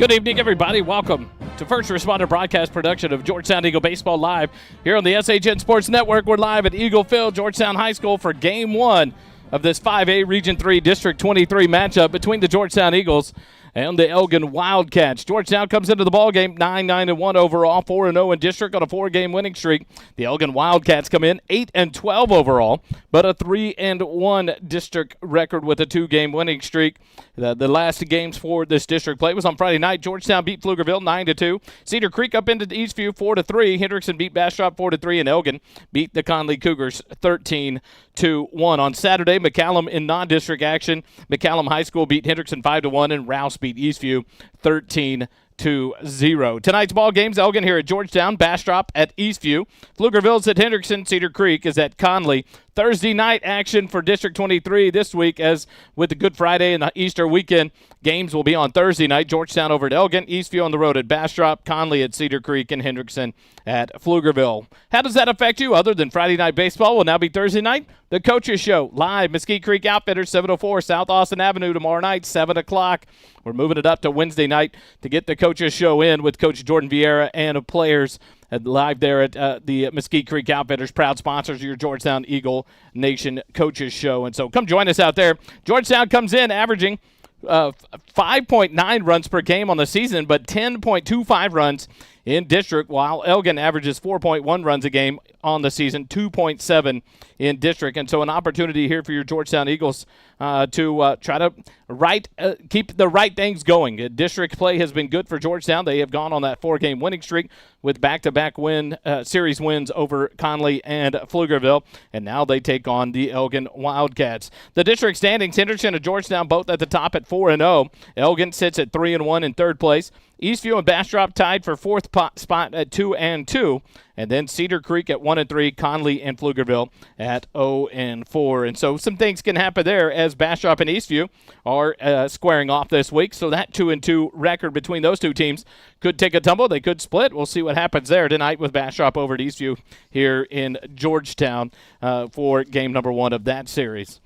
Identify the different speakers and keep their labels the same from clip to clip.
Speaker 1: Good evening, everybody. Welcome to First Responder Broadcast production of Georgetown Eagle Baseball Live here on the SHN Sports Network. We're live at Eagle Field, Georgetown High School for Game 1 of this 5A Region 3 District 23 matchup between the Georgetown Eagles and the Elgin Wildcats. Georgetown comes into the ballgame 9-9-1 overall, 4-0 in district on a 4-game winning streak. The Elgin Wildcats come in 8-12 overall, but a 3-1 district record with a 2-game winning streak. The last games for this district play was on Friday night. Georgetown beat Pflugerville 9-2. Cedar Creek up into Eastview 4-3. Hendrickson beat Bastrop 4-3, and Elgin beat the Conley Cougars 13-1. On Saturday, McCallum in non-district action. McCallum High School beat Hendrickson 5-1, and Rouse beat Eastview 13-0. Tonight's ball games: Elgin here at Georgetown, Bastrop at Eastview, Pflugerville's at Hendrickson, Cedar Creek is at Conley. Thursday night action for District 23 this week, as with the Good Friday and the Easter weekend, games will be on Thursday night. Georgetown over at Elgin, Eastview on the road at Bastrop, Conley at Cedar Creek, and Hendrickson at Pflugerville. How does that affect you other than Friday night baseball will now be Thursday night? The Coaches Show, live, Mesquite Creek Outfitters, 704 South Austin Avenue tomorrow night, 7 o'clock. We're moving it up to Wednesday night to get the Coaches Show in with Coach Jordan Vieira and players live there at the Mesquite Creek Outfitters, proud sponsors of your Georgetown Eagle Nation Coaches Show. And so come join us out there. Georgetown comes in averaging 5.9 runs per game on the season, but 10.25 runs in district, while Elgin averages 4.1 runs a game on the season, 2.7 in district. And so an opportunity here for your Georgetown Eagles to try to keep the right things going. District play has been good for Georgetown. They have gone on that 4-game winning streak with back-to-back series wins over Conley and Pflugerville, and now they take on the Elgin Wildcats. The district standings: Henderson and Georgetown both at the top at 4-0. Elgin sits at 3-1 in third place. Eastview and Bastrop tied for fourth spot at 2-2. And then Cedar Creek at 1-3, Conley and Pflugerville at 0-4. And so some things can happen there as Bastrop and Eastview are squaring off this week. So that 2-2 record between those two teams could take a tumble. They could split. We'll see what happens there tonight with Bastrop over at Eastview here in Georgetown for game number 1 of that series.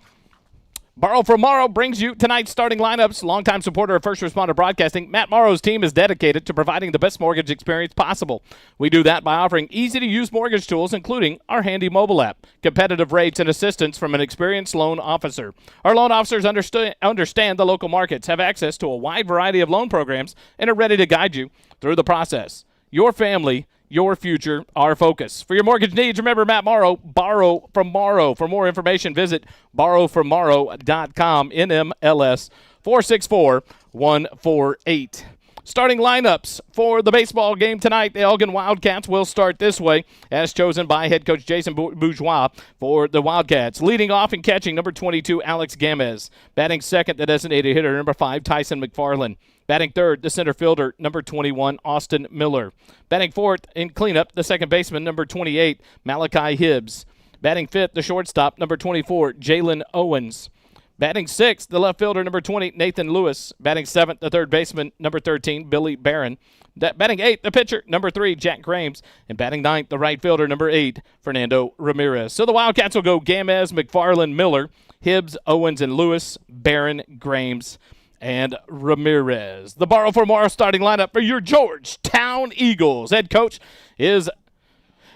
Speaker 1: Borrow from Morrow brings you tonight's starting lineups. Longtime supporter of First Responder Broadcasting, Matt Morrow's team is dedicated to providing the best mortgage experience possible. We do that by offering easy-to-use mortgage tools, including our handy mobile app, competitive rates, and assistance from an experienced loan officer. Our loan officers understand the local markets, have access to a wide variety of loan programs, and are ready to guide you through the process. Your family, your future, our focus. For your mortgage needs, remember Matt Morrow, Borrow from Morrow. For more information, visit borrowfrommorrow.com, NMLS 464148. Starting lineups for the baseball game tonight. The Elgin Wildcats will start this way, as chosen by head coach Jason Bourgeois for the Wildcats. Leading off and catching, number 22, Alex Gamez. Batting second, the designated hitter, number 5, Tyson McFarland. Batting third, the center fielder, number 21, Austin Miller. Batting fourth in cleanup, the second baseman, number 28, Malachi Hibbs. Batting fifth, the shortstop, number 24, Jalen Owens. Batting sixth, the left fielder, number 20, Nathan Lewis. Batting seventh, the third baseman, number 13, Billy Barron. Batting eighth, the pitcher, number 3, Jack Grames. And batting ninth, the right fielder, number 8, Fernando Ramirez. So the Wildcats will go Gamez, McFarland, Miller, Hibbs, Owens, and Lewis, Barron, Grames, and Ramirez. The Borrow for Morrow starting lineup for your Georgetown Eagles. Head coach is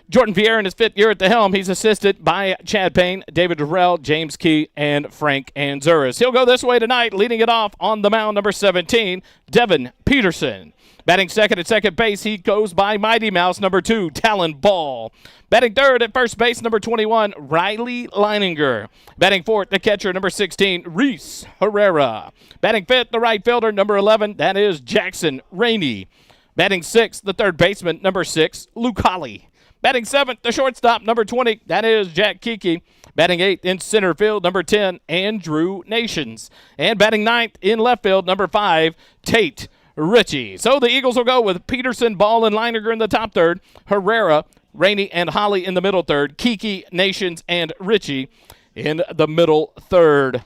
Speaker 1: Jordan Vieira in his 5th year at the helm. He's assisted by Chad Payne, David Durrell, James Key, and Frank Anzuris. He'll go this way tonight, leading it off on the mound, number 17, Devin Peterson. Batting second at second base, he goes by Mighty Mouse, number 2, Talon Ball. Batting third at first base, number 21, Riley Leininger. Batting fourth, the catcher, number 16, Reese Herrera. Batting fifth, the right fielder, number 11, that is Jackson Rainey. Batting sixth, the third baseman, number 6, Luke Holly. Batting seventh, the shortstop, number 20, that is Jack Kiki. Batting eighth in center field, number 10, Andrew Nations. And batting ninth in left field, number 5, Tate Ritchie. So the Eagles will go with Peterson, Ball, and Leininger in the top third, Herrera, Rainey, and Holly in the middle third, Kiki, Nations, and Ritchie in the middle third.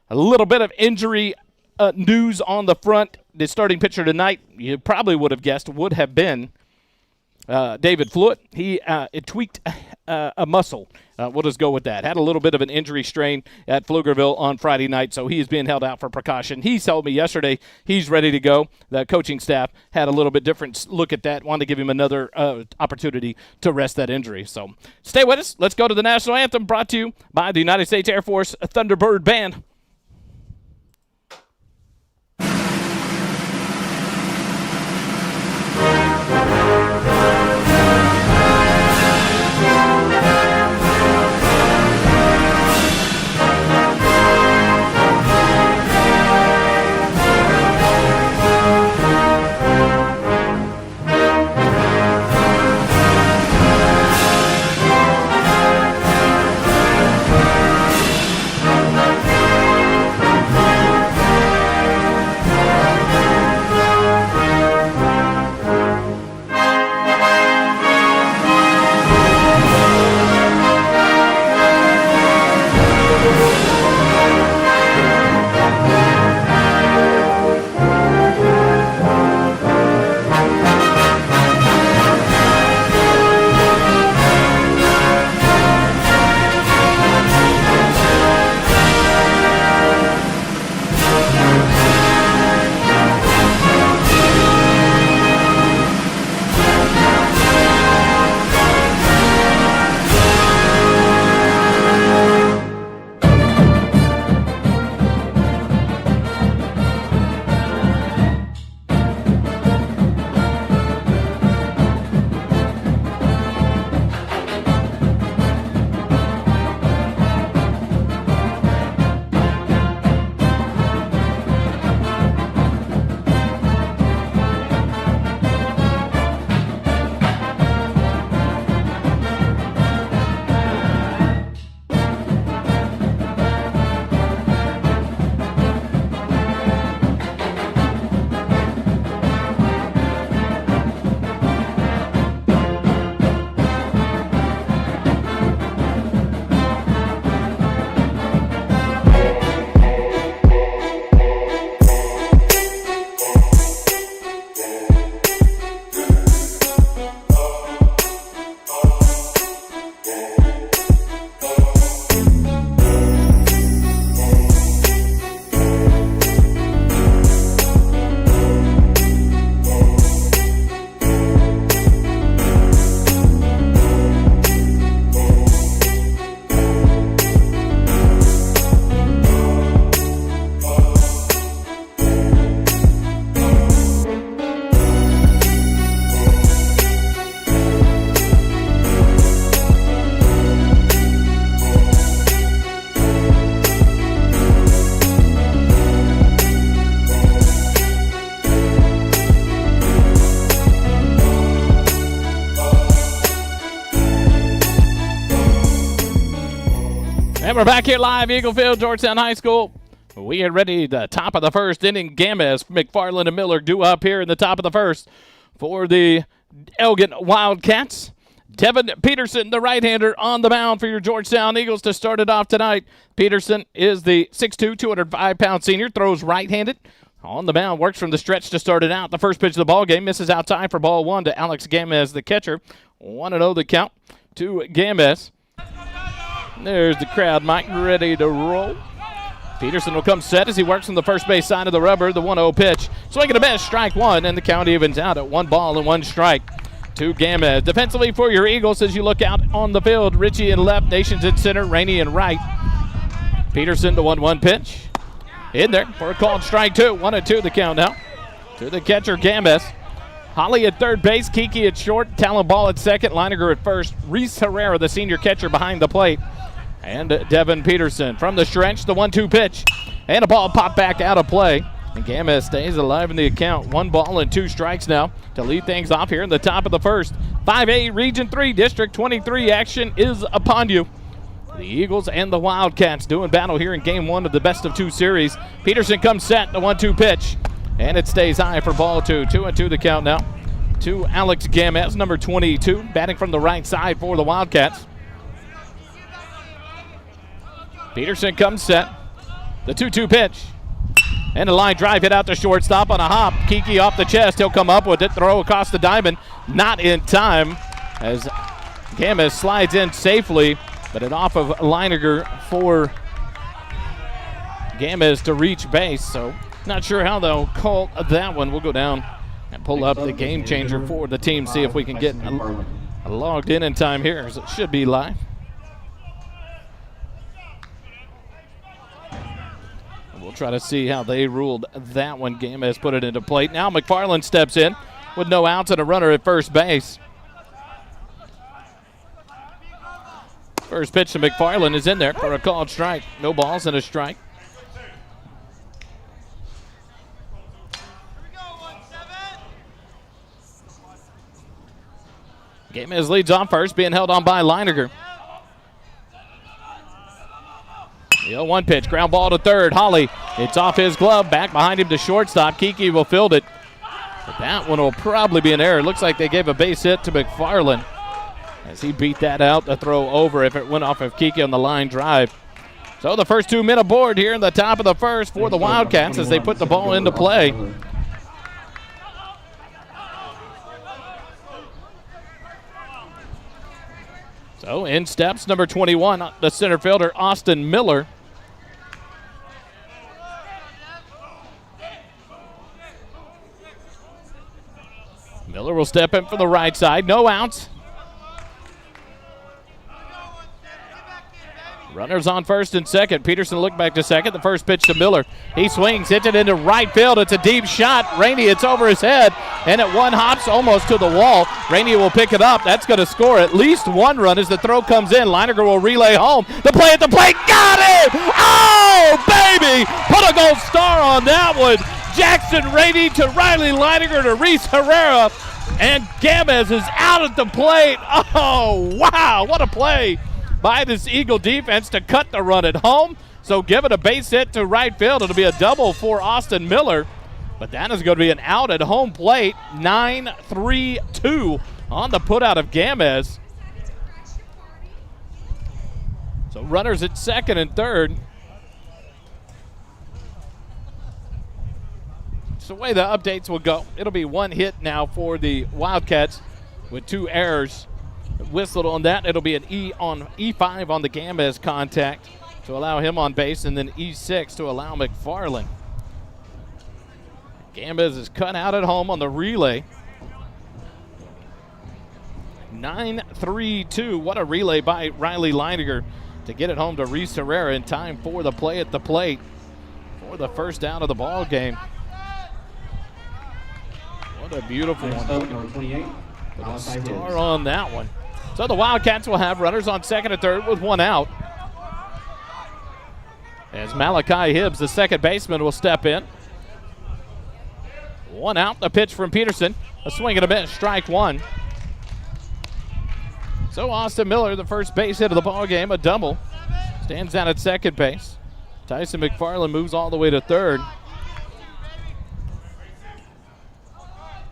Speaker 1: A little bit of injury news on the front. The starting pitcher tonight, you probably would have guessed, would have been David Fluitt. He tweaked a muscle. We'll just go with that. Had a little bit of an injury strain at Pflugerville on Friday night, so he is being held out for precaution. He told me yesterday he's ready to go. The coaching staff had a little bit different look at that, wanted to give him another opportunity to rest that injury. So stay with us. Let's go to the national anthem, brought to you by the United States Air Force Thunderbird Band. And we're back here live, Eagle Field, Georgetown High School. We are ready. The top of the first inning. Gamez, McFarland, and Miller do up here in the top of the first for the Elgin Wildcats. Devin Peterson, the right-hander, on the mound for your Georgetown Eagles to start it off tonight. Peterson is the 6'2", 205-pound senior, throws right-handed. On the mound, works from the stretch to start it out. The first pitch of the ball game misses outside for ball one to Alex Gamez, the catcher. 1-0 the count to Gamez. There's the crowd, Mike, ready to roll. Peterson will come set as he works from the first base side of the rubber. The 1-0 pitch. Swing and a miss, strike one, and the count evens out at 1 ball and 1 strike to Gamez. Defensively for your Eagles as you look out on the field, Ritchie in left, Nations in center, Rainey in right. Peterson, the 1-1 pitch. In there for a called strike two. 1-2 the count now to the catcher, Gamez. Holly at third base, Kiki at short, Talon Ball at second, Leininger at first. Reese Herrera, the senior catcher, behind the plate. And Devin Peterson from the stretch, the 1-2 pitch. And a ball popped back out of play. And Gamez stays alive in the account. 1 ball and 2 strikes now to lead things off here in the top of the first. 5A Region 3 District 23 action is upon you. The Eagles and the Wildcats doing battle here in game 1 of the best of 2 series. Peterson comes set, the 1-2 pitch. And it stays high for ball 2. 2-2 the count now to Alex Gamez, number 22, batting from the right side for the Wildcats. Peterson comes set. The 2-2 pitch. And a line drive hit out to shortstop on a hop. Kiki off the chest. He'll come up with it. Throw across the diamond. Not in time as Gamez slides in safely, but it off of Leininger for Gamez to reach base. So not sure how they'll call that one. We'll go down and pull up the game changer for the team, see if we can get logged in time here, as it should be live. We'll try to see how they ruled that one. Gamez put it into plate. Now McFarland steps in with no outs and a runner at first base. First pitch to McFarland is in there for a called strike. No balls and a strike. Gamez leads on first, being held on by Leininger. The 0-1 pitch, ground ball to third. Holly, it's off his glove, back behind him to shortstop. Kiki will field it. But that one will probably be an error. Looks like they gave a base hit to McFarland as he beat that out to throw over if it went off of Kiki on the line drive. So the first 2 men aboard here in the top of the first for the Wildcats as they put the ball into play. So in steps number 21, the center fielder, Austin Miller. Miller will step in for the right side. No outs. Runners on first and second. Peterson looked back to second. The first pitch to Miller. He swings, hits it into right field. It's a deep shot. Rainey, it's over his head, and it one hops almost to the wall. Rainey will pick it up. That's going to score at least one run as the throw comes in. Leininger will relay home. The play at the plate. Got it! Oh, baby! Put a gold star on that one. Jackson Rainey to Riley Leininger to Reese Herrera, and Gamez is out at the plate. Oh, wow, what a play by this Eagle defense to cut the run at home. So give it a base hit to right field. It'll be a double for Austin Miller, but that is going to be an out at home plate. 9-3-2 on the putout of Gamez. So runners at second and third. It's the way the updates will go. It'll be one hit now for the Wildcats with 2 errors whistled on that. It'll be an E5 on the Gamez contact to allow him on base, and then E6 to allow McFarland. Gamez is cut out at home on the relay. 9-3-2. What a relay by Riley Leininger to get it home to Reese Herrera in time for the play at the plate for the first down of the ball game. What a beautiful one. 28. Put a star on that one. So the Wildcats will have runners on second and third with 1 out. As Malachi Hibbs, the second baseman, will step in. 1 out. The pitch from Peterson. A swing and a miss. Strike 1. So Austin Miller, the first base hit of the ball game, a double, stands down at second base. Tyson McFarland moves all the way to third.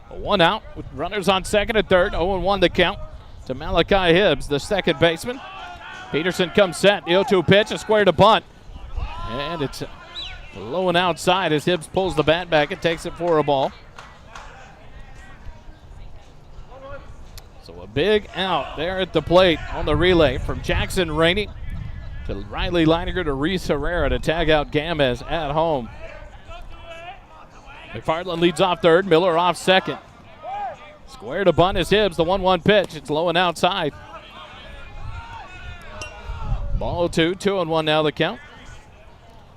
Speaker 1: 1 out with runners on second and third. 0-1 the count to Malachi Hibbs, the second baseman. Peterson comes set. The 0-2 pitch, a square to bunt. And it's low and outside as Hibbs pulls the bat back and takes it for a ball. So a big out there at the plate on the relay from Jackson Rainey to Riley Leininger to Reese Herrera to tag out Gamez at home. McFarland leads off third, Miller off second. Square to bunt is Hibbs, the 1-1 pitch. It's low and outside. Ball 2, 2-1 now the count.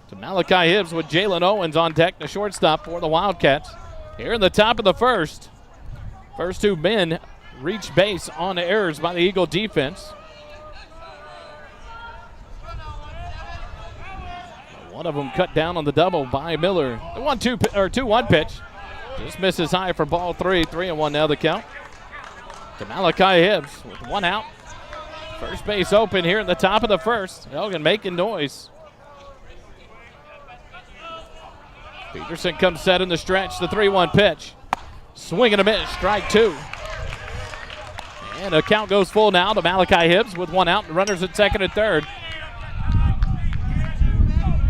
Speaker 1: To Malachi Hibbs with Jalen Owens on deck, the shortstop for the Wildcats. Here in the top of the first. First 2 men reach base on errors by the Eagle defense. One of them cut down on the double by Miller. The 2-1 pitch just misses high for ball 3. 3-1 now the count. To Malachi Hibbs with 1 out. First base open here in the top of the first. Elgin making noise. Peterson comes set in the stretch. The 3-1 pitch. Swing and a miss. Strike 2. And the count goes full now to Malachi Hibbs with 1 out. Runners at second and third.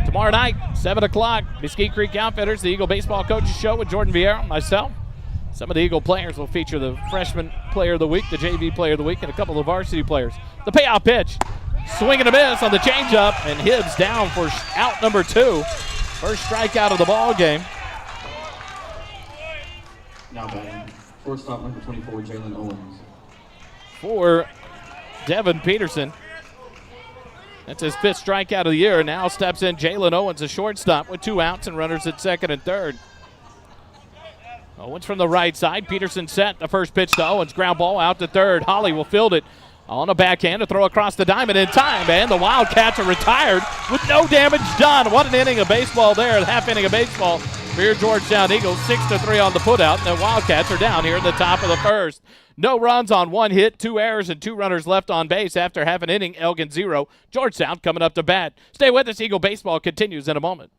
Speaker 1: Tomorrow night, 7 o'clock, Mesquite Creek Outfitters, the Eagle Baseball Coaches Show with Jordan Vieira, myself, Some of the Eagle players will feature the freshman player of the week, the JV player of the week, and a couple of varsity players. The payoff pitch. Swing and a miss on the changeup, and Hibbs down for out number 2. First strikeout of the ball game.
Speaker 2: Now batting, shortstop number 24, Jalen Owens.
Speaker 1: For Devin Peterson. That's his 5th strikeout of the year. Now steps in Jalen Owens, a shortstop, with 2 outs and runners at second and third. Owens from the right side. Peterson set the first pitch to Owens. Ground ball out to third. Holly will field it on a backhand to throw across the diamond in time, and the Wildcats are retired with no damage done. What an inning of baseball there, a half inning of baseball for your Georgetown Eagles. 6-3 on the putout, and the Wildcats are down here in the top of the first. No runs on 1 hit, 2 errors, and 2 runners left on base after half an inning. Elgin 0. Georgetown coming up to bat. Stay with us. Eagle baseball continues in a moment.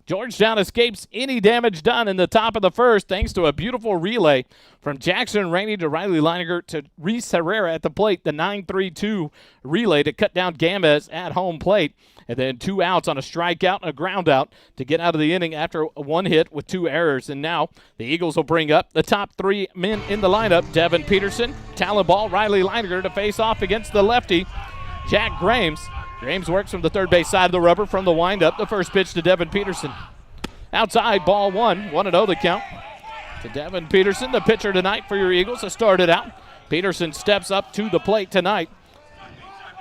Speaker 1: Georgetown escapes any damage done in the top of the first thanks to a beautiful relay from Jackson Rainey to Riley Leininger to Reese Herrera at the plate. The 9-3-2 relay to cut down Gamez at home plate. And then 2 outs on a strikeout and a ground out to get out of the inning after 1 hit with 2 errors. And now the Eagles will bring up the top 3 men in the lineup. Devin Peterson, talent ball, Riley Leininger to face off against the lefty, Jack Grames. Grames works from the third base side of the rubber from the windup. The first pitch to Devin Peterson. Outside, ball 1. 1-0 the count to Devin Peterson, the pitcher tonight for your Eagles. To start it out, Peterson steps up to the plate tonight.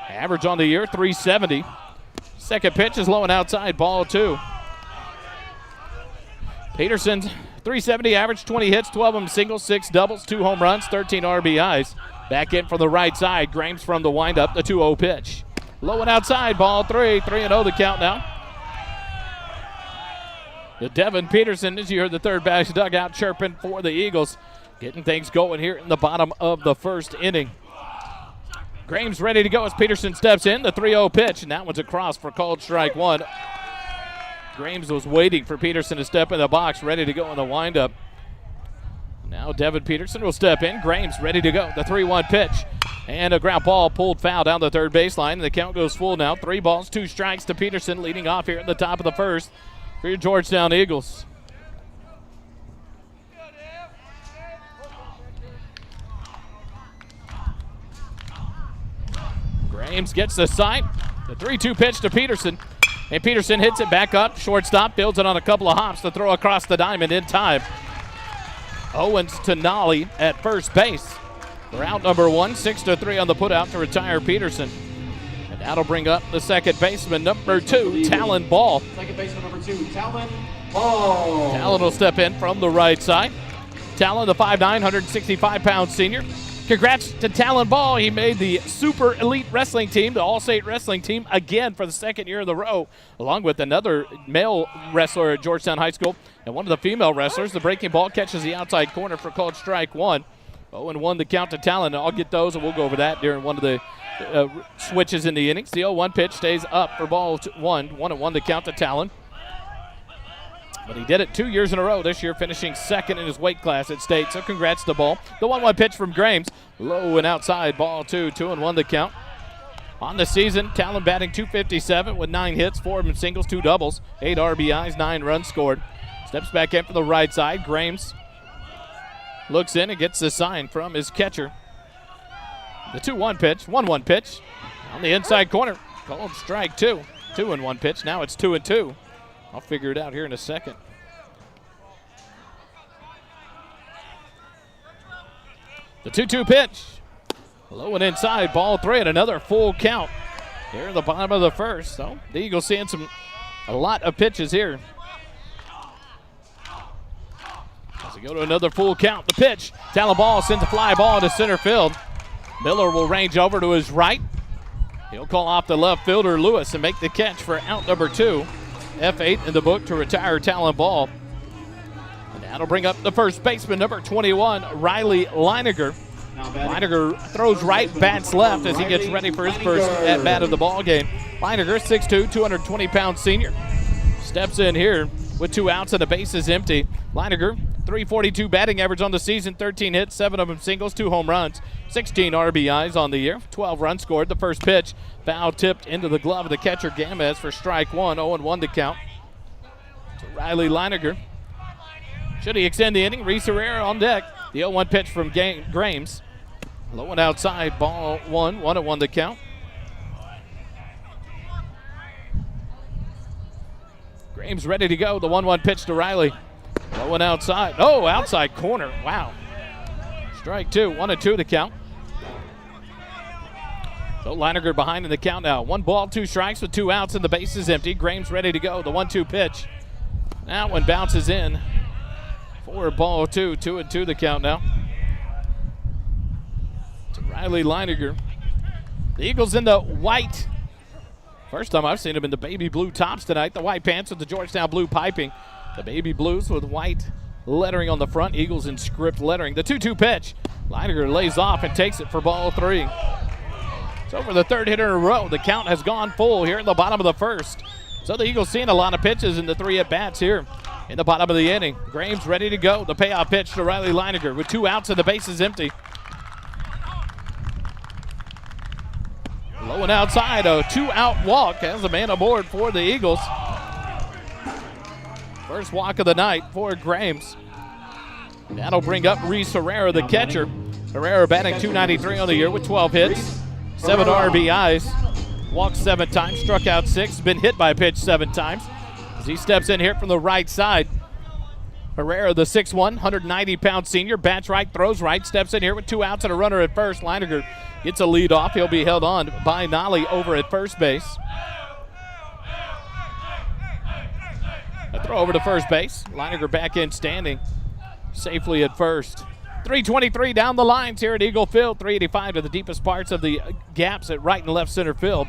Speaker 1: Average on the year, 370. Second pitch is low and outside, ball 2. Peterson's 370 average, 20 hits, 12 of them singles, 6 doubles, 2 home runs, 13 RBIs. Back in from the right side, Grames from the windup, the 2-0 pitch. Low and outside, ball 3. 3-0 the count now. The Devin Peterson, as you heard the third base dugout chirping for the Eagles, getting things going here in the bottom of the first inning. Grames ready to go as Peterson steps in. The 3-0 pitch, and that one's across for called strike 1. Grames was waiting for Peterson to step in the box, ready to go in the windup. Now Devin Peterson will step in. Grames ready to go. The 3-1 pitch. And a ground ball pulled foul down the third baseline. And the count goes full now. 3 balls, 2 strikes to Peterson, leading off here at the top of the first for your Georgetown Eagles. Grames gets the sight. The 3-2 pitch to Peterson. And Peterson hits it back up. Shortstop builds it on a couple of hops to throw across the diamond in time. Owens to Nolly at first base. For out number 1, 6-3 on the putout to retire Peterson. And that'll bring up the second baseman, number 2, Talon Ball.
Speaker 2: Second baseman number 2, Talon Ball.
Speaker 1: Talon will step in from the right side. Talon, the 5'9", 165-pound senior. Congrats to Talon Ball. He made the Super Elite Wrestling Team, the All-State Wrestling Team, again for the second year in a row, along with another male wrestler at Georgetown High School. And one of the female wrestlers, the breaking ball, catches the outside corner for called strike 1. 0-1 the count to Talon. I'll get those, and we'll go over that during one of the switches in the innings. The 0-1 pitch stays up for ball 1. 1-1 the count to Talon. But he did it 2 years in a row this year, finishing second in his weight class at state. So congrats to Ball. The 1-1 pitch from Grames. Low and outside, ball 2, 2-1 the count. On the season, Talon batting .257 with 9 hits, 4 of them singles, 2 doubles, 8 RBIs, 9 runs scored. Steps back in from the right side. Grames looks in and gets the sign from his catcher. The 2-1 pitch, 1-1 pitch on the inside corner. Called strike 2. 2-1 pitch. Now it's 2-2. I'll figure it out here in a second. The 2-2 pitch. Low and inside, ball 3 and another full count here in the bottom of the first. So the Eagles seeing a lot of pitches here. As we go to another full count, the pitch. Talon Ball sends a fly ball to center field. Miller will range over to his right. He'll call off the left fielder, Lewis, and make the catch for out number 2. F8 in the book to retire Talon Ball. And that'll bring up the first baseman, number 21, Riley Leiniger. Leiniger throws right, bats left as he gets ready for his first at-bat of the ball game. Leiniger, 6'2", 220-pound senior. Steps in here with 2 outs and the base is empty. Leiniger, .342 batting average on the season, 13 hits, 7 of them singles, 2 home runs, 16 RBIs on the year, 12 runs scored. The first pitch, foul tipped into the glove of the catcher Gamez for strike 1, 0-1 to count. To Riley Leiniger. Should he extend the inning? Reese Herrera on deck. The 0-1 pitch from Grames. Low and outside, ball 1, 1-1 to count. Grames ready to go. The 1-1 pitch to Riley. Low and outside. Oh, outside corner. Wow. Strike 2, 1-2 to count. So Leiniger behind in the count now. 1 ball, 2 strikes with 2 outs and the base is empty. Grames ready to go. The 1-2 pitch. That one bounces in. 4 ball 2, 2-2 the count now. To Riley Leiniger. The Eagles in the white. First time I've seen them in the baby blue tops tonight. The white pants with the Georgetown blue piping. The baby blues with white lettering on the front. Eagles in script lettering. The 2-2 pitch. Leiniger lays off and takes it for ball 3. It's over the 3rd hitter in a row. The count has gone full here in the bottom of the first. So the Eagles seeing a lot of pitches in the 3 at-bats here in the bottom of the inning. Grames ready to go. The payoff pitch to Riley Leiniger with 2 outs and the base is empty. Low and outside, a 2-out walk has a man aboard for the Eagles. First walk of the night for Grames. That'll bring up Reese Herrera, the catcher. Herrera batting .293 on the year with 12 hits, 7 RBIs, walked 7 times, struck out 6, been hit by a pitch 7 times. As he steps in here from the right side, Herrera, the 6'1", 190-pound senior, bats right, throws right, steps in here with 2 outs and a runner at first. Leiniger gets a lead off. He'll be held on by Nolly over at first base. A throw over to first base. Leiniger back in standing safely at first. 323 down the lines here at Eagle Field. 385 to the deepest parts of the gaps at right and left center field.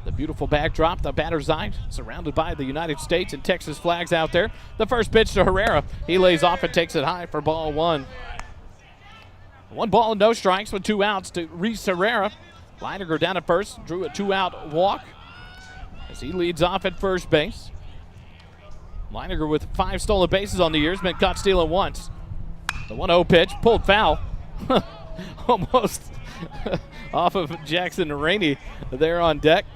Speaker 1: The beautiful backdrop, the batter's eye, surrounded by the United States and Texas flags out there. The first pitch to Herrera. He lays off and takes it high for ball 1. 1 ball and no strikes with 2 outs to Reese Herrera. Leiniger down at first, drew a 2-out walk as he leads off at first base. Leiniger with 5 stolen bases on the year, has been caught stealing once. The 1-0 pitch, pulled foul. Almost off of Jackson Rainey there on deck.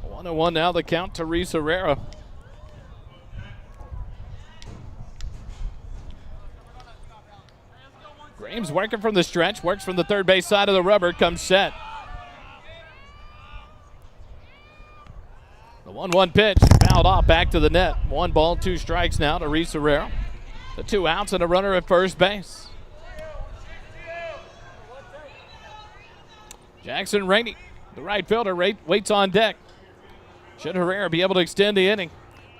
Speaker 1: 1-1 now the count to Reese Herrera. Grames working from the stretch, works from the third base side of the rubber, comes set. The 1-1 pitch, fouled off back to the net. 1 ball, 2 strikes now to Reese Herrera. The 2 outs and a runner at first base. Jackson Rainey, the right fielder, waits on deck. Should Herrera be able to extend the inning?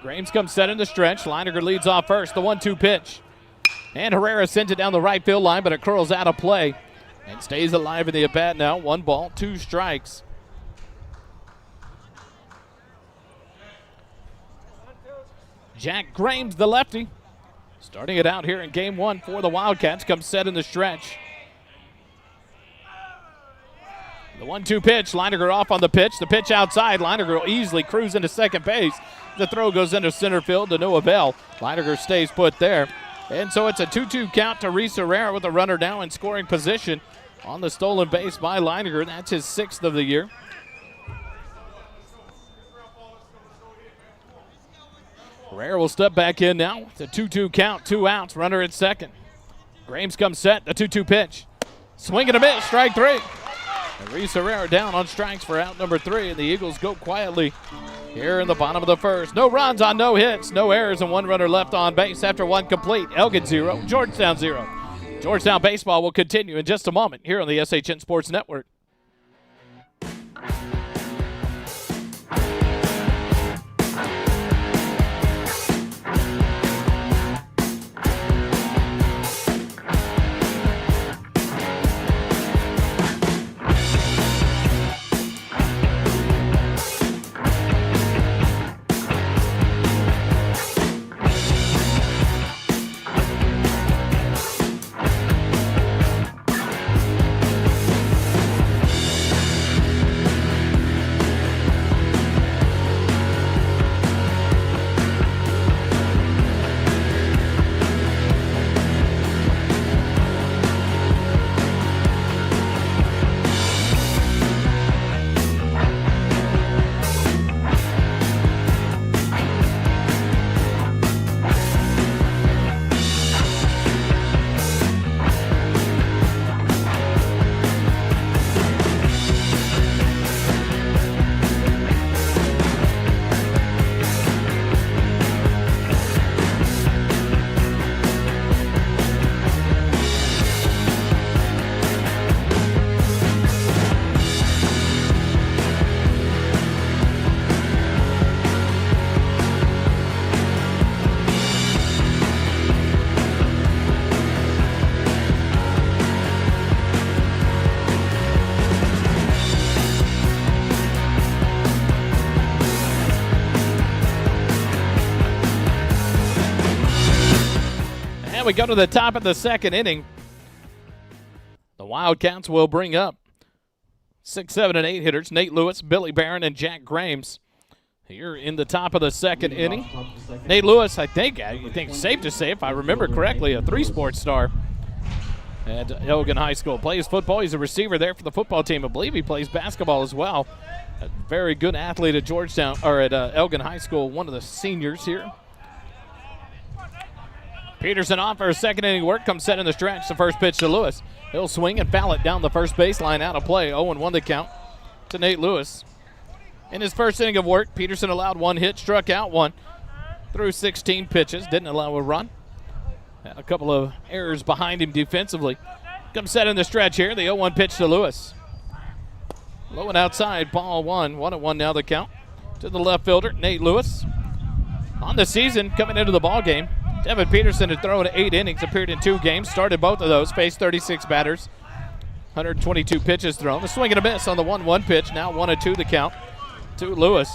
Speaker 1: Grames comes set in the stretch. Leiniger leads off first. The 1-2 pitch. And Herrera sends it down the right field line, but it curls out of play and stays alive in the at-bat now. 1 ball, 2 strikes. Jack Grames, the lefty, starting it out here in game 1 for the Wildcats, comes set in the stretch. The 1-2 pitch, Leiniger off on the pitch. The pitch outside, Leiniger will easily cruise into second base. The throw goes into center field to no avail. Leininger stays put there. And so it's a 2-2 count to Reese Herrera with a runner now in scoring position on the stolen base by Leininger. That's his 6th of the year. Herrera will step back in now. It's a 2-2 count, 2 outs, runner at second. Grames comes set, the 2-2 pitch. Swing and a miss, strike 3. And Reese Herrera down on strikes for out number 3, and the Eagles go quietly here in the bottom of the first. No runs on no hits, no errors, and 1 runner left on base after 1 complete. Elgin 0, Georgetown 0. Georgetown baseball will continue in just a moment here on the SHN Sports Network. We go to the top of the second inning. The Wildcats will bring up 6, 7, and 8 hitters. Nate Lewis, Billy Barron, and Jack Grames here in the top of the second inning. Nate Lewis, I think it's safe to say, if I remember correctly, a 3-sport star at Elgin High School. Plays football. He's a receiver there for the football team. I believe he plays basketball as well. A very good athlete at Georgetown, or at Elgin High School, one of the seniors here. Peterson off for a second inning work, comes set in the stretch. The first pitch to Lewis. He'll swing and foul it down the first baseline, out of play. 0-1 the count to Nate Lewis. In his first inning of work, Peterson allowed 1 hit, struck out 1, threw 16 pitches, didn't allow a run. Had a couple of errors behind him defensively. Comes set in the stretch here. The 0-1 pitch to Lewis. Low and outside, ball 1. 1-1 now the count to the left fielder, Nate Lewis. On the season, coming into the ball game, Devin Peterson had thrown 8 innings, appeared in 2 games, started both of those, faced 36 batters, 122 pitches thrown. A swing and a miss on the 1-1 pitch, now 1-2 the count to Lewis.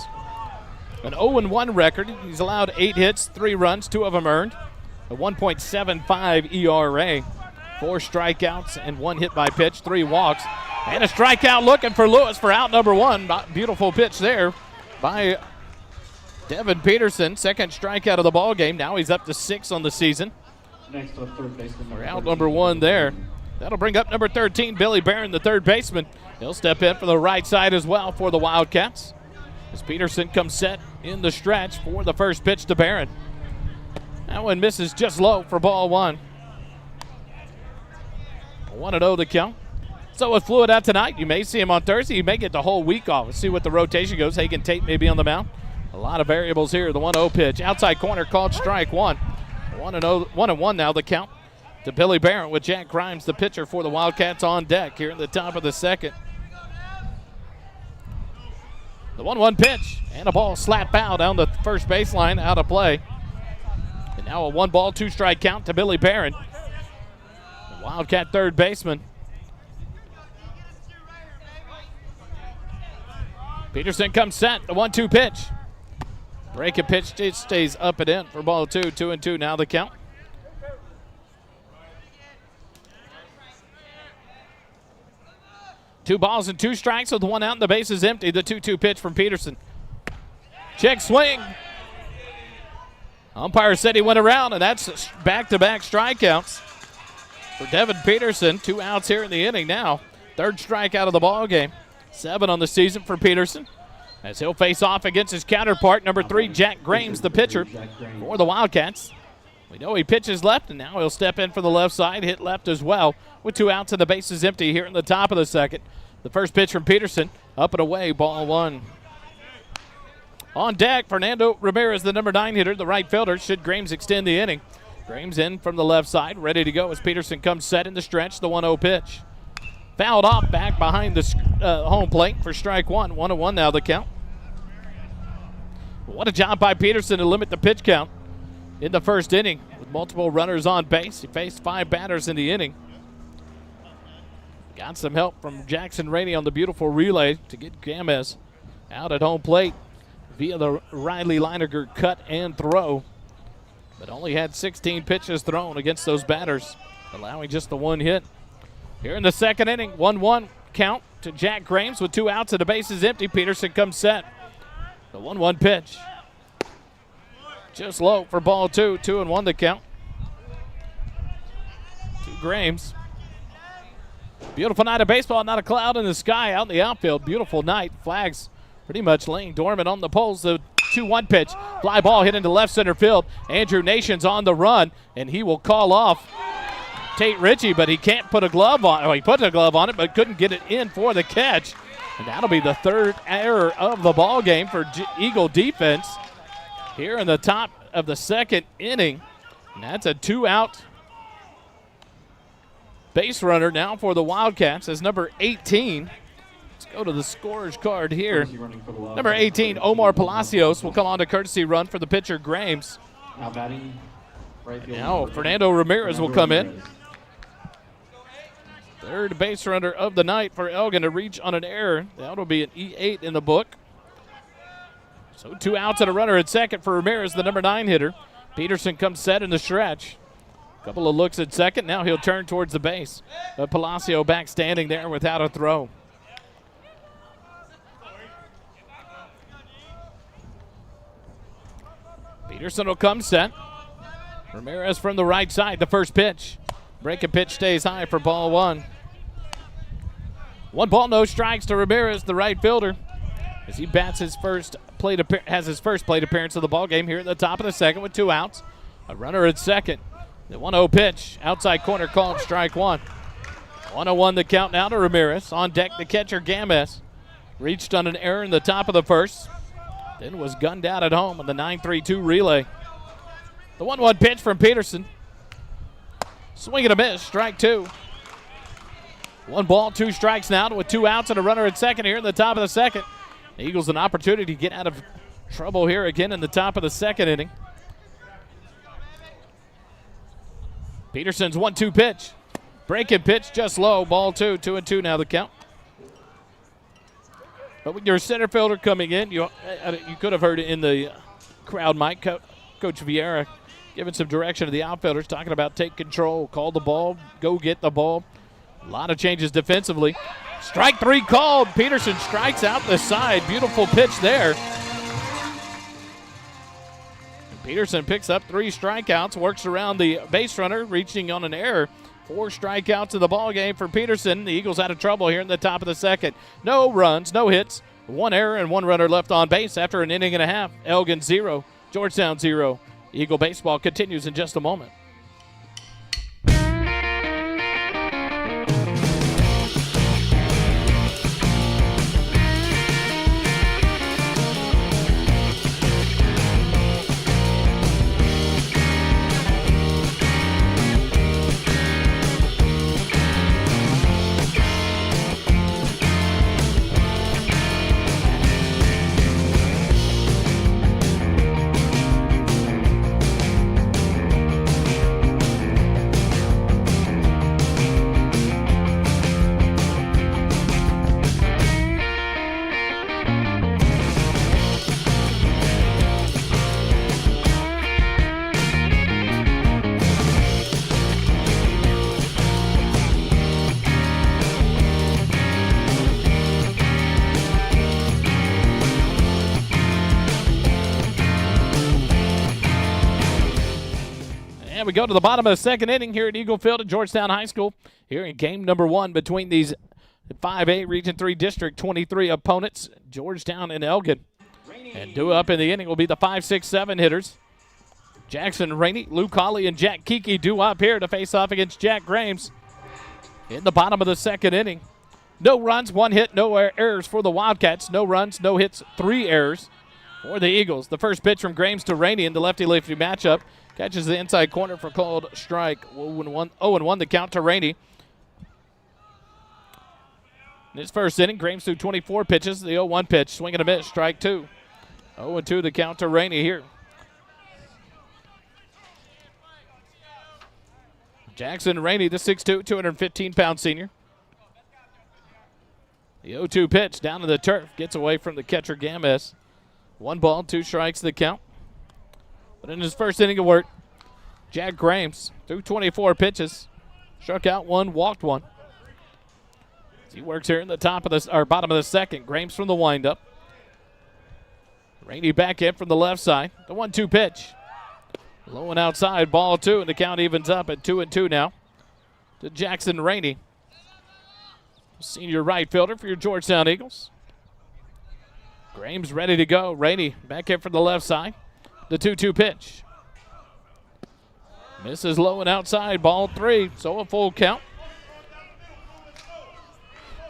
Speaker 1: An 0-1 record. He's allowed 8 hits, 3 runs, 2 of them earned. A 1.75 ERA, 4 strikeouts and 1 hit by pitch, 3 walks. And a strikeout looking for Lewis for out number 1. Beautiful pitch there by Devin Peterson, second strikeout of the ball game. Now he's up to 6 on the season.
Speaker 2: Next up, third baseman.
Speaker 1: We're out number 1 there. That'll bring up number 13, Billy Barron, the third baseman. He'll step in for the right side as well for the Wildcats, as Peterson comes set in the stretch for the first pitch to Barron. That one misses just low for ball 1. 1-0 the count. So with Fluid out tonight, you may see him on Thursday. You may get the whole week off. Let's see what the rotation goes. Hagen Tate may be on the mound. A lot of variables here. The 1-0 pitch. Outside corner called strike 1. 1-1 now the count to Billy Barron, with Jack Grimes, the pitcher for the Wildcats, on deck here in the top of the second. The 1-1 pitch, and a ball slap foul down the first baseline, out of play. And now a 1-ball, 2-strike count to Billy Barron, the Wildcat third baseman. Peterson comes set, the 1-2 pitch. Breaking pitch, it stays up and in for ball 2. 2-2 now the count. Two balls and 2 strikes with 1 out and the base is empty. The 2-2 pitch from Peterson. Check swing. Umpire said he went around, and that's back-to-back strikeouts for Devin Peterson. 2 outs here in the inning now. 3rd strikeout of the ball game. 7 on the season for Peterson, as he'll face off against his counterpart, number 3, Jack Grames, the pitcher for the Wildcats. We know he pitches left, and now he'll step in for the left side, hit left as well, with 2 outs and the bases empty here in the top of the second. The first pitch from Peterson, up and away, ball 1. On deck, Fernando Ramirez, the number 9 hitter, the right fielder, should Grames extend the inning. Grames in from the left side, ready to go as Peterson comes set in the stretch, the 1-0 pitch. Fouled off back behind the home plate for strike 1. 1-1 now the count. What a job by Peterson to limit the pitch count in the first inning with multiple runners on base. He faced 5 batters in the inning. Got some help from Jackson Rainey on the beautiful relay to get Gamez out at home plate via the Riley Leininger cut and throw, but only had 16 pitches thrown against those batters, allowing just the 1 hit. Here in the second inning, 1-1 count to Jack Grames with 2 outs and the bases empty. Peterson comes set. The 1-1 pitch. Just low for ball 2. 2-1 the count to Grames. Beautiful night of baseball, not a cloud in the sky out in the outfield. Beautiful night. Flags pretty much laying dormant on the poles. The 2-1 pitch. Fly ball hit into left center field. Andrew Nation's on the run, and he will call off Tate Ritchie, but he can't put a glove on. Oh, he put a glove on it, but couldn't get it in for the catch. And that'll be the 3rd error of the ball game for Eagle defense here in the top of the second inning. And that's a 2-out base runner now for the Wildcats as number 18. Let's go to the scorer's card here. Number 18, Omar Palacios, will come on to courtesy run for the pitcher, Grames.
Speaker 2: Now batting, right field.
Speaker 1: Now Fernando Ramirez will come in. 3rd base runner of the night for Elgin to reach on an error. That'll be an E8 in the book. So 2 outs and a runner at second for Ramirez, the number 9 hitter. Peterson comes set in the stretch. Couple of looks at second. Now he'll turn towards the base. But Palacio back standing there without a throw. Peterson will come set. Ramirez from the right side, the first pitch. Breaking pitch stays high for ball 1. 1 ball, no strikes to Ramirez, the right fielder, as he bats his first plate has his first plate appearance of the ball game here at the top of the second with 2 outs. A runner at second. The 1-0 pitch, outside corner called strike 1. 1-1 the count now to Ramirez. On deck, the catcher Gamez reached on an error in the top of the first, then was gunned out at home on the 9-3-2 relay. The 1-1 pitch from Peterson. Swing and a miss, strike 2. 1 ball, 2 strikes now with 2 outs and a runner at second here in the top of the second. The Eagles an opportunity to get out of trouble here again in the top of the second inning. Peterson's 1-2 pitch. Breaking pitch just low, ball 2. 2-2 now the count. But with your center fielder coming in, you could have heard it in the crowd mic, Coach Vieira giving some direction to the outfielders, talking about take control, call the ball, go get the ball. A lot of changes defensively. Strike 3 called. Peterson strikes out the side. Beautiful pitch there. Peterson picks up 3 strikeouts, works around the base runner, reaching on an error. 4 strikeouts in the ball game for Peterson. The Eagles out of trouble here in the top of the second. No runs, no hits, 1 error and 1 runner left on base after an inning and a half. Elgin 0, Georgetown 0. Eagle baseball continues in just a moment. we go to the bottom of the second inning here at Eagle Field at Georgetown High School. Here in game number 1 between these 5A Region 3 District 23 opponents, Georgetown and Elgin. And due up in the inning will be the 5, 6, 7 hitters. Jackson Rainey, Luke Hawley, and Jack Kiki due up here to face off against Jack Grames in the bottom of the second inning. No runs, 1 hit, no errors for the Wildcats. No runs, no hits, 3 errors for the Eagles. The first pitch from Grames to Rainey in the lefty-lefty matchup. Catches the inside corner for called strike. 0-1 the count to Rainey. In his first inning, Grames threw 24 pitches. The 0-1 pitch, swing and a miss, strike 2. 0-2 the count to Rainey here. Jackson Rainey, the 6'2", 215-pound senior. The 0-2 pitch down to the turf. Gets away from the catcher Games. 1 ball, 2 strikes the count. But in his first inning of work, Jack Grames threw 24 pitches. Struck out 1, walked 1. As he works here in the bottom of the second. Grames from the windup. Rainey back in from the left side. The 1-2 pitch. Low and outside, ball 2, and the count evens up at 2-2 now to Jackson Rainey. Senior right fielder for your Georgetown Eagles. Grames ready to go. Rainey back in from the left side. The 2-2 pitch. Misses low and outside, ball 3, so a full count.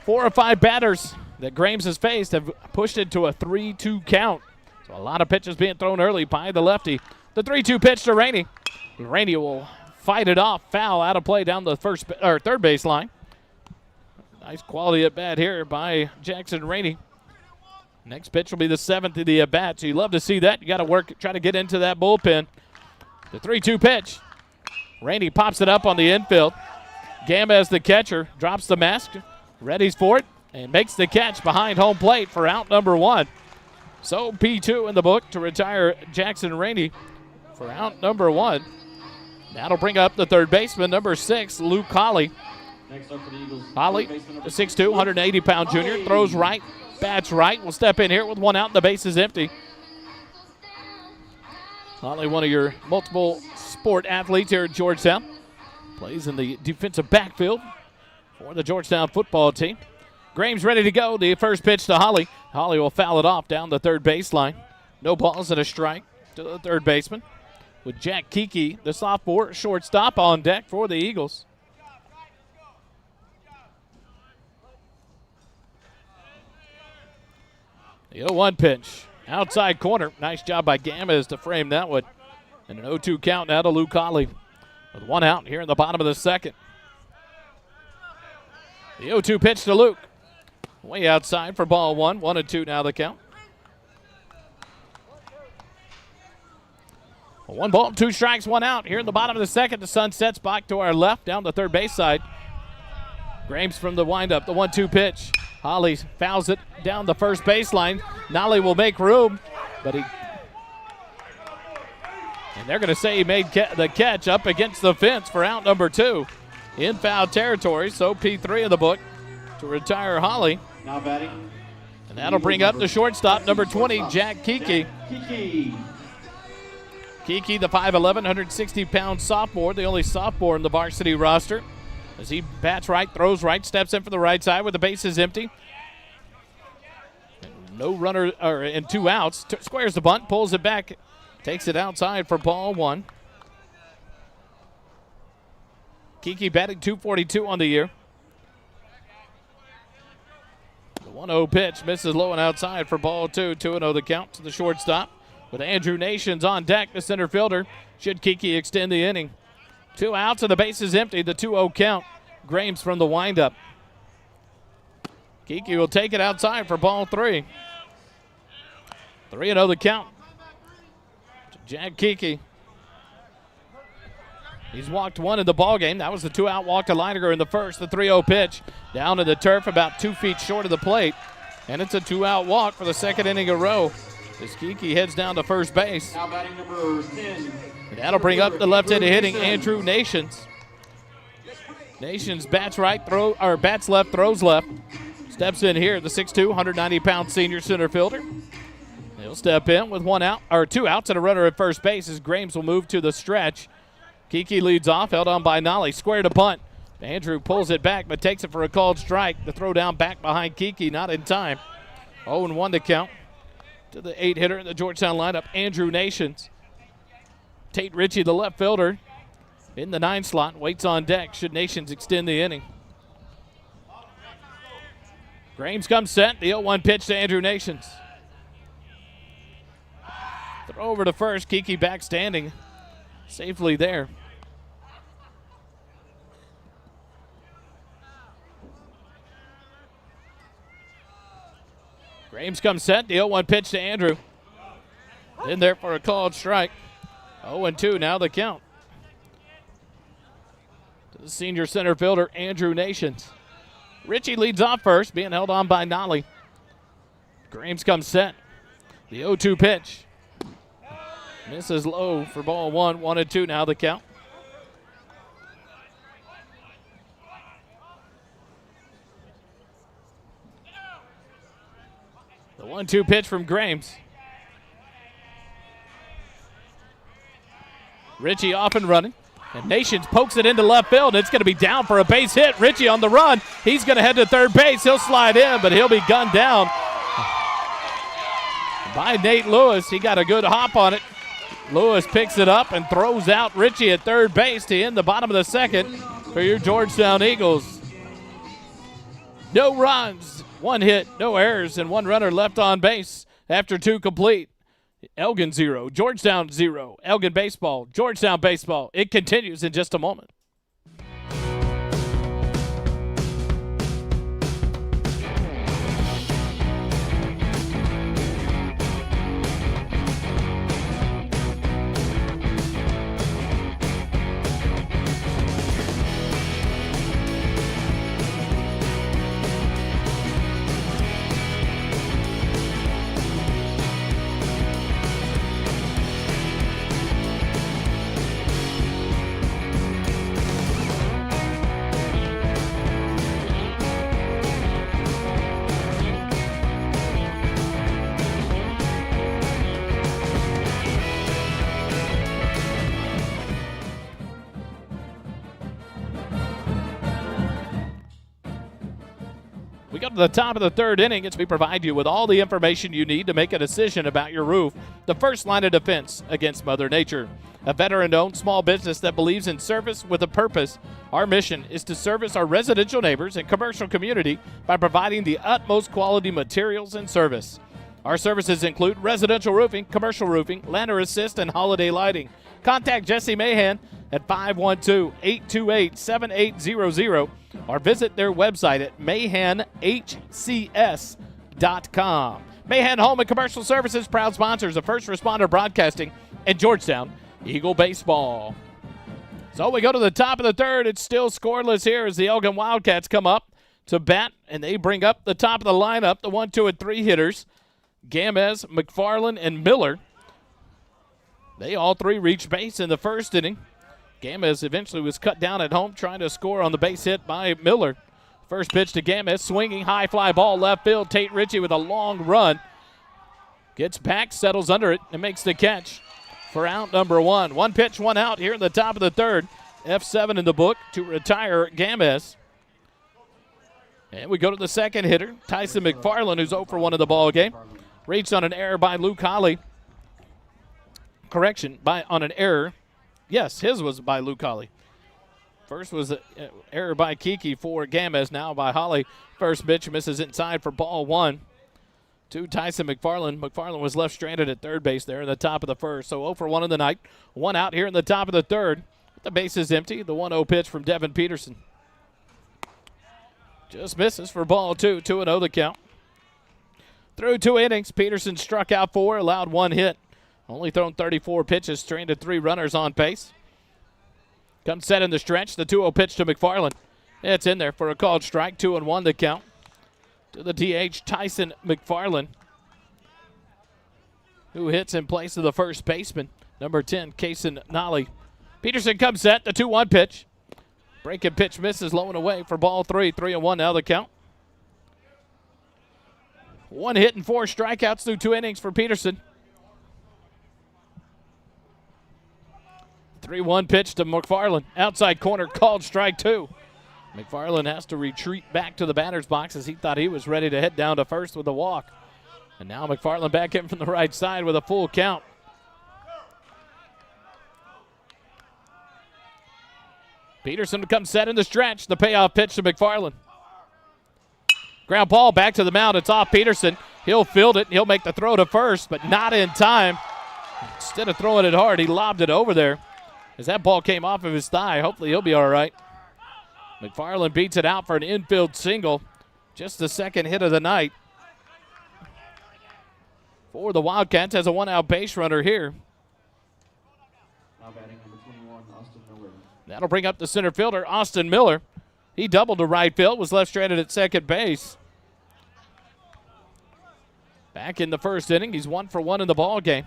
Speaker 1: 4 or 5 batters that Grames has faced have pushed it to a 3-2 count. So a lot of pitches being thrown early by the lefty. The 3-2 pitch to Rainey. Rainey will fight it off. Foul out of play down the third base line. Nice quality at bat here by Jackson Rainey. Next pitch will be the 7th of the at bat. So you love to see that. You got to try to get into that bullpen. The 3-2 pitch. Rainey pops it up on the infield. Games, the catcher, drops the mask, readies for it, and makes the catch behind home plate for out number 1. So P2 in the book to retire Jackson Rainey for out number 1. That'll bring up the third baseman, number 6, Luke Hawley.
Speaker 2: Next up for the Eagles.
Speaker 1: Hawley, the 6'2", 180-pound junior, throws right, bats right. Will step in here with 1 out and the base is empty. Hawley, one of your multiple sport athletes here at Georgetown. Plays in the defensive backfield for the Georgetown football team. Grames ready to go. The first pitch to Hawley. Hawley will foul it off down the third baseline. No balls and a strike to the third baseman. With Jack Kiki, the sophomore shortstop, on deck for the Eagles. The 0-1 pitch. Outside corner. Nice job by Games to frame that one. And an 0-2 count now to Luke Hawley. With 1 out here in the bottom of the second. The 0-2 pitch to Luke. Way outside for ball 1. 1-2 now the count. 1 ball, 2 strikes, 1 out. Here in the bottom of the second, the sun sets back to our left down the third base side. Grames from the windup, the 1-2 pitch. Hawley fouls it down the first baseline. Nolly will make room, but and they're going to say he made the catch up against the fence for out number 2 in foul territory. So P3 of the book to retire Hawley.
Speaker 2: Now batting.
Speaker 1: And that'll bring up the shortstop, number 20, Jack Kiki. Kiki, the 5'11", 160-pound sophomore, the only sophomore in the varsity roster. As he bats right, throws right, steps in for the right side with the bases empty. And no runner, and 2 outs. Squares the bunt, pulls it back, takes it outside for ball 1. Kiki batting .242 on the year. The 1-0 pitch misses low and outside for ball 2. 2-0 the count to the shortstop. With Andrew Nations on deck, the center fielder, should Kiki extend the inning. 2 outs and the base is empty. The 2-0 count. Grames from the windup. Kiki will take it outside for ball 3. 3-0 the count. Jack Kiki. He's walked 1 in the ball game. That was the 2-out walk to Leininger in the first. The 3-0 pitch down to the turf about 2 feet short of the plate. And it's a 2-out walk for the second inning in a row. As Kiki heads down to first base.
Speaker 2: Now batting number 10.
Speaker 1: And that'll bring up the left-handed hitting Andrew Nations. Nations bats right, bats left, throws left. Steps in here, the 6'2", 190-pound senior center fielder. He'll step in with 2 outs and a runner at first base as Grames will move to the stretch. Kiki leads off, held on by Nolly. Square to punt. Andrew pulls it back, but takes it for a called strike. The throw down back behind Kiki, not in time. 0-1 to count. To the 8-hitter in the Georgetown lineup, Andrew Nations. Tate Ritchie, the left fielder, in the 9 slot, waits on deck should Nations extend the inning. Grames comes set. The 0-1 pitch to Andrew Nations. Throw over to first. Kiki back standing safely there. Grames comes set. The 0-1 pitch to Andrew. In there for a called strike. 0-2 now the count. To the senior center fielder, Andrew Nations. Ritchie leads off first, being held on by Nolly. Grames comes set. The 0-2 pitch. Misses low for ball 1. 1-2 now the count. The 1-2 pitch from Grames. Ritchie off and running. And Nations pokes it into left field. It's going to be down for a base hit. Ritchie on the run. He's going to head to third base. He'll slide in, but he'll be gunned down by Nate Lewis. He got a good hop on it. Lewis picks it up and throws out Ritchie at third base to end the bottom of the second for your Georgetown Eagles. No runs, 1 hit, no errors, and 1 runner left on base after 2 complete. Elgin 0, Georgetown 0. Elgin baseball, Georgetown baseball. It continues in just a moment. We go to the top of the 3rd inning as we provide you with all the information you need to make a decision about your roof. The first line of defense against Mother Nature. A veteran-owned small business that believes in service with a purpose. Our mission is to service our residential neighbors and commercial community by providing the utmost quality materials and service. Our services include residential roofing, commercial roofing, lantern assist, and holiday lighting. Contact Jesse Mahan at 512-828-7800 or visit their website at mahanhcs.com. Mahan Home and Commercial Services, proud sponsors of First Responder Broadcasting and Georgetown Eagle Baseball. So we go to the top of the 3rd. It's still scoreless here as the Elgin Wildcats come up to bat, and they bring up the top of the lineup, the 1, 2, and 3 hitters, Gamez, McFarland, and Miller. They all 3 reached base in the 1st inning. Gamez eventually was cut down at home trying to score on the base hit by Miller. First pitch to Gamez, swinging high fly ball left field. Tate Ritchie with a long run. Gets back, settles under it, and makes the catch for out number 1. 1 pitch, 1 out here in the top of the 3rd. F7 in the book to retire Gamez. And we go to the 2nd hitter, Tyson McFarland, who's 0 for 1 in the ball game. Reached on an error by Luke Holly. On an error. Yes, his was by Luke Holly. First was an error by Kiki for Gamez, now by Holly. First pitch misses inside for ball 1 to Tyson McFarland. McFarland was left stranded at third base there in the top of the 1st. So 0 for 1 in the night. 1 out here in the top of the 3rd. The base is empty. The 1-0 pitch from Devin Peterson just misses for ball 2. 2-0 the count. Through 2 innings, Peterson struck out 4, allowed 1 hit. Only thrown 34 pitches, stranded 3 runners on base. Comes set in the stretch. The 2-0 pitch to McFarland. It's in there for a called strike. 2-1 the count. To the DH, Tyson McFarland, who hits in place of the first baseman, number 10, Kason Nolly. Peterson comes set. The 2-1 pitch. Breaking pitch misses low and away for ball 3. 3-1 now the count. 1 hit and 4 strikeouts through 2 innings for Peterson. 3-1 pitch to McFarland. Outside corner called strike 2. McFarland has to retreat back to the batter's box as he thought he was ready to head down to first with a walk. And now McFarland back in from the right side with a full count. Peterson comes set in the stretch. The payoff pitch to McFarland. Ground ball back to the mound. It's off Peterson. He'll field it. He'll make the throw to first, but not in time. Instead of throwing it hard, he lobbed it over there. As that ball came off of his thigh, hopefully he'll be all right. McFarland beats it out for an infield single. Just the second hit of the night. For the Wildcats has a one-out base runner here.
Speaker 2: Now batting number 21, Austin Miller.
Speaker 1: That'll bring up the center fielder, Austin Miller. He doubled to right field, was left stranded at second base. Back in the first inning, he's 1 for 1 in the ball game.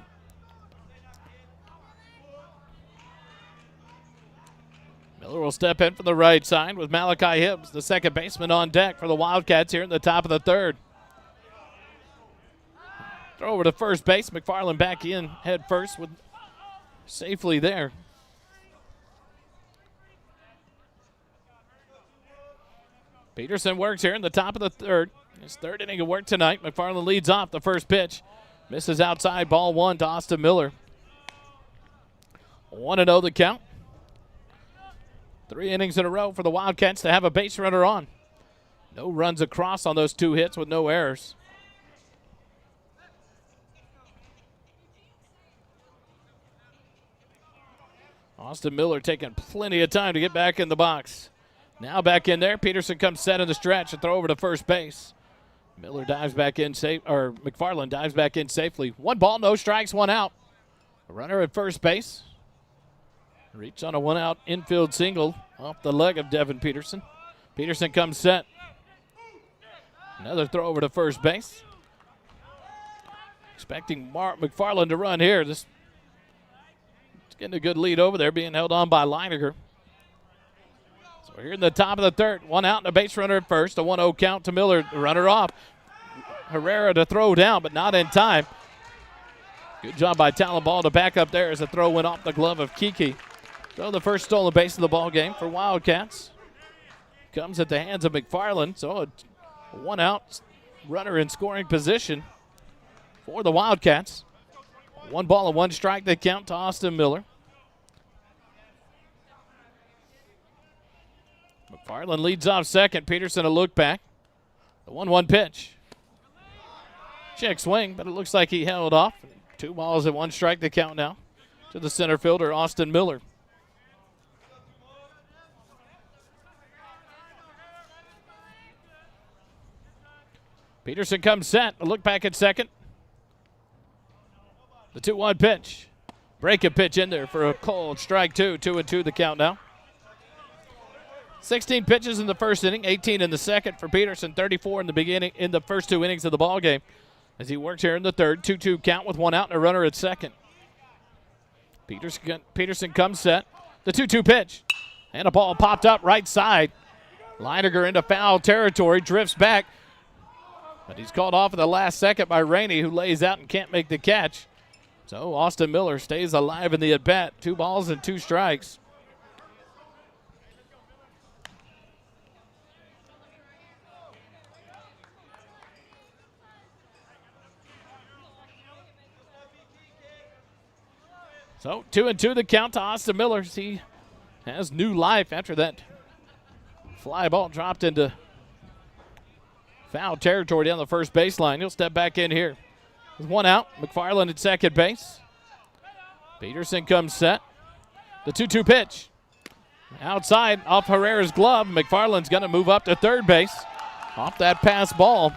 Speaker 1: Miller will step in from the right side with Malachi Hibbs, the second baseman, on deck for the Wildcats here in the top of the third. Throw over to first base. McFarland back in head first with safely there. Peterson works here in the top of the third. His third inning of work tonight. McFarland leads off the first pitch. Misses outside, ball 1 to Austin Miller. 1-0 the count. 3 innings in a row for the Wildcats to have a base runner on. No runs across on those 2 hits with no errors. Austin Miller taking plenty of time to get back in the box. Now back in there. Peterson comes set in the stretch and throw over to first base. Miller dives back in safe, or McFarland dives back in safely. 1 ball, no strikes, 1 out. A runner at first base. Reach on a 1-out infield single off the leg of Devin Peterson. Peterson comes set. Another throw over to first base. Expecting McFarland to run here. This getting a good lead over there, being held on by Leininger. So we're here in the top of the third. 1 out and a base runner at first. A 1-0 count to Miller. The runner off. Herrera to throw down, but not in time. Good job by Talonball to back up there as the throw went off the glove of Kiki. So the first stolen base of the ball game for Wildcats comes at the hands of McFarland. So a 1-out runner in scoring position for the Wildcats. 1 ball and 1 strike that count to Austin Miller. McFarland leads off second. Peterson a look back. The 1-1 pitch. Check swing, but it looks like he held off. 2 balls and 1 strike to count now to the center fielder, Austin Miller. Peterson comes set. A look back at second. The 2-1 pitch. Break a pitch in there for a cold strike 2. 2-2 the count now. 16 pitches in the first inning, 18 in the second for Peterson, 34 in the first 2 innings of the ball game. As he works here in the third, 2-2 count with 1 out and a runner at second. Peterson comes set. The 2-2 pitch. And a ball popped up right side. Leininger into foul territory, drifts back. But he's called off at the last second by Rainey, who lays out and can't make the catch. So Austin Miller stays alive in the at-bat. 2 balls and 2 strikes. So 2-2 the count to Austin Miller. He has new life after that fly ball dropped into foul territory down the first baseline. He'll step back in here. With 1 out, McFarland at second base. Peterson comes set. The 2-2 pitch. Outside, off Herrera's glove. McFarland's going to move up to third base. Off that pass ball.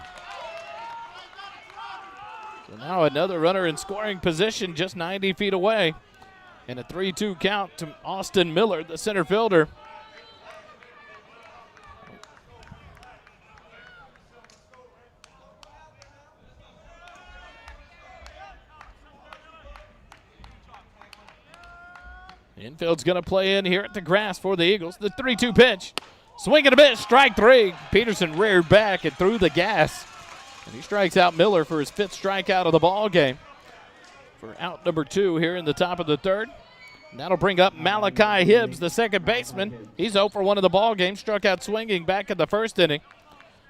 Speaker 1: So now another runner in scoring position just 90 feet away. And a 3-2 count to Austin Miller, the center fielder. Infield's going to play in here at the grass for the Eagles. The 3-2 pitch. Swing and a miss, strike 3. Peterson reared back and threw the gas. And he strikes out Miller for his 5th strikeout of the ball game. For out number 2 here in the top of the third. That'll bring up Malachi Hibbs, the second baseman. He's 0 for 1 of the ball game. Struck out swinging back in the first inning.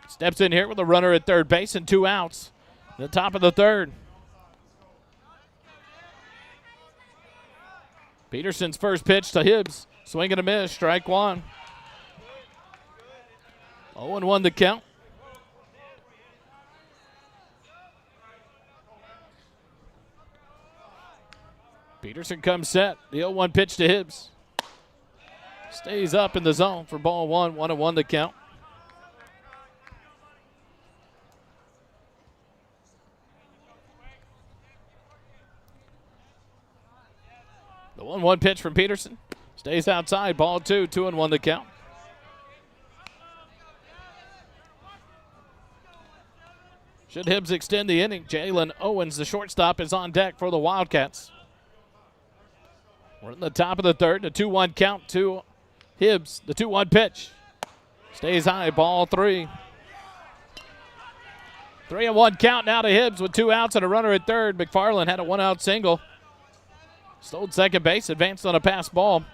Speaker 1: Steps in here with a runner at third base and 2 outs. The top of the third. Peterson's first pitch to Hibbs. Swing and a miss. Strike 1. 0-1 the count. Peterson comes set. The 0-1 pitch to Hibbs. Stays up in the zone for ball 1. 1-1 the count. The 1-1 pitch from Peterson. Stays outside. Ball 2. 2-1 the count. Should Hibbs extend the inning, Jalen Owens, the shortstop, is on deck for the Wildcats. We're in the top of the third. The 2-1 count to Hibbs. The 2-1 pitch. Stays high. Ball 3. 3-1 count now to Hibbs with 2 outs and a runner at third. McFarland had a 1-out single. Stole second base. Advanced on a pass ball.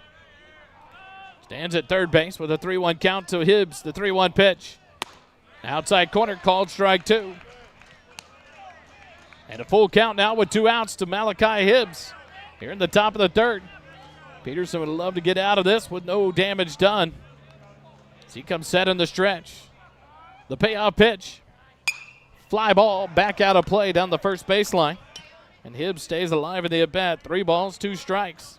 Speaker 1: Stands at third base with a 3-1 count to Hibbs. The 3-1 pitch. Outside corner called strike 2. And a full count now with 2 outs to Malachi Hibbs. Here in the top of the third. Peterson would love to get out of this with no damage done. As he comes set in the stretch. The payoff pitch. Fly ball back out of play down the first baseline. And Hibbs stays alive in the at-bat. 3 balls, 2 strikes.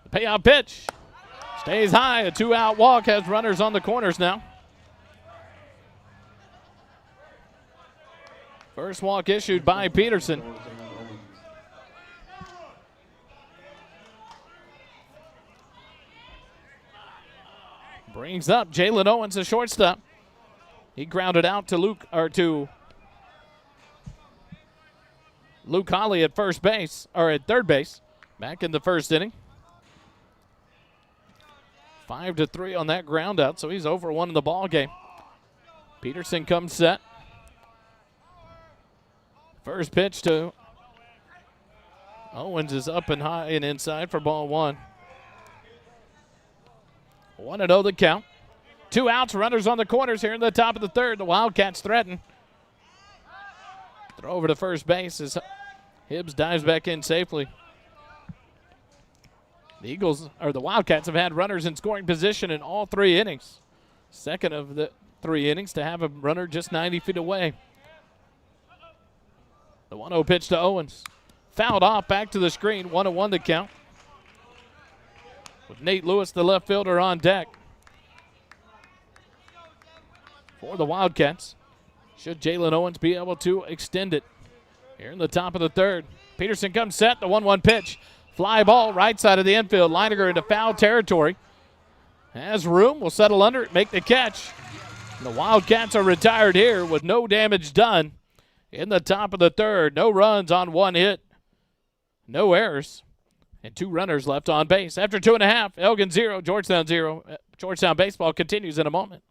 Speaker 1: The payoff pitch. Stays high. A 2-out walk has runners on the corners now. First walk issued by Peterson. Brings up Jalen Owens, the shortstop. He grounded out to Luke Holly at first base, or at third base, back in the first inning. 5-3 on that ground out, so he's over 1 in the ball game. Peterson comes set. First pitch to Owens is up and high and inside for ball 1. 1-0 the count. 2 outs, runners on the corners here in the top of the third. The Wildcats threaten. Throw over to first base as Hibbs dives back in safely. The Wildcats have had runners in scoring position in all 3 innings. Second of the 3 innings to have a runner just 90 feet away. The 1-0 pitch to Owens. Fouled off back to the screen. 1-1 the count. With Nate Lewis, the left fielder, on deck for the Wildcats. Should Jalen Owens be able to extend it here in the top of the third. Peterson comes set. The 1-1 pitch. Fly ball right side of the infield. Leininger into foul territory. Has room. Will settle under it. Make the catch. The Wildcats are retired here with no damage done in the top of the third. No runs on 1 hit. No errors. And 2 runners left on base. After 2.5, Elgin 0, Georgetown 0. Georgetown baseball continues in a moment.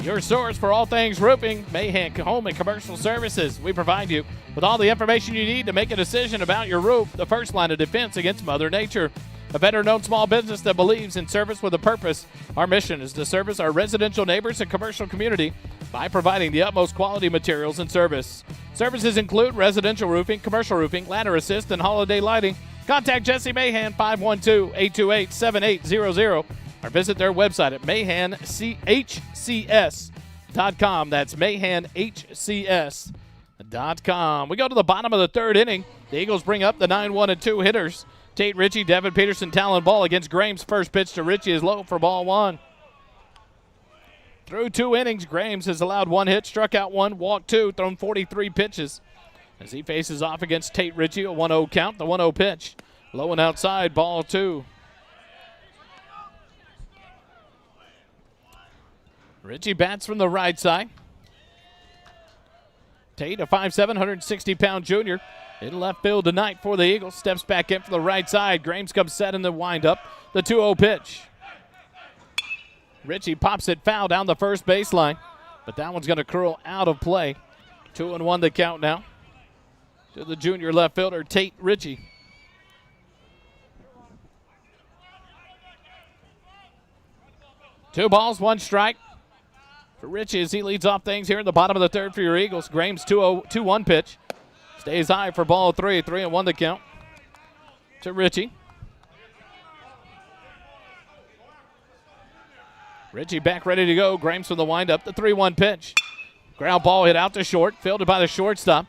Speaker 1: Your source for all things roofing, Mahan Home and Commercial Services. We provide you with all the information you need to make a decision about your roof, the first line of defense against Mother Nature. A veteran-owned small business that believes in service with a purpose. Our mission is to service our residential neighbors and commercial community by providing the utmost quality materials and service. Services include residential roofing, commercial roofing, ladder assist, and holiday lighting. Contact Jesse Mahan, 512-828-7800, or visit their website at mahanhcs.com. That's mahanhcs.com. We go to the bottom of the third inning. The Eagles bring up the 9-1-2 hitters. Tate Ritchie, Devin Peterson, Talon Ball against Grames. First pitch to Ritchie is low for ball one. Through 2 innings, Grames has allowed 1 hit, struck out 1, walked 2, thrown 43 pitches. As he faces off against Tate Ritchie, a 1-0 count, the 1-0 pitch. Low and outside, ball 2. Ritchie bats from the right side. Tate, a 5'7", 160-pound junior, in left field tonight for the Eagles. Steps back in from the right side. Grames comes set in the windup. The 2-0 pitch. Ritchie pops it foul down the first baseline, but that one's going to curl out of play. 2-1 the count now to the junior left fielder, Tate Ritchie. Two balls, 1 strike for Ritchie as he leads off things here in the bottom of the third for your Eagles. Grames 2-1 pitch. Stays high for ball 3. 3-1 the count to Ritchie. Ritchie back ready to go. Grames from the windup. The 3-1 pitch. Ground ball hit out to short. Fielded by the shortstop.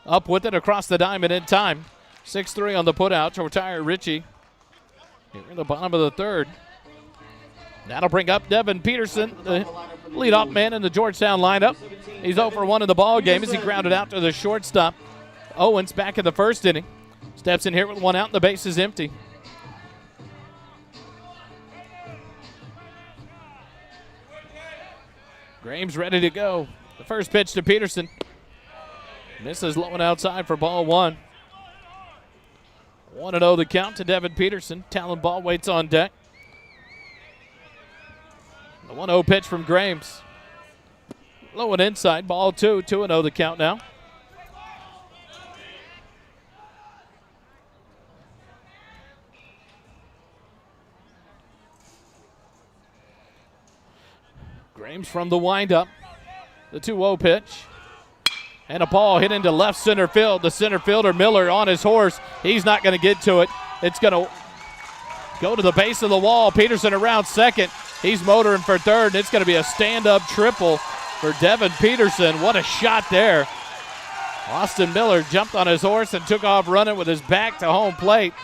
Speaker 1: Up with it across the diamond in time. 6-3 on the putout to retire Ritchie here in the bottom of the third. That'll bring up Devin Peterson, the leadoff man in the Georgetown lineup. He's 0 for 1 in the ball game as he grounded out to the shortstop. Owens back in the first inning. Steps in here with 1 out and the base is empty. Grames ready to go. The first pitch to Peterson. Misses low and outside for ball 1. 1-0 the count to Devin Peterson. Talon Ball waits on deck. The 1-0 pitch from Grames. Low and inside, ball 2. 2-0 the count now. Grames from the windup. The 2-0 pitch. And a ball hit into left center field. The center fielder, Miller, on his horse. He's not going to get to it. It's going to go to the base of the wall. Peterson around second. He's motoring for third, and it's going to be a stand-up triple for Devin Peterson. What a shot there. Austin Miller jumped on his horse and took off running with his back to home plate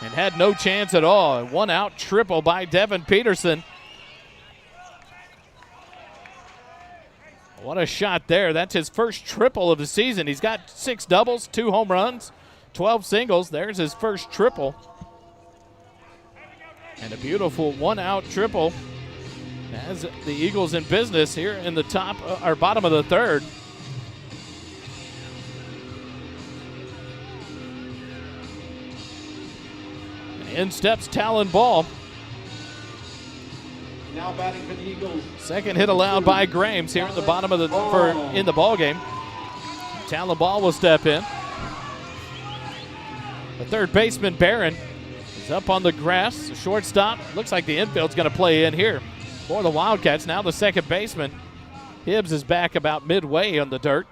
Speaker 1: and had no chance at all. A 1-out triple by Devin Peterson. What a shot there. That's his first triple of the season. He's got 6 doubles, 2 home runs, 12 singles. There's his first triple. And a beautiful 1-out triple as the Eagles in business here in the top or bottom of the third. And in steps Talon Ball.
Speaker 2: Now batting for the Eagles.
Speaker 1: Second hit allowed by Grames here at the bottom of the in the ball game. Talon Ball will step in. The third baseman Barron is up on the grass. The shortstop looks like the infield's going to play in here for the Wildcats. Now the second baseman Hibbs is back about midway on the dirt.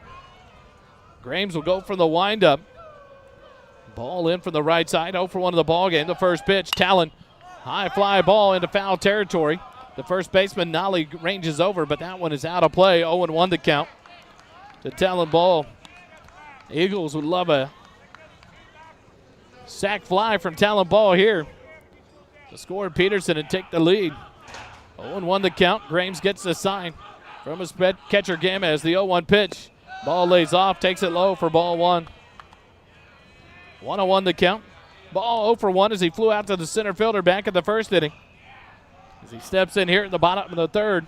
Speaker 1: Grames will go from the windup. Ball in from the right side. 0 for 1 of the ball game. The first pitch, Talon, high fly ball into foul territory. The first baseman, Nolly, ranges over, but that one is out of play. 0-1 the count to Talon Ball. Eagles would love a sac fly from Talon Ball here to score Peterson and take the lead. 0-1 the count. Grames gets the sign from his catcher Gamez. The 0-1 pitch. Ball lays off, takes it low for ball 1. 1-1 the count. Ball 0 for 1 as he flew out to the center fielder back in the first inning. As he steps in here at the bottom of the third.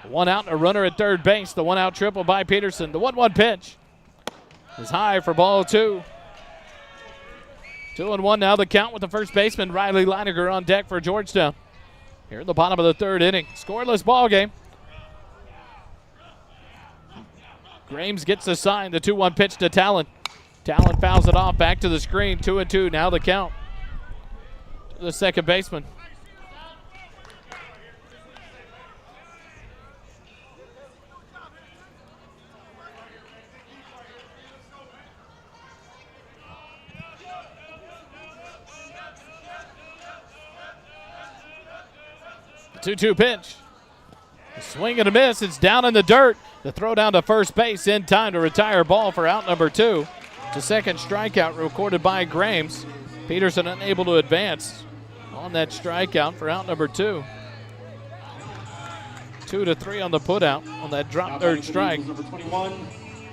Speaker 1: 1 out and a runner at third base. The 1-out triple by Peterson. The 1-1 pitch is high for ball 2. 2-1 now the count with the first baseman Riley Leininger on deck for Georgetown. Here in the bottom of the third inning. Scoreless ball game. Grames gets the sign. The 2-1 pitch to Talon. Talon fouls it off back to the screen. 2-2 now the count to the second baseman. 2-2 pitch. A swing and a miss. It's down in the dirt. The throw down to first base in time to retire ball for out number 2. It's a second strikeout recorded by Grames. Peterson unable to advance on that strikeout for out number 2. 2-3 on the putout on that drop third strike.
Speaker 2: Number 21,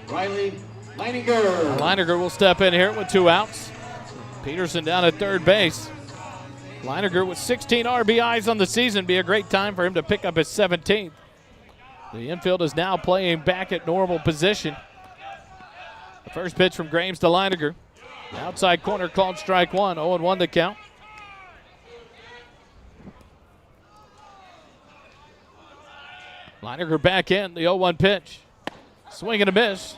Speaker 2: Riley Leininger.
Speaker 1: Leininger will step in here with 2 outs. Peterson down at third base. Leininger with 16 RBIs on the season. Be a great time for him to pick up his 17th. The infield is now playing back at normal position. The first pitch from Grames to Leininger. The outside corner called strike 1. 0-1 the count. Leininger back in. The 0-1 pitch. Swing and a miss.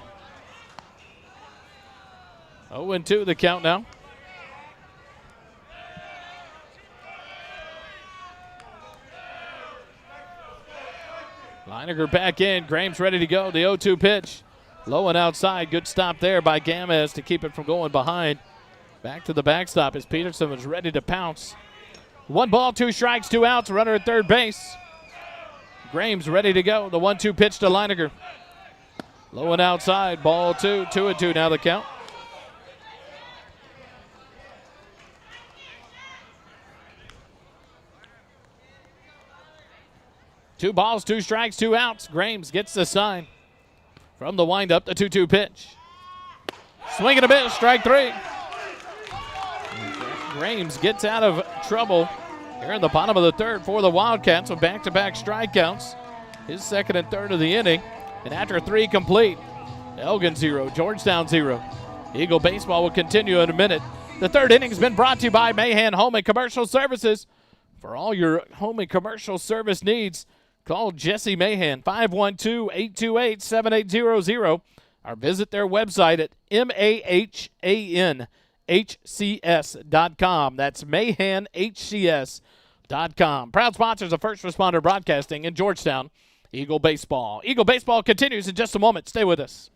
Speaker 1: 0-2 the count now. Leininger back in. Grames ready to go. The 0-2 pitch. Low and outside. Good stop there by Gamez to keep it from going behind. Back to the backstop as Peterson was ready to pounce. 1 ball, 2 strikes, 2 outs. Runner at third base. Grames ready to go. The 1-2 pitch to Leininger. Low and outside. Ball 2. 2-2 now the count. Two balls, 2 strikes, 2 outs. Grames gets the sign. From the windup, the 2-2 pitch. Swing and a miss, strike 3. Grames gets out of trouble here in the bottom of the third for the Wildcats with back-to-back strikeouts. His second and third of the inning. And after 3 complete, Elgin 0, Georgetown 0. Eagle baseball will continue in a minute. The third inning has been brought to you by Mahan Home and Commercial Services. For all your home and commercial service needs, call Jesse Mahan, 512-828-7800, or visit their website at mahanhcs.com. That's mahanhcs.com. Proud sponsors of First Responder Broadcasting in Georgetown, Eagle Baseball. Eagle Baseball continues in just a moment. Stay with us.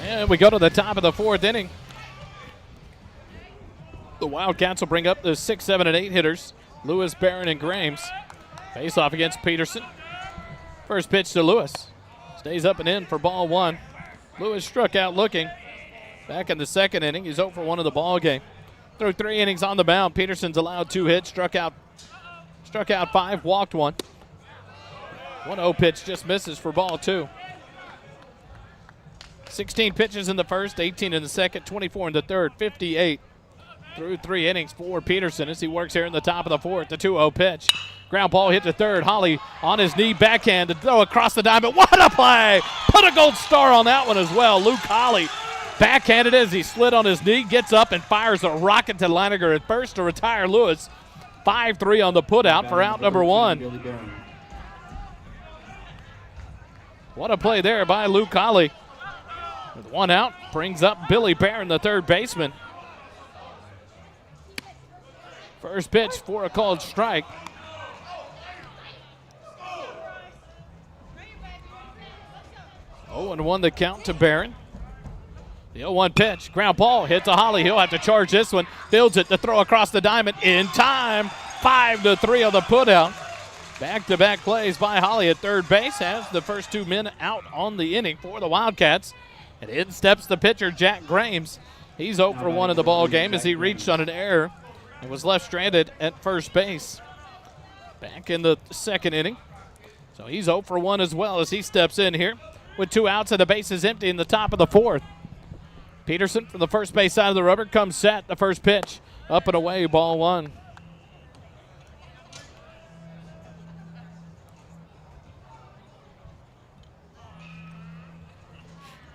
Speaker 1: And we go to the top of the 4th inning. The Wildcats will bring up the 6, 7, and 8 hitters, Lewis, Barron, and Grames. Face off against Peterson. First pitch to Lewis. Stays up and in for ball 1. Lewis struck out looking. Back in the 2nd inning, he's 0 for 1 of the ball game. Through 3 innings on the mound, Peterson's allowed 2 hits, struck out 5, walked 1. 1-0 pitch just misses for ball 2. 16 pitches in the first, 18 in the second, 24 in the third, 58 through 3 innings for Peterson as he works here in the top of the 4th. The 2-0 pitch. Ground ball hit to third. Holly on his knee, backhand to throw across the diamond. What a play! Put a gold star on that one as well. Luke Holly backhanded as he slid on his knee, gets up and fires a rocket to Leininger at first to retire Lewis. 5-3 on the putout for out number 1. What a play there by Luke Holly. With 1 out, brings up Billy Barron, the third baseman. First pitch for a called strike. 0-1 the count to Barron. The 0-1 pitch, ground ball, hit to Holly. He'll have to charge this one. Fields it to throw across the diamond in time. 5-3 on the putout. Back-to-back plays by Holly at third base. Has the first 2 men out on the inning for the Wildcats. And in steps the pitcher, Jack Grames. He's 0 for 1 in the ball game as he reached on an error and was left stranded at first base. Back in the second inning. So he's 0 for 1 as well as he steps in here with 2 outs and the base is empty in the top of the fourth. Peterson from the first base side of the rubber comes set. The first pitch up and away, ball 1.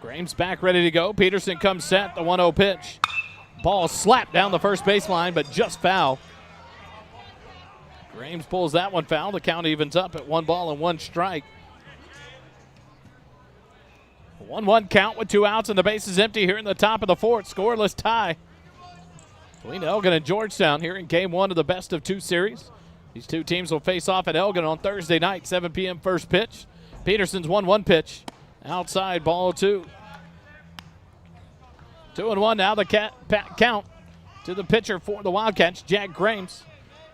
Speaker 1: Grames back ready to go. Peterson comes set. The 1-0 pitch. Ball slapped down the first baseline, but just foul. Grames pulls that one foul. The count evens up at 1 ball and 1 strike. 1-1 count with 2 outs and the base is empty here in the top of the fourth. Scoreless tie between Elgin and Georgetown here in game 1 of the best of 2 series. These 2 teams will face off at Elgin on Thursday night, 7 p.m. first pitch. Peterson's 1-1 pitch. Outside, ball 2. 2-1 now the count to the pitcher for the Wildcats, Jack Grames.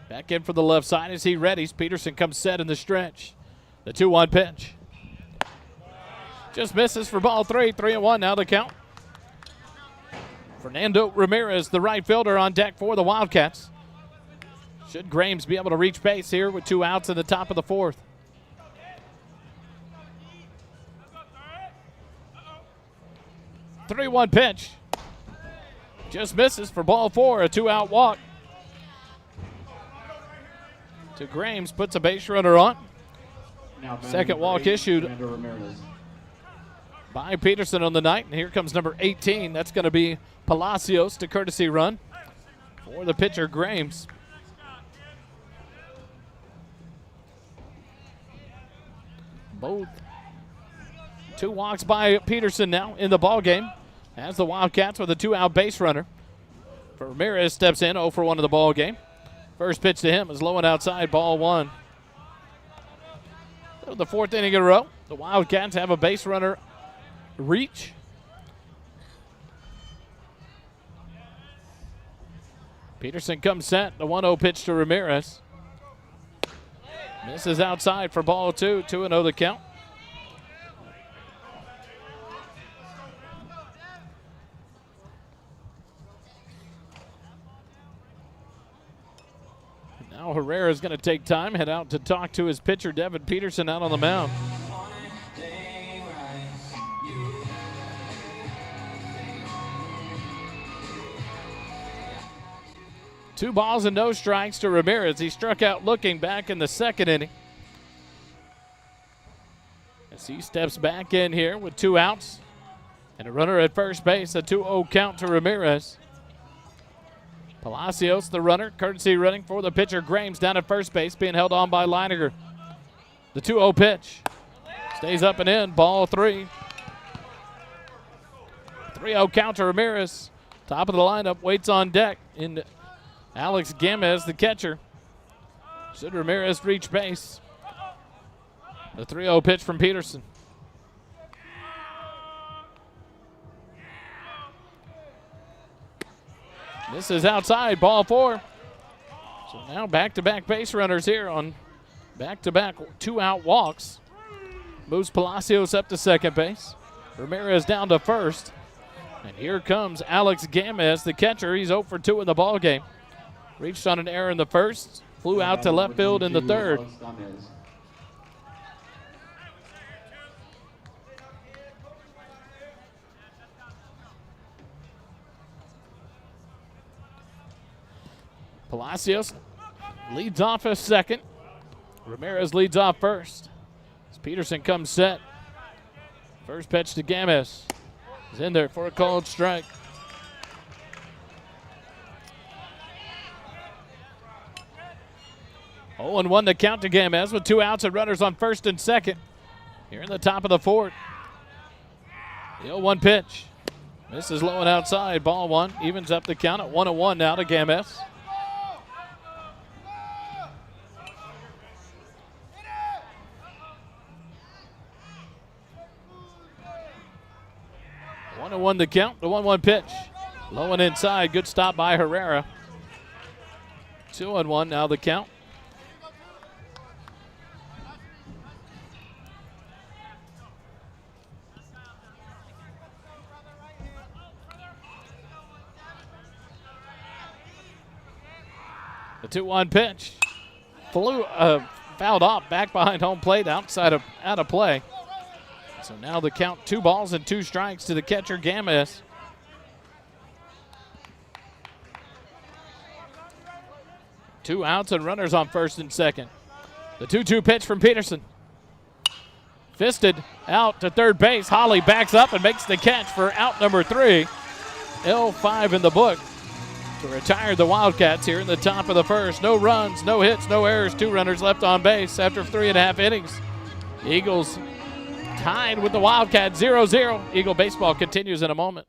Speaker 1: Back in for the left side as he readies. Peterson comes set in the stretch. The 2-1 pitch. Just misses for ball 3. 3-1 now the count. Fernando Ramirez, the right fielder, on deck for the Wildcats. Should Grames be able to reach base here with 2 outs in the top of the fourth. The 3-1 pitch. Just misses for ball 4. A 2-out walk. To Grames, puts a base runner on. Second walk issued by Peterson on the night. And here comes number 18. That's going to be Palacios to courtesy run for the pitcher, Grames. Both 2 walks by Peterson now in the ball game. As the Wildcats with a 2-out base runner. Ramirez steps in, 0 for 1 of the ball game. First pitch to him is low and outside, ball 1. So the 4th inning in a row, the Wildcats have a base runner reach. Peterson comes set, the 1-0 pitch to Ramirez. Misses outside for ball 2, 2-0 the count. Now Herrera is going to take time, head out to talk to his pitcher, Devin Peterson, out on the mound. Two balls and no strikes to Ramirez. He struck out looking back in the second inning. As he steps back in here with 2 outs and a runner at first base, a 2-0 count to Ramirez. Palacios, the runner, courtesy running for the pitcher, Grames, down at first base, being held on by Leiniger. The 2-0 pitch stays up and in, ball 3. 3-0 count to Ramirez. Top of the lineup, waits on deck in Alex Gamez, the catcher. Should Ramirez reach base? The 3-0 pitch from Peterson. This is outside, ball 4. So now back-to-back base runners here on back-to-back 2-out walks. Moves Palacios up to second base. Ramirez down to first. And here comes Alex Gamez, the catcher. He's 0 for 2 in the ball game. Reached on an error in the first. Flew out to left field in the third. Palacios leads off as second. Ramirez leads off first. As Peterson comes set. First pitch to Gamez. He's in there for a called strike. Oh, and 1 to count to Gamez with 2 outs and runners on first and second. Here in the top of the fourth. The 0-1 pitch. This is low and outside. Ball 1. Evens up the count at 1-1 now to Gamez. 1-1 the count, the 1-1 pitch. Low and inside, good stop by Herrera. 2-1 now the count. The 2-1 pitch. Fouled off back behind home plate, out of play. So now the count, 2 balls and 2 strikes to the catcher, Gamis. Two outs and runners on first and second. The 2-2 pitch from Peterson. Fisted out to third base. Holly backs up and makes the catch for out number 3. L5 in the book to retire the Wildcats here in the top of the first. No runs, no hits, no errors. 2 runners left on base after 3.5 innings. The Eagles tied with the Wildcats 0-0. Eagle baseball continues in a moment.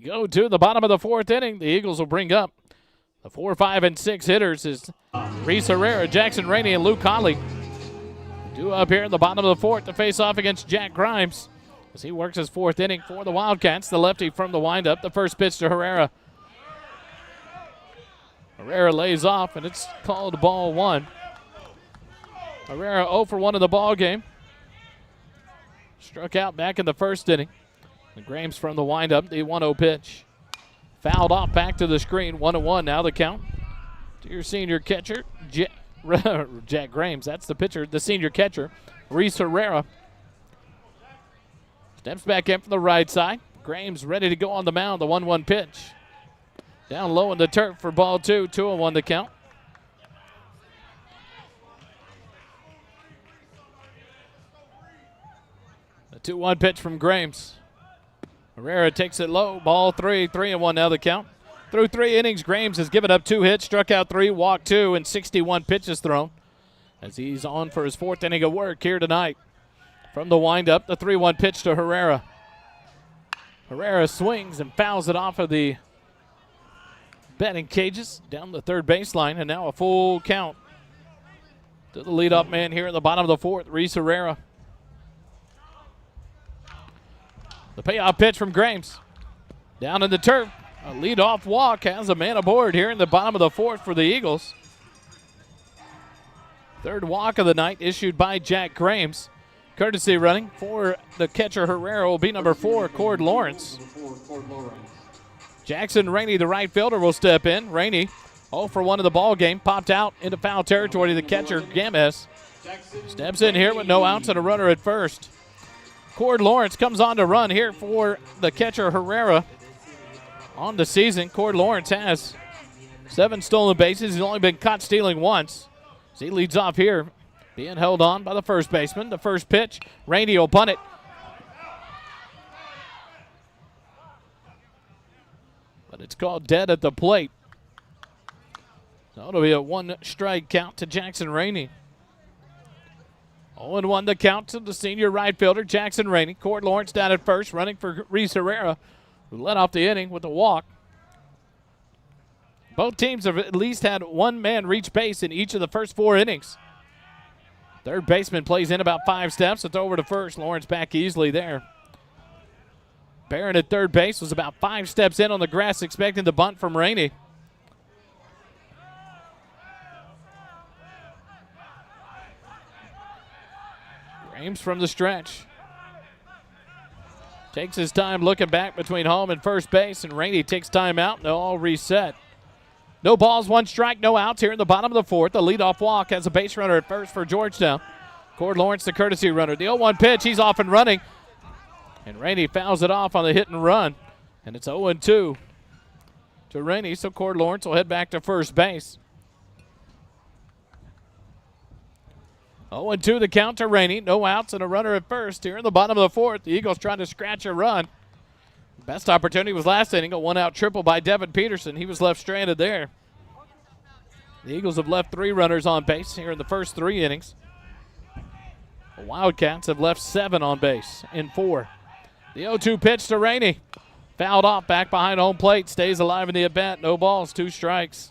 Speaker 1: Go to the bottom of the 4th inning. The Eagles will bring up the 4, 5, and 6 hitters is Reese Herrera, Jackson Rainey, and Luke Colley. Due up here in the bottom of the 4th to face off against Jack Grimes as he works his 4th inning for the Wildcats. The lefty from the windup. The first pitch to Herrera. Herrera lays off, and it's called ball 1. Herrera 0 for 1 in the ball game. Struck out back in the 1st inning. And Grimes from the windup, the 1-0 pitch. Fouled off back to the screen, 1-1 now the count. To your senior catcher, Jack Grimes. That's the pitcher, the senior catcher, Reese Herrera. Steps back in from the right side. Grimes ready to go on the mound, the 1-1 pitch. Down low in the turf for ball 2, 2-1 the count. The 2-1 pitch from Grimes. Herrera takes it low. Ball 3, 3-1 now the count. Through 3 innings, Grimes has given up 2 hits, struck out 3, walked 2, and 61 pitches thrown as he's on for his 4th inning of work here tonight. From the windup, the 3-1 pitch to Herrera. Herrera swings and fouls it off of the batting cages down the third baseline, and now a full count to the leadoff man here in the bottom of the 4th, Reese Herrera. The payoff pitch from Grimes. Down in the turf. A leadoff walk has a man aboard here in the bottom of the 4th for the Eagles. 3rd walk of the night issued by Jack Grimes. Courtesy running for the catcher Herrera will be number 4, Cord Lawrence. Jackson Rainey, the right fielder, will step in. Rainey 0 for 1 of the ball game. Popped out into foul territory to the catcher Gamis. Steps in here with no outs and a runner at first. Cord Lawrence comes on to run here for the catcher Herrera. On the season, Cord Lawrence has 7 stolen bases. He's only been caught stealing once. As he leads off here, being held on by the first baseman. The first pitch, Rainey will punt it. But it's called dead at the plate. So it'll be a 1-strike count to Jackson Rainey. 0-1 the count to the senior right fielder, Jackson Rainey. Cord Lawrence down at first, running for Reese Herrera, who led off the inning with a walk. Both teams have at least had one man reach base in each of the first 4 innings. Third baseman plays in about 5 steps. It's over to first. Lawrence back easily there. Barron at third base was about 5 steps in on the grass, expecting the bunt from Rainey. Grames from the stretch. Takes his time looking back between home and first base, and Rainey takes time out, and they'll all reset. No balls, 1 strike, no outs here in the bottom of the 4th. The leadoff walk has a base runner at first for Georgetown. Cord Lawrence, the courtesy runner. The 0-1 pitch, he's off and running. And Rainey fouls it off on the hit and run. And it's 0-2 to Rainey, so Cord Lawrence will head back to first base. 0-2 the count to Rainey. No outs and a runner at first here in the bottom of the 4th. The Eagles trying to scratch a run. Best opportunity was last inning, a 1-out triple by Devin Peterson. He was left stranded there. The Eagles have left 3 runners on base here in the first 3 innings. The Wildcats have left 7 on base in 4. The 0-2 pitch to Rainey. Fouled off back behind home plate. Stays alive in the at-bat. No balls, 2 strikes.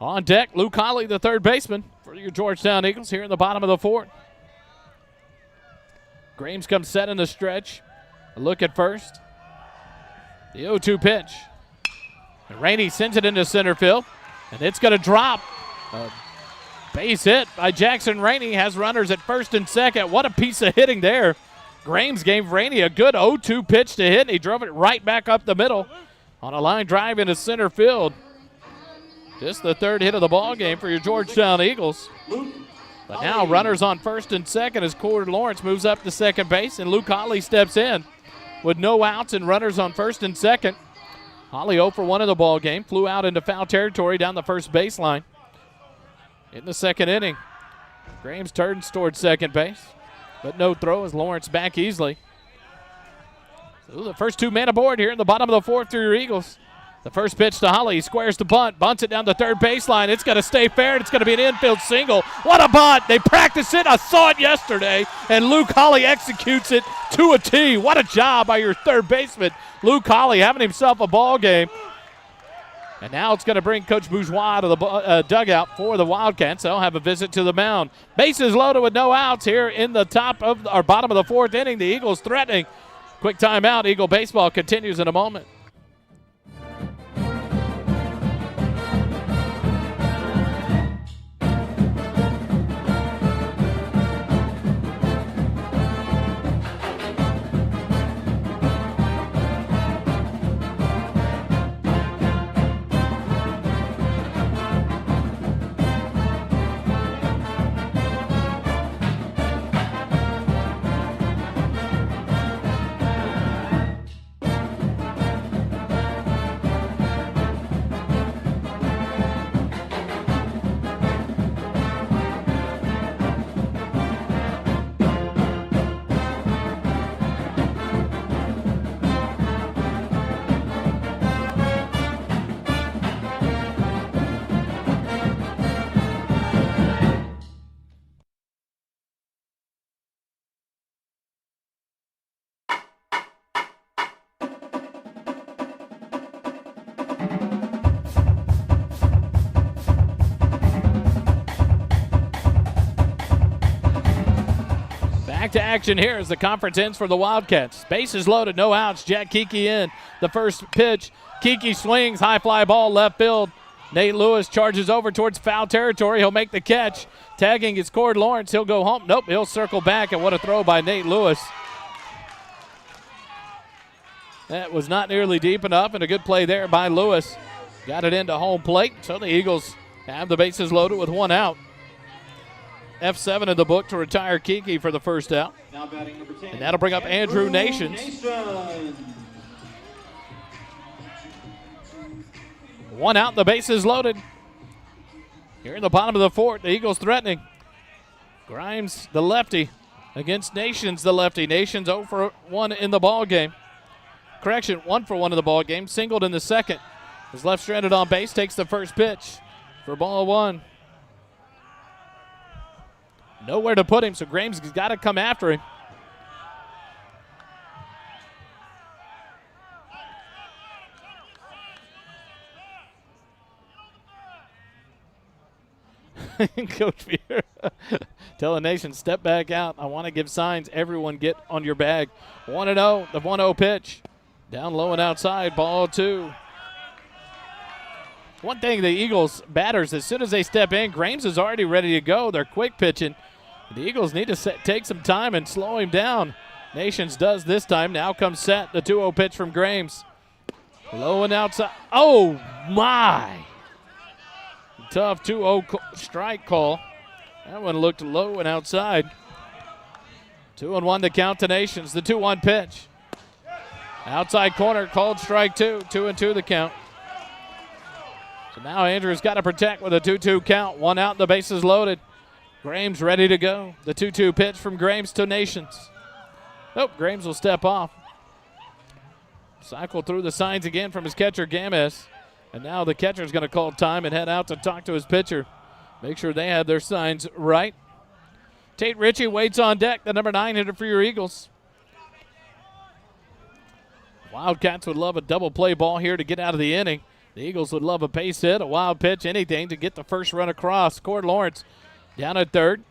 Speaker 1: On deck, Luke Holly, the third baseman for your Georgetown Eagles here in the bottom of the 4th. Grames comes set in the stretch. A look at first. The 0-2 pitch. And Rainey sends it into center field. And it's going to drop. Base hit by Jackson Rainey. Has runners at first and second. What a piece of hitting there. Grames gave Rainey a good 0-2 pitch to hit, and he drove it right back up the middle on a line drive into center field. Just the 3rd hit of the ball game for your Georgetown Eagles. But now runners on first and second as Cord Lawrence moves up to second base, and Luke Holly steps in with no outs and runners on first and second. Holly 0 for 1 in the ball game. Flew out into foul territory down the first baseline. In the 2nd inning, Grames turns towards second base, but no throw as Lawrence back easily. So the first 2 men aboard here in the bottom of the 4th for your Eagles. The first pitch to Holly. He squares the bunt, bunts it down the third baseline. It's going to stay fair, and it's going to be an infield single. What a bunt. They practiced it. I saw it yesterday, and Luke Holly executes it to a T. What a job by your third baseman. Luke Holly having himself a ball game. And now it's going to bring Coach Bourgeois to the dugout for the Wildcats. They'll have a visit to the mound. Bases loaded with no outs here in the top of or bottom of the 4th inning. The Eagles threatening. Quick timeout. Eagle baseball continues in a moment. Back to action here as the conference ends for the Wildcats. Bases loaded, no outs. Jack Kiki in. The first pitch. Kiki swings, high fly ball, left field. Nate Lewis charges over towards foul territory. He'll make the catch. Tagging is Cord Lawrence. He'll go home. Nope, he'll circle back, and what a throw by Nate Lewis. That was not nearly deep enough, and a good play there by Lewis. Got it into home plate, so the Eagles have the bases loaded with 1 out. F7 in the book to retire Kiki for the first out.
Speaker 2: Now batting number 10.
Speaker 1: And that'll bring up Andrew Nations. 1 out, the bases loaded. Here in the bottom of the 4th, the Eagles threatening. Grimes, the lefty, against Nations, the lefty. Nations 0 for 1 in the ball game. Correction, 1 for 1 in the ball game. Singled in the 2nd. Is left stranded on base, takes the first pitch for ball 1. Nowhere to put him, so Grames has got to come after him. Coach Beer. Tell the nation, step back out. I want to give signs. Everyone get on your bag. 1-0, the 1-0 pitch. Down low and outside, ball 2. One thing, the Eagles batters, as soon as they step in, Grames is already ready to go. They're quick pitching. The Eagles need to take some time and slow him down. Nations does this time. Now comes set, the 2-0 pitch from Grames. Low and outside. Oh, my. Tough 2-0 strike call. That one looked low and outside. 2-1 to count to Nations. The 2-1 pitch. Outside corner, called strike 2. 2-2 the count. So now Andrews got to protect with a 2-2 count. 1 out, the bases loaded. Grames ready to go. The 2-2 pitch from Grames to Nations. Nope, Grames will step off. Cycle through the signs again from his catcher, Games. And now the catcher's going to call time and head out to talk to his pitcher. Make sure they have their signs right. Tate Ritchie waits on deck, the number 9 hitter for your Eagles. Wildcats would love a double play ball here to get out of the inning. The Eagles would love a pace hit, a wild pitch, anything to get the first run across. Cord Lawrence down at third.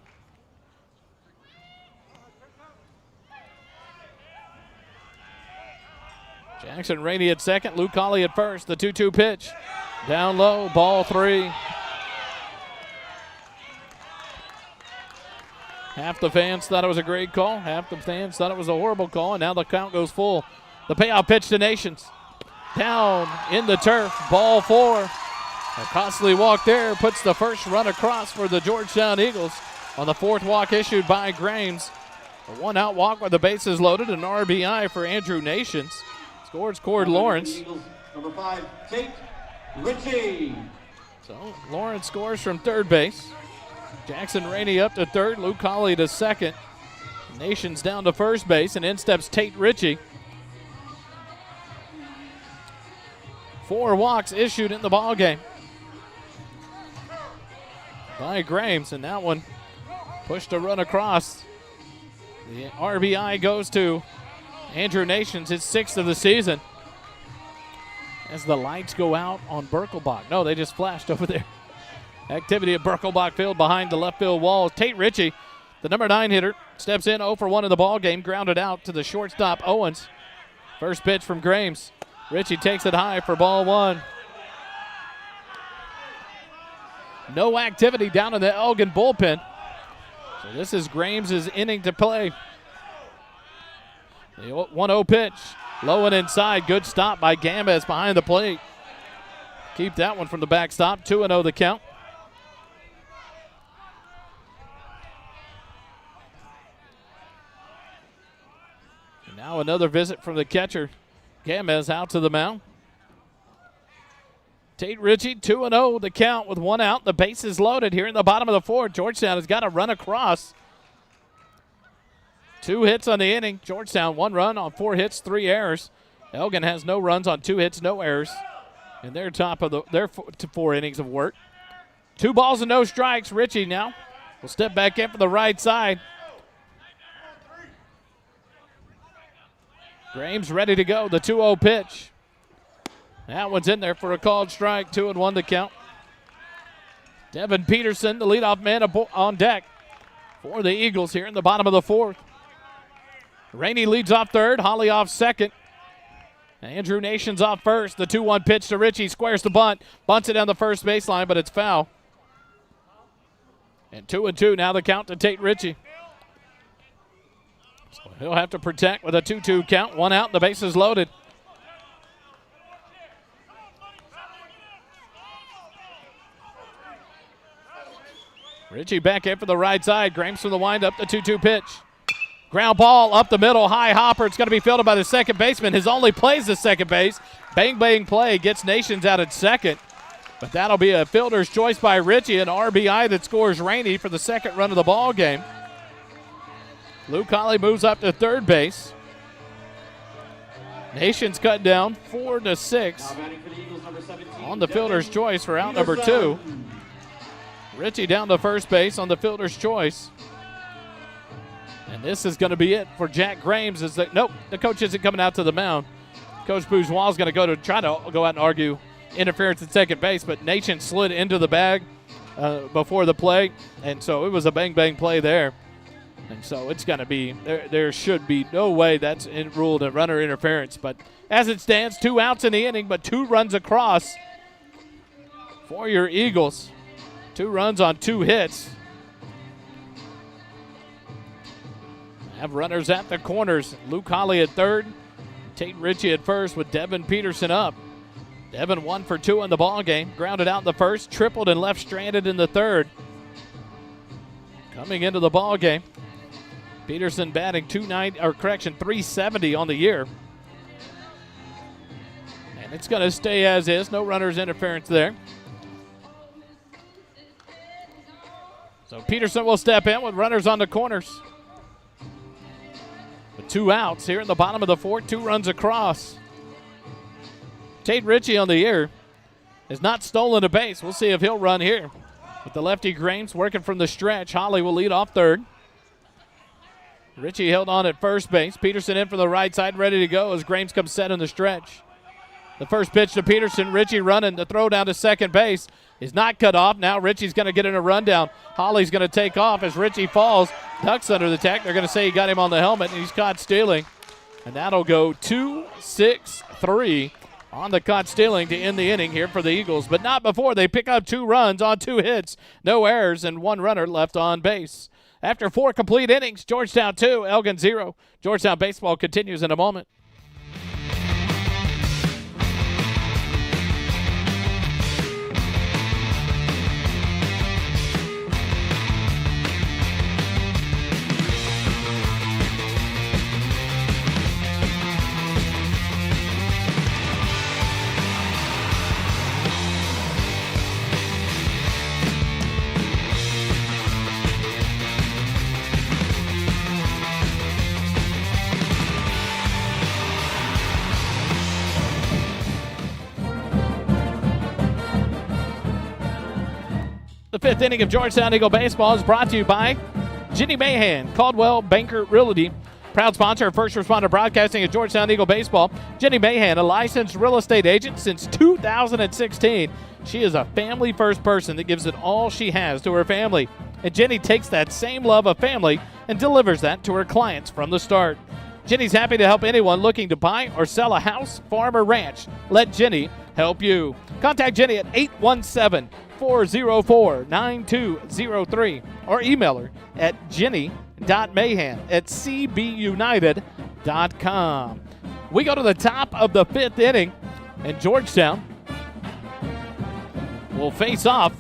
Speaker 1: Jackson Rainey at second, Luke Hawley at first. The 2-2 pitch. Down low, ball 3. Half the fans thought it was a great call. Half the fans thought it was a horrible call, and now the count goes full. The payoff pitch to Nations. Down in the turf, ball 4. A costly walk there puts the first run across for the Georgetown Eagles on the 4th walk issued by Grames. A 1-out walk with the bases loaded, an RBI for Andrew Nations. Scores Cord Lawrence.
Speaker 2: Number 5, Tate Ritchie.
Speaker 1: So Lawrence scores from third base. Jackson Rainey up to third, Luke Hawley to second. Nations down to first base, and in steps Tate Ritchie. 4 walks issued in the ballgame by Grames, and that one pushed a run across. The RBI goes to Andrew Nations, his 6th of the season. As the lights go out on Birkelbach. No, they just flashed over there. Activity at Birkelbach Field behind the left field wall. Tate Ritchie, the number 9 hitter, steps in 0 for 1 in the ballgame, grounded out to the shortstop Owens. First pitch from Grames. Ritchie takes it high for ball 1. No activity down in the Elgin bullpen. So this is Grames' inning to play. The 1-0 pitch, low and inside. Good stop by Gambas behind the plate. Keep that one from the backstop. 2-0 the count. And now another visit from the catcher. Gambas out to the mound. Tate Ritchie, 2-0 the count with 1 out. The bases loaded here in the bottom of the 4th. Georgetown has got to run across. 2 hits on the inning. Georgetown 1 run on 4 hits, 3 errors. Elgin has no runs on 2 hits, no errors. And they're top of their 4 innings of work. 2 balls and no strikes. Ritchie now will step back in for the right side. Grames ready to go. The 2-0 pitch. That one's in there for a called strike. 2-1 to count. Devin Peterson, the leadoff man on deck for the Eagles here in the bottom of the 4th. Rainey leads off third. Hawley off second. Andrew Nations off first. The 2-1 pitch to Ritchie. Squares the bunt. Bunts it down the first baseline, but it's foul. And 2-2 now the count to Tate Ritchie. So he'll have to protect with a 2-2 count. 1 out, the bases loaded. Ritchie back in for the right side. Grames from the windup, the 2-2 pitch. Ground ball up the middle, high hopper. It's going to be fielded by the second baseman. His only play is the second base. Bang, bang play gets Nations out at second. But that'll be a fielder's choice by Ritchie, an RBI that scores Rainey for the second run of the ball game. Luke Hawley moves up to third base. Nations cut down 4-6 on the fielder's choice for out number 2. Ritchie down to first base on the fielder's choice. And this is going to be it for Jack Grames. Nope, the coach isn't coming out to the mound. Coach Bourgeois is going to try to go out and argue interference at second base, but Nation slid into the bag. before the play, and so it was a bang-bang play there. And so it's going to be, there should be no way that's ruled a runner interference. But as it stands, 2 outs in the inning, but 2 runs across for your Eagles. 2 runs on 2 hits. Have runners at the corners. Luke Holly at third. Tate Ritchie at first with Devin Peterson up. Devin 1 for 2 in the ball game. Grounded out in the first, tripled and left stranded in the third. Coming into the ball game, Peterson batting 370 on the year. And it's going to stay as is. No runners interference there. So Peterson will step in with runners on the corners. With 2 outs here in the bottom of the 4th, 2 runs across. Tate Ritchie on the year has not stolen a base. We'll see if he'll run here. With the lefty Grames working from the stretch, Holly will lead off third. Ritchie held on at first base. Peterson in from the right side, ready to go as Grames comes set in the stretch. The first pitch to Peterson, Ritchie running. The throw down to second base is not cut off. Now Ritchie's going to get in a rundown. Holly's going to take off as Ritchie falls, ducks under the tag. They're going to say he got him on the helmet, and he's caught stealing. And that'll go 2-6-3 on the caught stealing to end the inning here for the Eagles. But not before they pick up 2 runs on 2 hits, no errors, and 1 runner left on base. After 4 complete innings, Georgetown 2, Elgin 0. Georgetown baseball continues in a moment. The 5th inning of Georgetown Eagle baseball is brought to you by Jenny Mahan, Caldwell Banker Realty, proud sponsor of First Responder Broadcasting at Georgetown Eagle baseball. Jenny Mahan, a licensed real estate agent since 2016. She is a family-first person that gives it all she has to her family. And Jenny takes that same love of family and delivers that to her clients from the start. Jenny's happy to help anyone looking to buy or sell a house, farm, or ranch. Let Jenny help you. Contact Jenny at 817-404-9203 or email her at jenny.mahan@cbunited.com. We go to the top of the 5th inning, and Georgetown will face off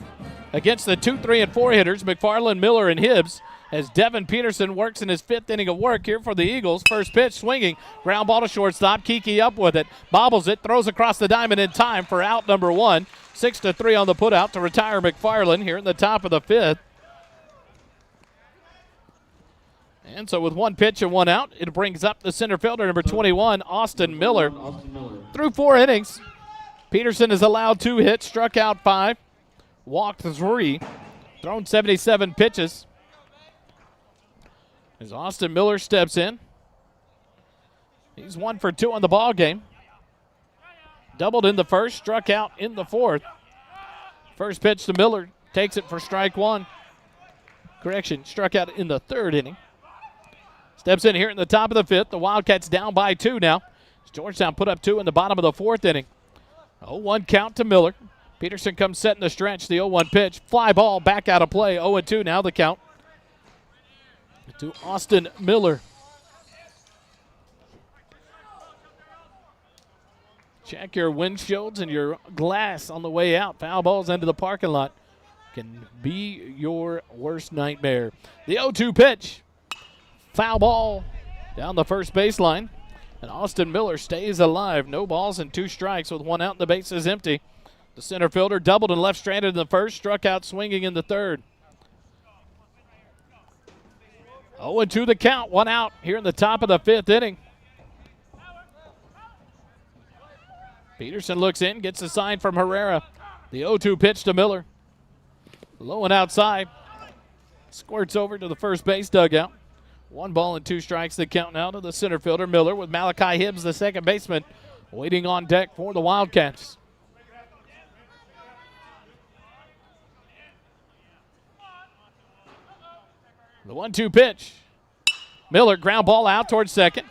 Speaker 1: against the 2, 3, and 4 hitters, McFarland, Miller, and Hibbs, as Devin Peterson works in his 5th inning of work here for the Eagles. First pitch swinging, ground ball to shortstop. Kiki up with it, bobbles it, throws across the diamond in time for out number 1. 6-3 on the putout to retire McFarland here in the top of the 5th. And so with 1 pitch and 1 out, it brings up the center fielder, number 21, Austin Miller. Through 4 innings, Peterson has allowed 2 hits, struck out 5, walked 3, thrown 77 pitches. As Austin Miller steps in, he's 1 for 2 on the ball game. Doubled in the first, struck out in the 4th. First pitch to Miller, takes it for strike 1. Correction, struck out in the 3rd inning. Steps in here in the top of the 5th. The Wildcats down by 2 now. Georgetown put up 2 in the bottom of the 4th inning. 0-1 count to Miller. Peterson comes set in the stretch. The 0-1 pitch. Fly ball back out of play. 0-2 now the count to Austin Miller. Check your windshields and your glass on the way out. Foul balls into the parking lot can be your worst nightmare. The 0-2 pitch. Foul ball down the first baseline. And Austin Miller stays alive. No balls and 2 strikes with 1 out and the base is empty. The center fielder doubled and left stranded in the first, struck out swinging in the 3rd. 0-2 the count, 1 out here in the top of the 5th inning. Peterson looks in, gets a sign from Herrera. The 0-2 pitch to Miller. Low and outside. Squirts over to the first base dugout. 1 ball and 2 strikes the count now to the center fielder, Miller, with Malachi Hibbs, the second baseman, waiting on deck for the Wildcats. The 1-2 pitch. Miller, ground ball out towards second.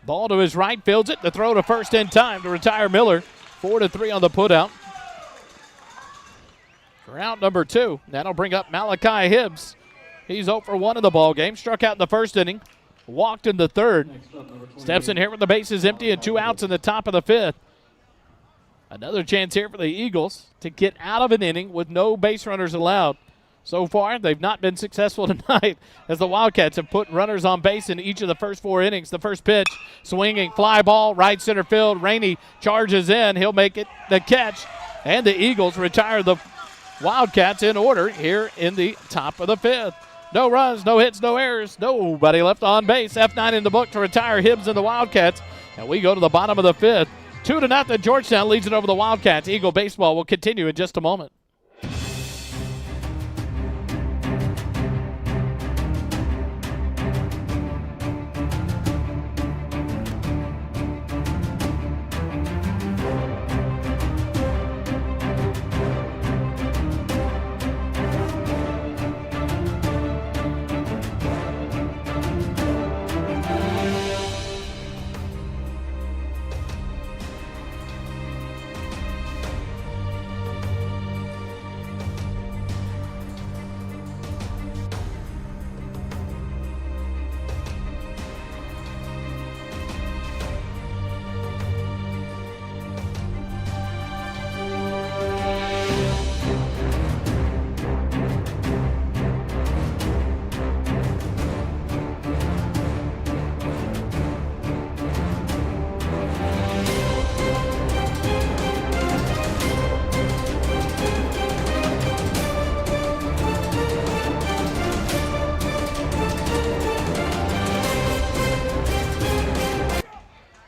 Speaker 1: Ball to his right, fields it. The throw to first in time to retire Miller. 4-3 on the putout. For out number 2, that'll bring up Malachi Hibbs. He's 0 for 1 in the ball game. Struck out in the first inning. Walked in the third. Steps in here with the bases empty and 2 outs in the top of the 5th. Another chance here for the Eagles to get out of an inning with no base runners allowed. So far, they've not been successful tonight as the Wildcats have put runners on base in each of the first 4 innings. The first pitch, swinging, fly ball, right center field. Rainey charges in. He'll make it the catch. And the Eagles retire the Wildcats in order here in the top of the 5th. No runs, no hits, no errors. Nobody left on base. F9 in the book to retire Hibbs and the Wildcats. And we go to the bottom of the 5th. 2-0. Georgetown leads it over the Wildcats. Eagle baseball will continue in just a moment.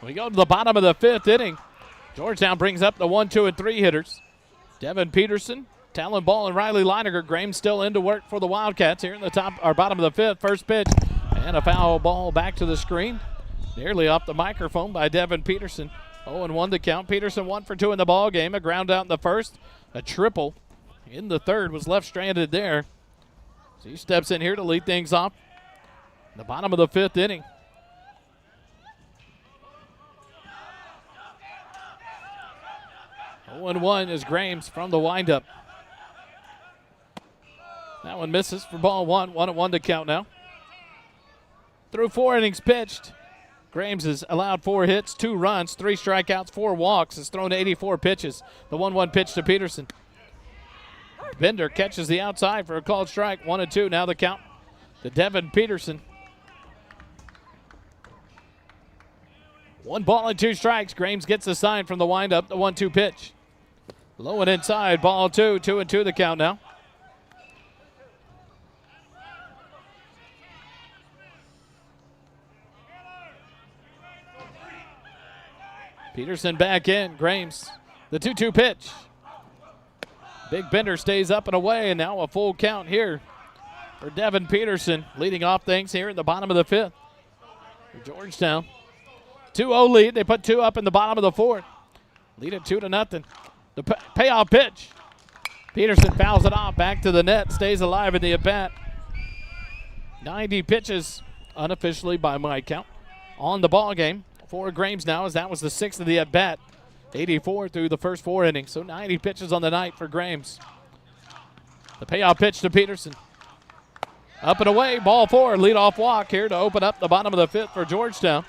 Speaker 1: We go to the bottom of the 5th inning. Georgetown brings up the 1, 2, and 3 hitters. Devin Peterson, Talon Ball, and Riley Leininger. Graham still into work for the Wildcats here in the top or bottom of the 5th. First pitch and a foul ball back to the screen. Nearly off the microphone by Devin Peterson. 0-1 to count. Peterson 1 for 2 in the ball game. A ground out in the first. A triple in the third. Was left stranded there. So he steps in here to lead things off. The bottom of the 5th inning. 0-1 is Grames from the windup. That one misses for ball 1. 1-1 to count now. Through 4 innings pitched, Grames has allowed 4 hits, 2 runs, 3 strikeouts, 4 walks. Has thrown 84 pitches. The 1-1 pitch to Peterson. Bender catches the outside for a called strike. 1-2 now the count to Devin Peterson. 1 ball and 2 strikes. Grames gets the sign from the windup. The 1-2 pitch. Low and inside, ball 2, 2-2 the count now. Peterson back in, Grames, the 2-2 pitch. Big Bender stays up and away, and now a full count here for Devin Peterson, leading off things here in the bottom of the 5th for Georgetown. 2-0 lead, they put 2 up in the bottom of the 4th. Lead it 2-0. The payoff pitch. Peterson fouls it off, back to the net, stays alive in the at-bat. 90 pitches, unofficially by my count, on the ball game for Grames now, as that was the 6th of the at-bat. 84 through the first 4 innings, so 90 pitches on the night for Grames. The payoff pitch to Peterson. Up and away, ball 4, leadoff walk here to open up the bottom of the 5th for Georgetown.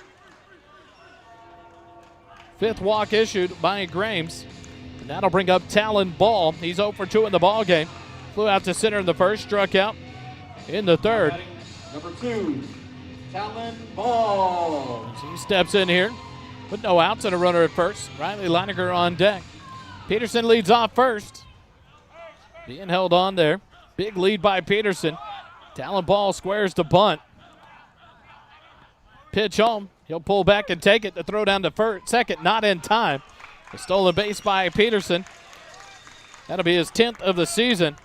Speaker 1: 5th walk issued by Grames. And that'll bring up Talon Ball. He's 0 for 2 in the ball game. Flew out to center in the first, struck out in the third.
Speaker 2: Number 2, Talon Ball.
Speaker 1: So he steps in here with no outs and a runner at first. Riley Leininger on deck. Peterson leads off first. Being held on there. Big lead by Peterson. Talon Ball squares to bunt. Pitch home. He'll pull back and take it. The throw down to first, second, not in time. A stolen base by Peterson. That'll be his 10th of the season.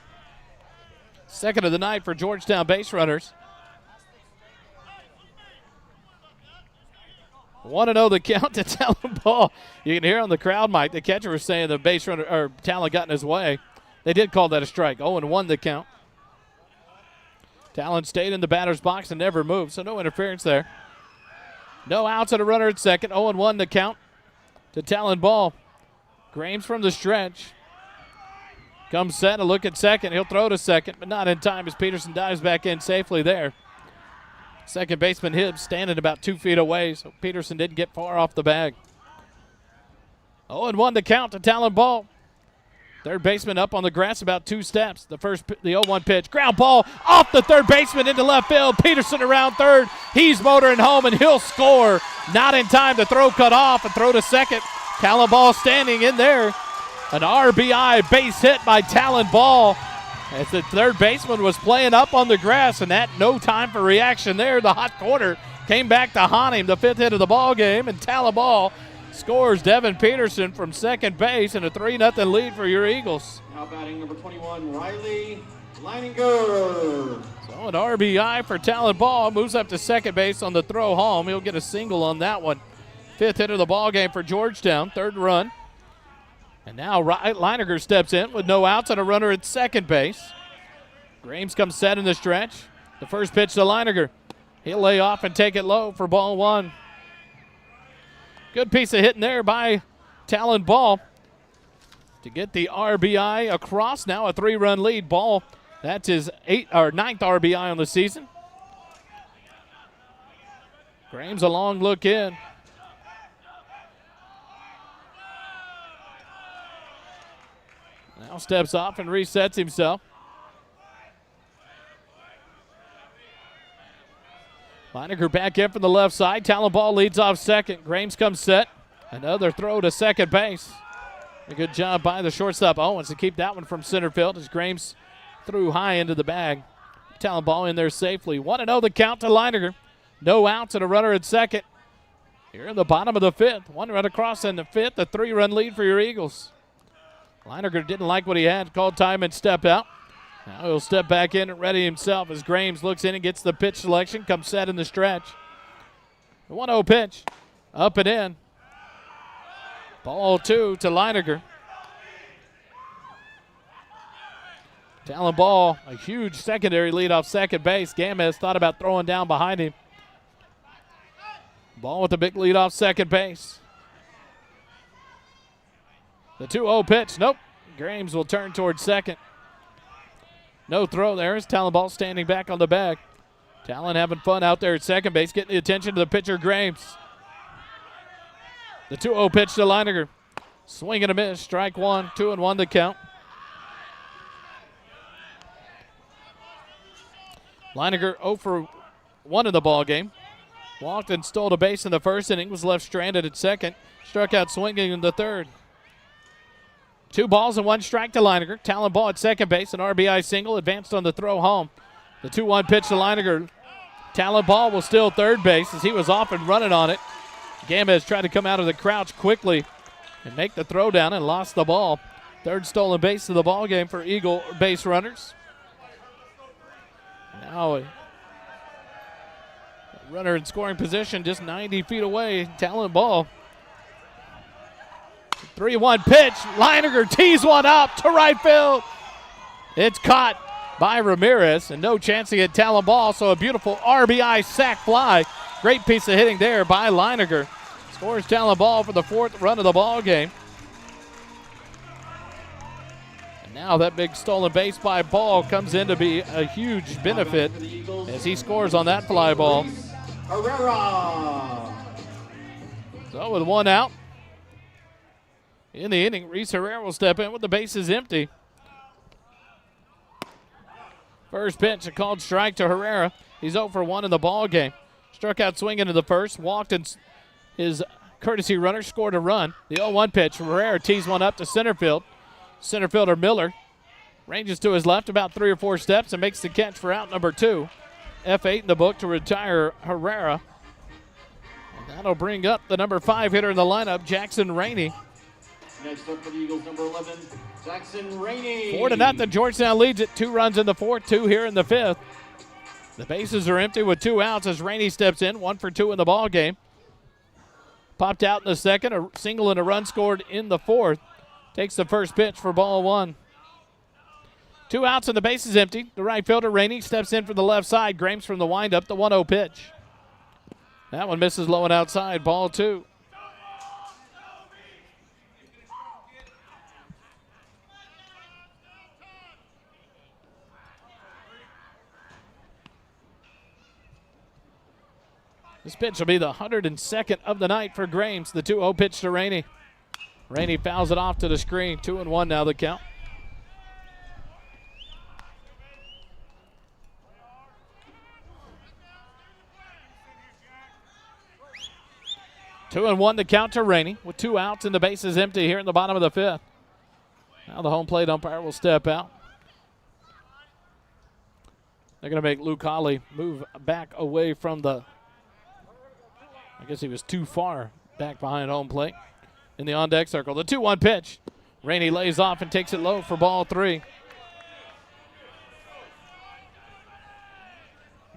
Speaker 1: Second of the night for Georgetown base runners. 1-0 the count to Talon Ball. You can hear on the crowd mic, the catcher was saying the base runner, or Talon got in his way. They did call that a strike. 0-1 the count. Talon stayed in the batter's box and never moved, so no interference there. No outs and a runner at second. 0-1 to count to Talon ball. Grames from the stretch. Comes set, a look at second. He'll throw to second, but not in time as Peterson dives back in safely there. Second baseman Hibbs standing about 2 feet away, so Peterson didn't get far off the bag. 0-1 to count to Talon ball. Third baseman up on the grass about 2 steps. The 0-1 pitch. Ground ball off the third baseman into left field. Peterson around third. He's motoring home, and he'll score. Not in time to throw cut off and throw to second. Talon ball standing in there. An RBI base hit by Talon ball as the third baseman was playing up on the grass, and that no time for reaction there. The hot corner came back to haunt him, the 5th hit of the ball game, and Talon ball scores Devin Peterson from second base and a 3-0 lead for your Eagles.
Speaker 2: Now batting number 21, Riley Leininger.
Speaker 1: So an RBI for Talon ball, moves up to second base on the throw home. He'll get a single on that one. 5th hit of the ball game for Georgetown, 3rd run. And now Leininger steps in with no outs and a runner at second base. Grames comes set in the stretch. The first pitch to Leininger. He'll lay off and take it low for ball 1. Good piece of hitting there by Talon ball to get the RBI across. Now a 3-run lead. Ball, that's his 9th RBI on the season. Grames a long look in. Now steps off and resets himself. Leininger back in from the left side. Talon ball leads off second. Grames comes set. Another throw to second base. A good job by the shortstop Owens to keep that one from center field as Grames threw high into the bag. Talon ball in there safely. 1-0 the count to Leininger. No outs and a runner at second. Here in the bottom of the 5th. 1 run across in the 5th. A 3-run lead for your Eagles. Leininger didn't like what he had. Called time and stepped out. Now he'll step back in and ready himself as Grames looks in and gets the pitch selection. Comes set in the stretch. The 1-0 pitch. Up and in. Ball 2 to Leininger. Talon ball, a huge secondary lead off second base. Gamez thought about throwing down behind him. Ball with the big lead off second base. The 2-0 pitch. Nope. Grames will turn towards second. No throw there as Talon ball standing back on the bag. Talon having fun out there at second base, getting the attention of the pitcher, Grames. The 2-0 pitch to Leininger. Swing and a miss. Strike 1. 2-1 the count. Leininger 0 for 1 in the ball game. Walked and stole a base in the first inning. Was left stranded at second. Struck out swinging in the third. 2 balls and 1 strike to Leininger. Talon ball at second base. An RBI single. Advanced on the throw home. The 2-1 pitch to Leininger. Talon ball will steal third base as he was off and running on it. Gamez tried to come out of the crouch quickly and make the throw down and lost the ball. Third stolen base of the ball game for Eagle base runners. Now a runner in scoring position just 90 feet away. Talon ball. 3-1 pitch. Leininger tees one up to right field. It's caught by Ramirez and no chance to get Talon ball, so a beautiful RBI sac fly. Great piece of hitting there by Leininger. Scores Talon ball for the 4th run of the ball game. And now that big stolen base by Ball comes in to be a huge benefit as he scores on that fly ball.
Speaker 2: Herrera.
Speaker 1: So with 1 out in the inning, Reese Herrera will step in with the bases empty. First pitch, a called strike to Herrera. He's 0 for 1 in the ball game. Struck out swinging to the first, walked, and his courtesy runner scored a run. The 0-1 pitch, Herrera tees one up to center field. Center fielder Miller ranges to his left about 3 or 4 steps and makes the catch for out number 2. F8 in the book to retire Herrera. And that'll bring up the number 5 hitter in the lineup, Jackson Rainey.
Speaker 2: Next up for the Eagles, number 11, Jackson Rainey.
Speaker 1: 4-0, Georgetown leads it. 2 runs in the 4th, 2 here in the 5th. The bases are empty with 2 outs as Rainey steps in, 1 for 2 in the ball game. Popped out in the 2nd, a single and a run scored in the 4th. Takes the first pitch for ball 1. 2 outs and the base is empty. The right fielder, Rainey, steps in from the left side. Grames from the windup, the 1-0 pitch. That one misses low and outside, ball 2. This pitch will be the 102nd of the night for Grames. The 2-0 pitch to Rainey. Rainey fouls it off to the screen. 2-1 now the count. Two and one to count to Rainey with 2 outs and the base is empty here in the bottom of the 5th. Now the home plate umpire will step out. They're going to make Luke Holly move back away from the, I guess he was too far back behind home plate in the on-deck circle. The 2-1 pitch. Rainey lays off and takes it low for ball 3.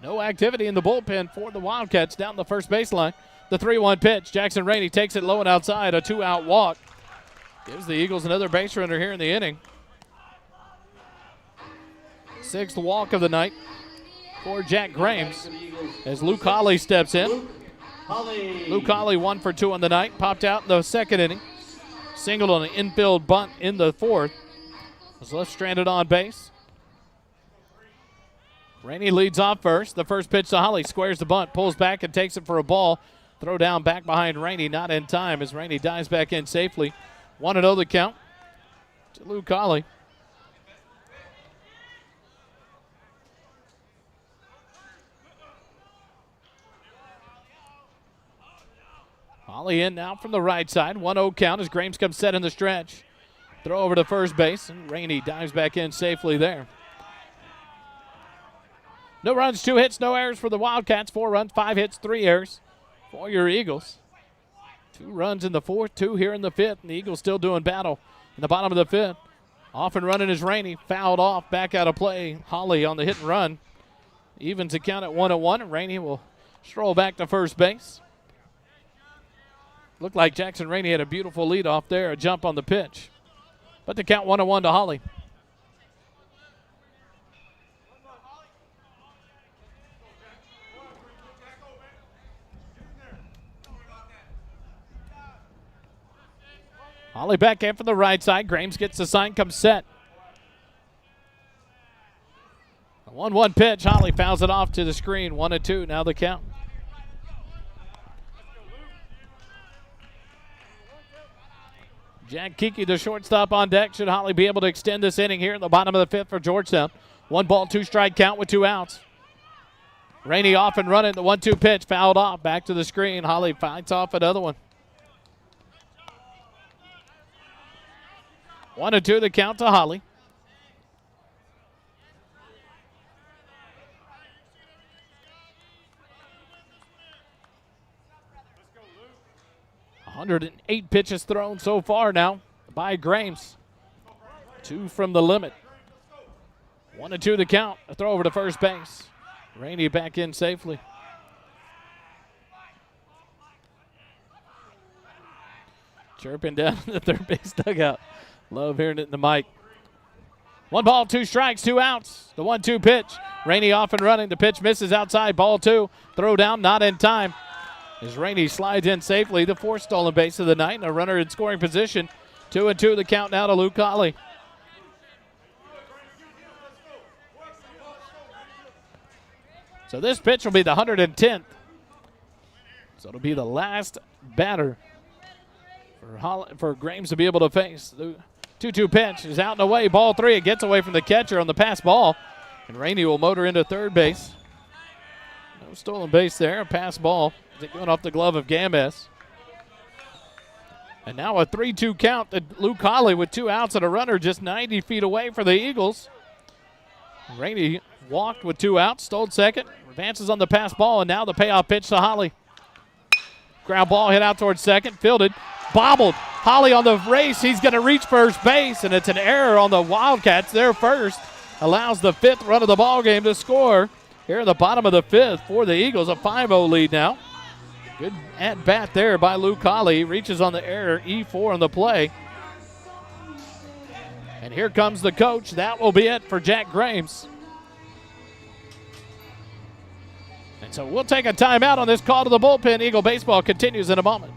Speaker 1: No activity in the bullpen for the Wildcats down the first baseline. The 3-1 pitch. Jackson Rainey takes it low and outside. A 2-out walk. Gives the Eagles another base runner here in the inning. 6th walk of the night for Jack Grames as Luke Holly steps in. Luke Holly 1 for 2 on the night. Popped out in the 2nd inning. Singled on an infield bunt in the 4th. Was left stranded on base. Rainey leads off first. The first pitch to Holly. Squares the bunt. Pulls back and takes it for a ball. Throw down back behind Rainey. Not in time as Rainey dives back in safely. 1-0 the count to Luke Holly. Holly in now from the right side. 1-0 count as Grames comes set in the stretch. Throw over to first base, and Rainey dives back in safely there. No runs, 2 hits, no errors for the Wildcats. 4 runs, 5 hits, 3 errors for your Eagles. 2 runs in the 4th, 2 here in the 5th, and the Eagles still doing battle in the bottom of the 5th. Off and running is Rainey. Fouled off, back out of play. Holly on the hit and run. Evens the count at 1-1, and Rainey will stroll back to first base. Looked like Jackson Rainey had a beautiful lead off there, a jump on the pitch. But the count 1-1 to Holly. Holly back in from the right side. Grames gets the sign, comes set. A 1-1 pitch. Holly fouls it off to the screen. 1-2 now the count. Jack Kiki, the shortstop, on deck. Should Holly be able to extend this inning here in the bottom of the 5th for Georgetown? 1-2 strike count with 2 outs. Rainey off and running. The 1-2 pitch fouled off. Back to the screen. Holly fights off another one. 1-2 the count to Holly. Let's go, Luke. 108 pitches thrown so far now by Grames. 2 from the limit. 1-2 the count. A throw over to first base. Rainey back in safely. Chirping down the third base dugout. Love hearing it in the mic. 1-2 strikes, 2 outs. The 1-2 pitch. Rainey off and running. The pitch misses outside. Ball 2. Throw down, not in time. As Rainey slides in safely, the 4th stolen base of the night, and a runner in scoring position. 2-2 the count now to Luke Holly. So this pitch will be the 110th. So it'll be the last batter for Grames to be able to face. The 2-2 pitch is out and away. Ball 3. It gets away from the catcher on the pass ball. And Rainey will motor into third base. No stolen base there. A pass ball. Going off the glove of Gambas. And now a 3-2 count to Luke Holly with 2 outs and a runner just 90 feet away for the Eagles. Rainey walked with 2 outs. Stole second. Advances on the pass ball. And now the payoff pitch to Holly. Ground ball hit out towards second. Fielded. Bobbled. Holly on the race. He's going to reach first base, and it's an error on the Wildcats. Their first allows the 5th run of the ball game to score here in the bottom of the 5th for the Eagles. A 5-0 lead now. Good at bat there by Luke Holly. Reaches on the error. E4 on the play. And here comes the coach. That will be it for Jack Grames. And so we'll take a timeout on this call to the bullpen. Eagle baseball continues in a moment.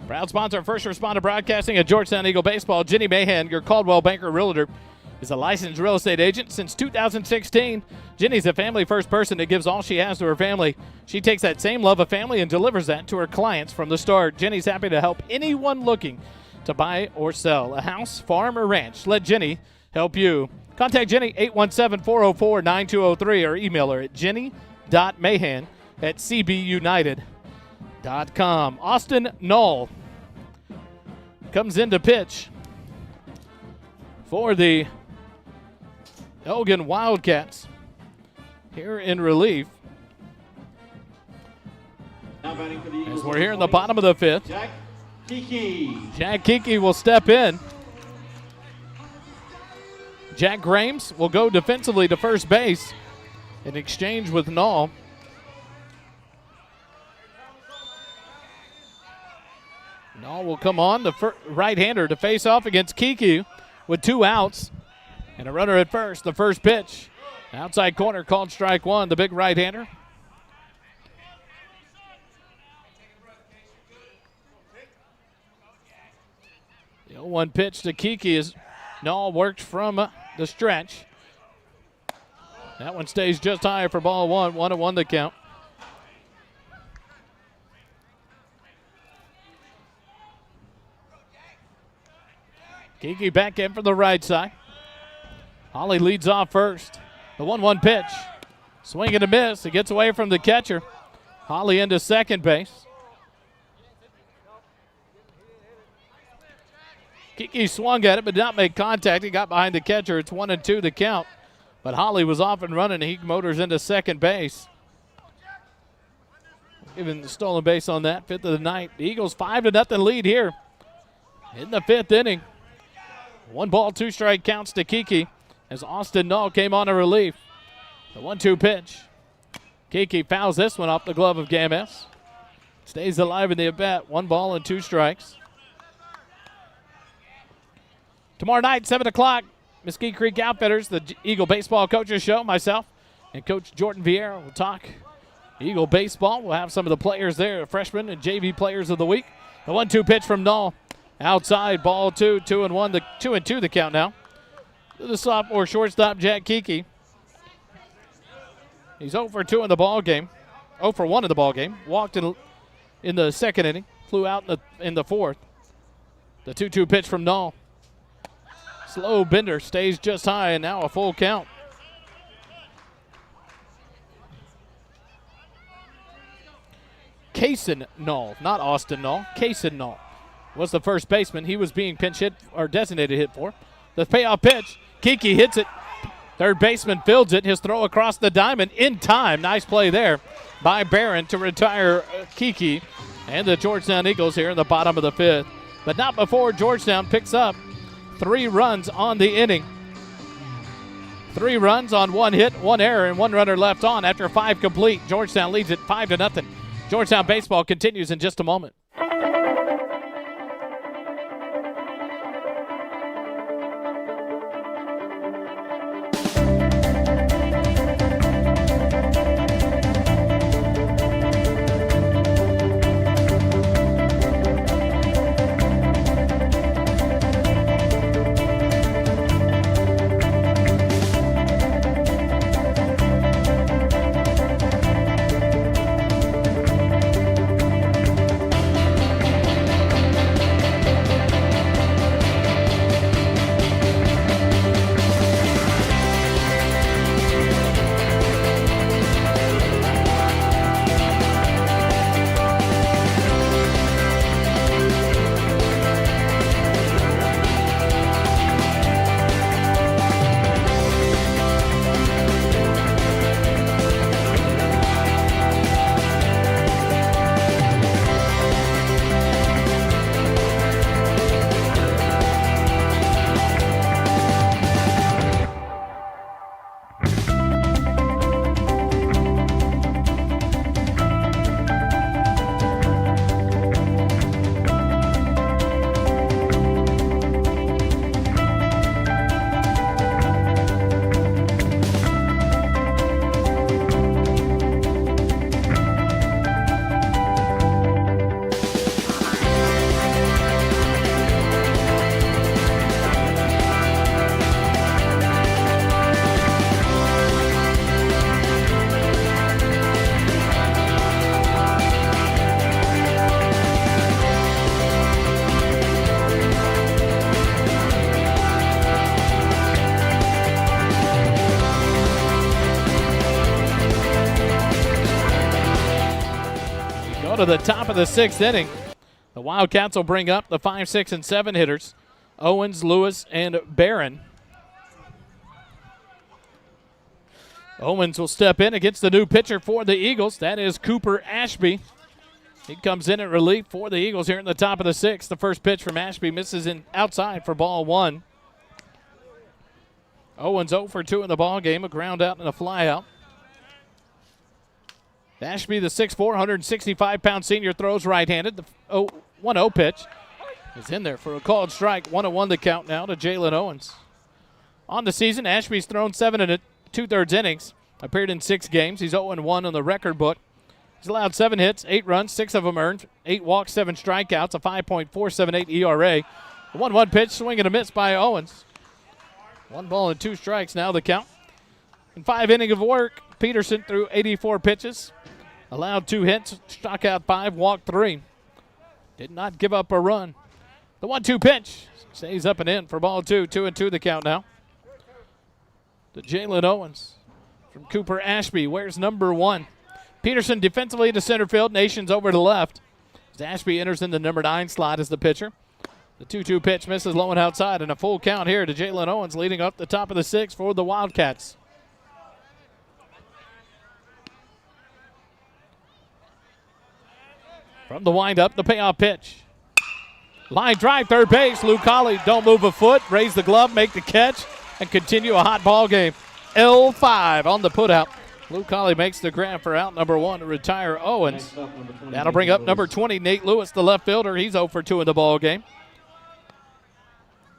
Speaker 1: Proud sponsor of First Responder Broadcasting at Georgetown Eagle Baseball. Jenny Mahan, your Caldwell Banker Realtor, is a licensed real estate agent since 2016. Jenny's a family-first person that gives all she has to her family. She takes that same love of family and delivers that to her clients from the start. Jenny's happy to help anyone looking to buy or sell a house, farm, or ranch. Let Jenny help you. Contact Jenny 817-404-9203 or email her at jenny.mahan@cbunited.com. Austin Knoll comes in to pitch for the Elgin Wildcats here in relief. As we're here in the bottom of the fifth, Jack Kiki will step in. Jack Grames will go defensively to first base in exchange with Knoll. Knoll will come on, the right-hander, to face off against Kiki with 2 outs and a runner at first. The first pitch, outside corner, called strike one, the big right-hander. The 0-1 pitch to Kiki as Knoll worked from the stretch. That one stays just high for ball one. 1-1 the count. Kiki back in from the right side. Holly leads off first. The 1-1 pitch. Swing and a miss. It gets away from the catcher. Holly into second base. Kiki swung at it but did not make contact. He got behind the catcher. It's 1-2 the count. But Holly was off and running. He motors into second base. Given the stolen base on that, 5th of the night. The Eagles 5-0 lead here in the 5th inning. 1 ball, 2 strike counts to Kiki as Austin Knoll came on to relief. The 1-2 pitch. Kiki fouls this one off the glove of Games. Stays alive in the at-bat. 1 ball and 2 strikes. Tomorrow night, 7 o'clock, Mesquite Creek Outfitters, the Eagle Baseball Coaches Show. Myself and Coach Jordan Vieira will talk Eagle Baseball. We'll have some of the players there, freshmen and JV players of the week. The 1-2 pitch from Knoll. Outside, ball 2, 2-1, 2-2 the count now. To the sophomore shortstop, Jack Kiki. He's 0 for 2 in the ball game. 0 for 1 in the ball game. Walked in the second inning. Flew out in the fourth. The 2-2 pitch from Knoll. Slow bender, stays just high, and now a full count. Kaysen Null, not Austin Null. Kaysen Null was the first baseman. He was being pinch hit or designated hit for. The payoff pitch. Kiki hits it. Third baseman fields it. His throw across the diamond in time. Nice play there by Barron to retire Kiki and the Georgetown Eagles here in the bottom of the fifth. But not before Georgetown picks up 3 runs on the inning. 3 runs on 1 hit, 1 error, and 1 runner left on after 5 complete. Georgetown leads it 5-0. Georgetown baseball continues in just a moment. To the top of the 6th inning. The Wildcats will bring up the 5, 6, and 7 hitters. Owens, Lewis, and Barron. Owens will step in against the new pitcher for the Eagles. That is Cooper Ashby. He comes in at relief for the Eagles here in the top of the 6th. The first pitch from Ashby misses in outside for ball 1. Owens 0 for 2 in the ball game, a ground out and a fly out. Ashby, the 6'4", 165-pound senior, throws right-handed. The 1-0 pitch is in there for a called strike. 1-1 the count now to Jalen Owens. On the season, Ashby's thrown 7 2/3 innings, appeared in 6 games. He's 0-1 on the record book. He's allowed 7 hits, 8 runs, 6 of them earned, 8 walks, 7 strikeouts, a 5.478 ERA. The 1-1 pitch, swing and a miss by Owens. 1 ball and 2 strikes now the count. In 5 innings of work, Peterson threw 84 pitches. Allowed 2 hits, struck out 5, walked 3. Did not give up a run. The 1-2 pitch stays up and in for ball 2. 2-2 the count now. To Jalen Owens from Cooper Ashby. Where's number 1? Peterson defensively to center field. Nations over to left. As Ashby enters in the number 9 slot as the pitcher. The 2-2 pitch misses low and outside, and a full count here to Jalen Owens leading up the top of the 6th for the Wildcats. From the windup, the payoff pitch. Line drive, third base. Luke Colley, don't move a foot. Raise the glove, make the catch, and continue a hot ball game. L5 on the putout. Luke Colley makes the grab for out number 1 to retire Owens. That'll bring up number 20, Nate Lewis, the left fielder. He's 0 for 2 in the ball game.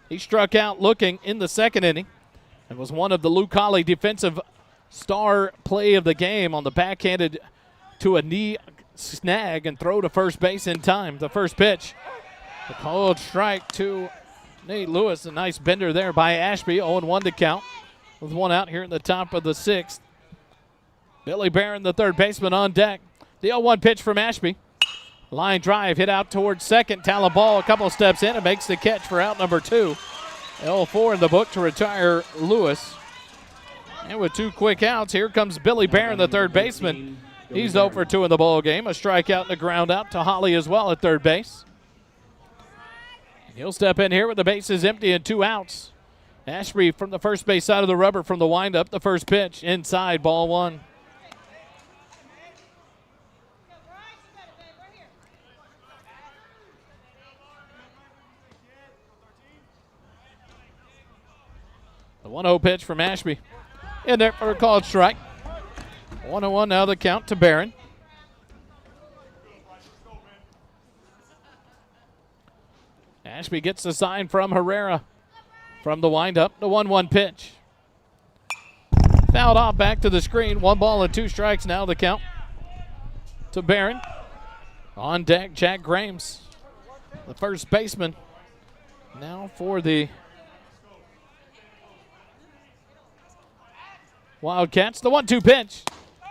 Speaker 1: He struck out looking in the 2nd inning and was one of the Luke Colley defensive star play of the game on the backhanded to a knee snag and throw to first base in time. The first pitch, the called strike to Nate Lewis. A nice bender there by Ashby. 0-1 to count with 1 out here in the top of the 6th. Billy Barron, the third baseman, on deck. The 0-1 pitch from Ashby. Line drive hit out towards second. Talon Ball a couple steps in and makes the catch for out number 2. L4 in the book to retire Lewis. And with 2 quick outs, here comes Billy Barron, the third baseman. He's 0 for 2 in the ball game. A strikeout and a ground out to Holly as well at third base. He'll step in here with the bases empty and 2 outs. Ashby from the first base side of the rubber from the windup. The first pitch inside, ball 1. The 1-0 pitch from Ashby. In there for a called strike. 1-1 now the count to Barron. Ashby gets the sign from Herrera from the windup. The 1-1 pitch. Fouled off back to the screen. 1 ball and 2 strikes now the count to Barron. On deck, Jack Grames, the first baseman. Now for the Wildcats. The 1-2 pitch.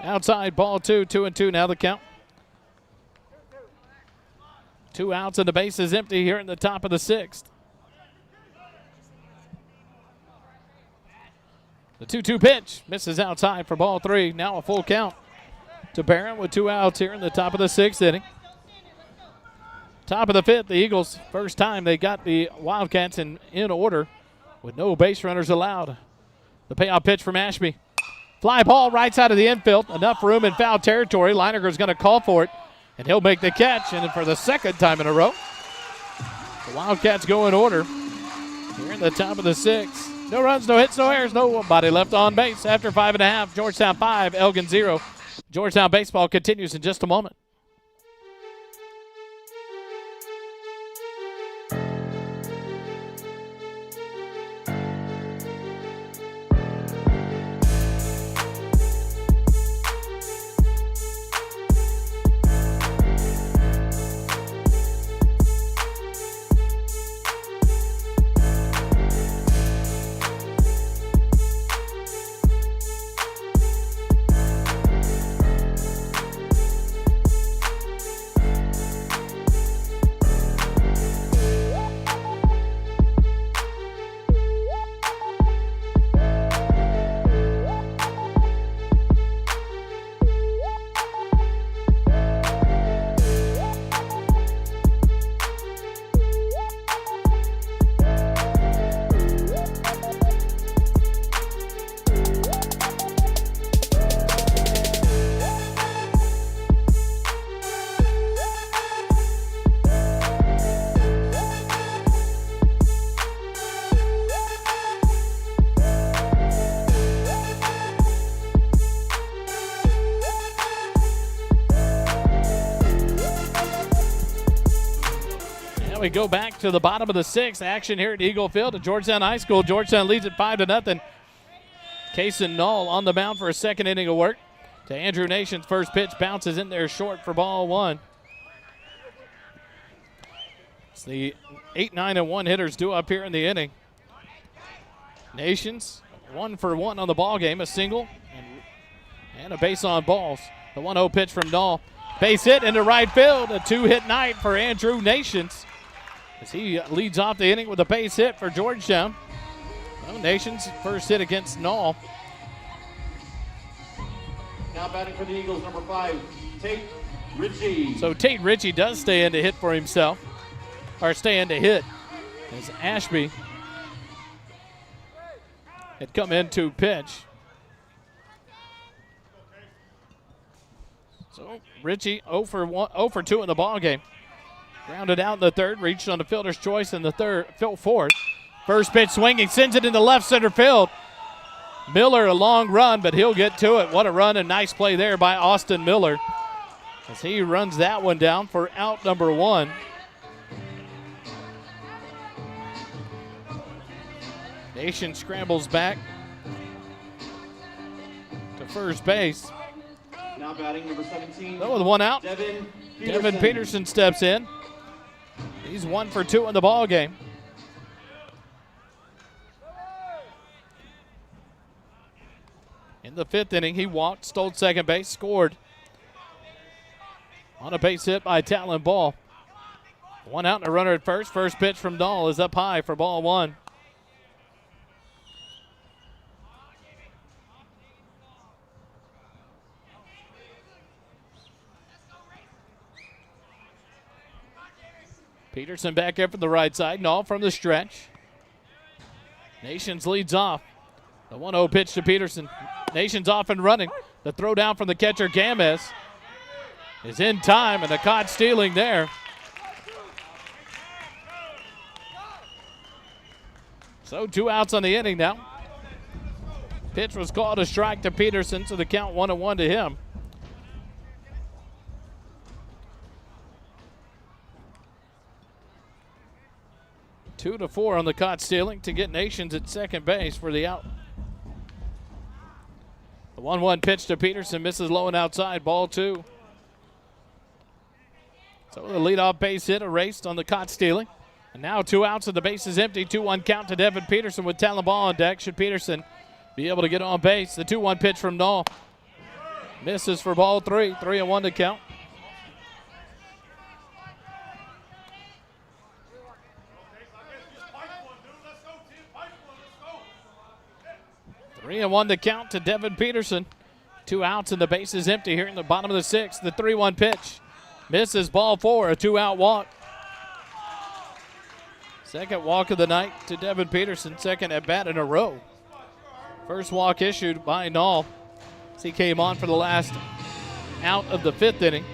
Speaker 1: Outside, ball 2, 2-2 now the count. 2 outs and the base is empty here in the top of the 6th. The 2-2 pitch misses outside for ball 3. Now a full count to Barron with 2 outs here in the top of the 6th inning. Top of the 5th, the Eagles, first time they got the Wildcats in order with no base runners allowed. The payoff pitch from Ashby. Fly ball right side of the infield. Enough room in foul territory. Leininger's going to call for it, and he'll make the catch. And for the second time in a row, the Wildcats go in order here in the top of the 6th. No runs, no hits, no errors, nobody left on base. After 5.5, Georgetown 5, Elgin 0. Georgetown baseball continues in just a moment. We go back to the bottom of the 6th. Action here at Eagle Field at Georgetown High School. Georgetown leads at 5-0. Kaysen Null on the mound for a second inning of work. To Andrew Nation's first pitch, bounces in there short for ball 1. It's the 8, 9, and 1 hitters due up here in the inning. Nations 1 for 1 on the ball game, a single and a base on balls. The 1-0 pitch from Null. Base hit into right field. A 2-hit night for Andrew Nations, as he leads off the inning with a base hit for Georgetown. Well, Nations' first hit against Null.
Speaker 2: Now batting for the Eagles, number 5, Tate Ritchie.
Speaker 1: So Tate Ritchie does stay in to hit for himself, or stay in to hit, as Ashby had come in to pitch. So Ritchie 0 for 2 in the ball game. Grounded out in the 3rd, reached on the fielder's choice in the 4th. First pitch swinging, sends it into left center field. Miller, a long run, but he'll get to it. What a run and nice play there by Austin Miller, as he runs that one down for out number 1. Nation scrambles back to first base.
Speaker 2: Now batting number 17.
Speaker 1: With 1 out,
Speaker 2: Devin
Speaker 1: Peterson steps in. He's 1 for 2 in the ball game. In the 5th inning, he walked, stole second base, scored on a base hit by Talon Ball. 1 out and a runner at first. First pitch from Dahl is up high for ball 1. Peterson back here from the right side. Null from the stretch. Nations leads off. The 1-0 pitch to Peterson. Nations off and running. The throw down from the catcher, Games, is in time, and the caught stealing there. So 2 outs on the inning now. Pitch was called a strike to Peterson, so the count 1-1 to him. Two to 4 on the caught stealing to get Nations at second base for the out. The 1-1 pitch to Peterson misses low and outside, ball 2. So the leadoff base hit erased on the caught stealing. And now 2 outs and the base is empty. 2-1 count to Devin Peterson with Talon Ball on deck. Should Peterson be able to get on base? The 2-1 pitch from Null misses for ball 3. 3-1 to count. Three and 1 to count to Devin Peterson. 2 outs and the base is empty here in the bottom of the 6th. The 3-1 pitch misses, ball 4, a 2-out walk. Second walk of the night to Devin Peterson, second at bat in a row. First walk issued by Null as he came on for the last out of the 5th inning.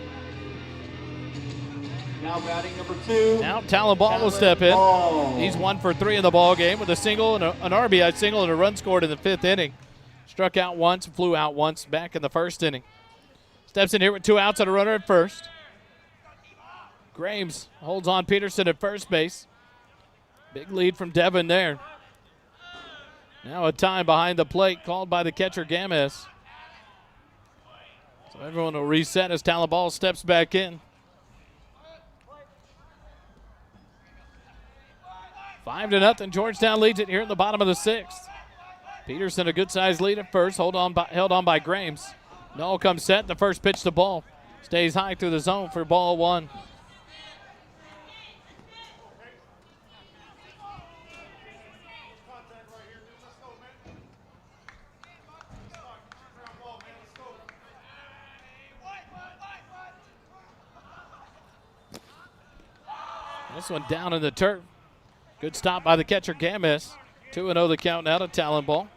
Speaker 2: Now batting number 2.
Speaker 1: Now Talon Ball will step in. He's 1 for 3 in the ball game with a single and an RBI single and a run scored in the 5th inning. Struck out once, flew out once back in the 1st inning. Steps in here with 2 outs and a runner at first. Graves holds on Peterson at first base. Big lead from Devin there. Now a time behind the plate called by the catcher Games. So everyone will reset as Talon Ball steps back in. 5-0, Georgetown leads it here in the bottom of the 6th. Peterson a good-sized lead at first, held on by Graves. Null comes set, the first pitch to Ball. Stays high through the zone for ball 1. This one down in the turf. Good stop by the catcher, Games. 2-0 the count now to Talon Ball.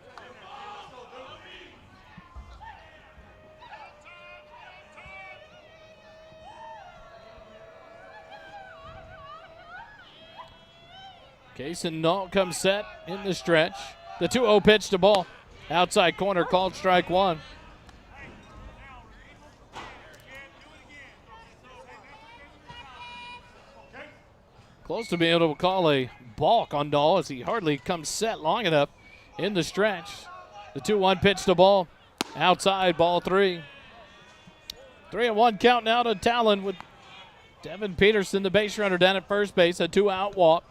Speaker 1: Kason Null comes set in the stretch. The 2-0 pitch to Ball. Outside corner called strike 1. Close to being able to call a balk on Null as he hardly comes set long enough in the stretch. The 2-1 pitch to Ball. Outside, ball 3. 3-1 count now to Talon with Devin Peterson, the base runner, down at first base. A 2-out walk.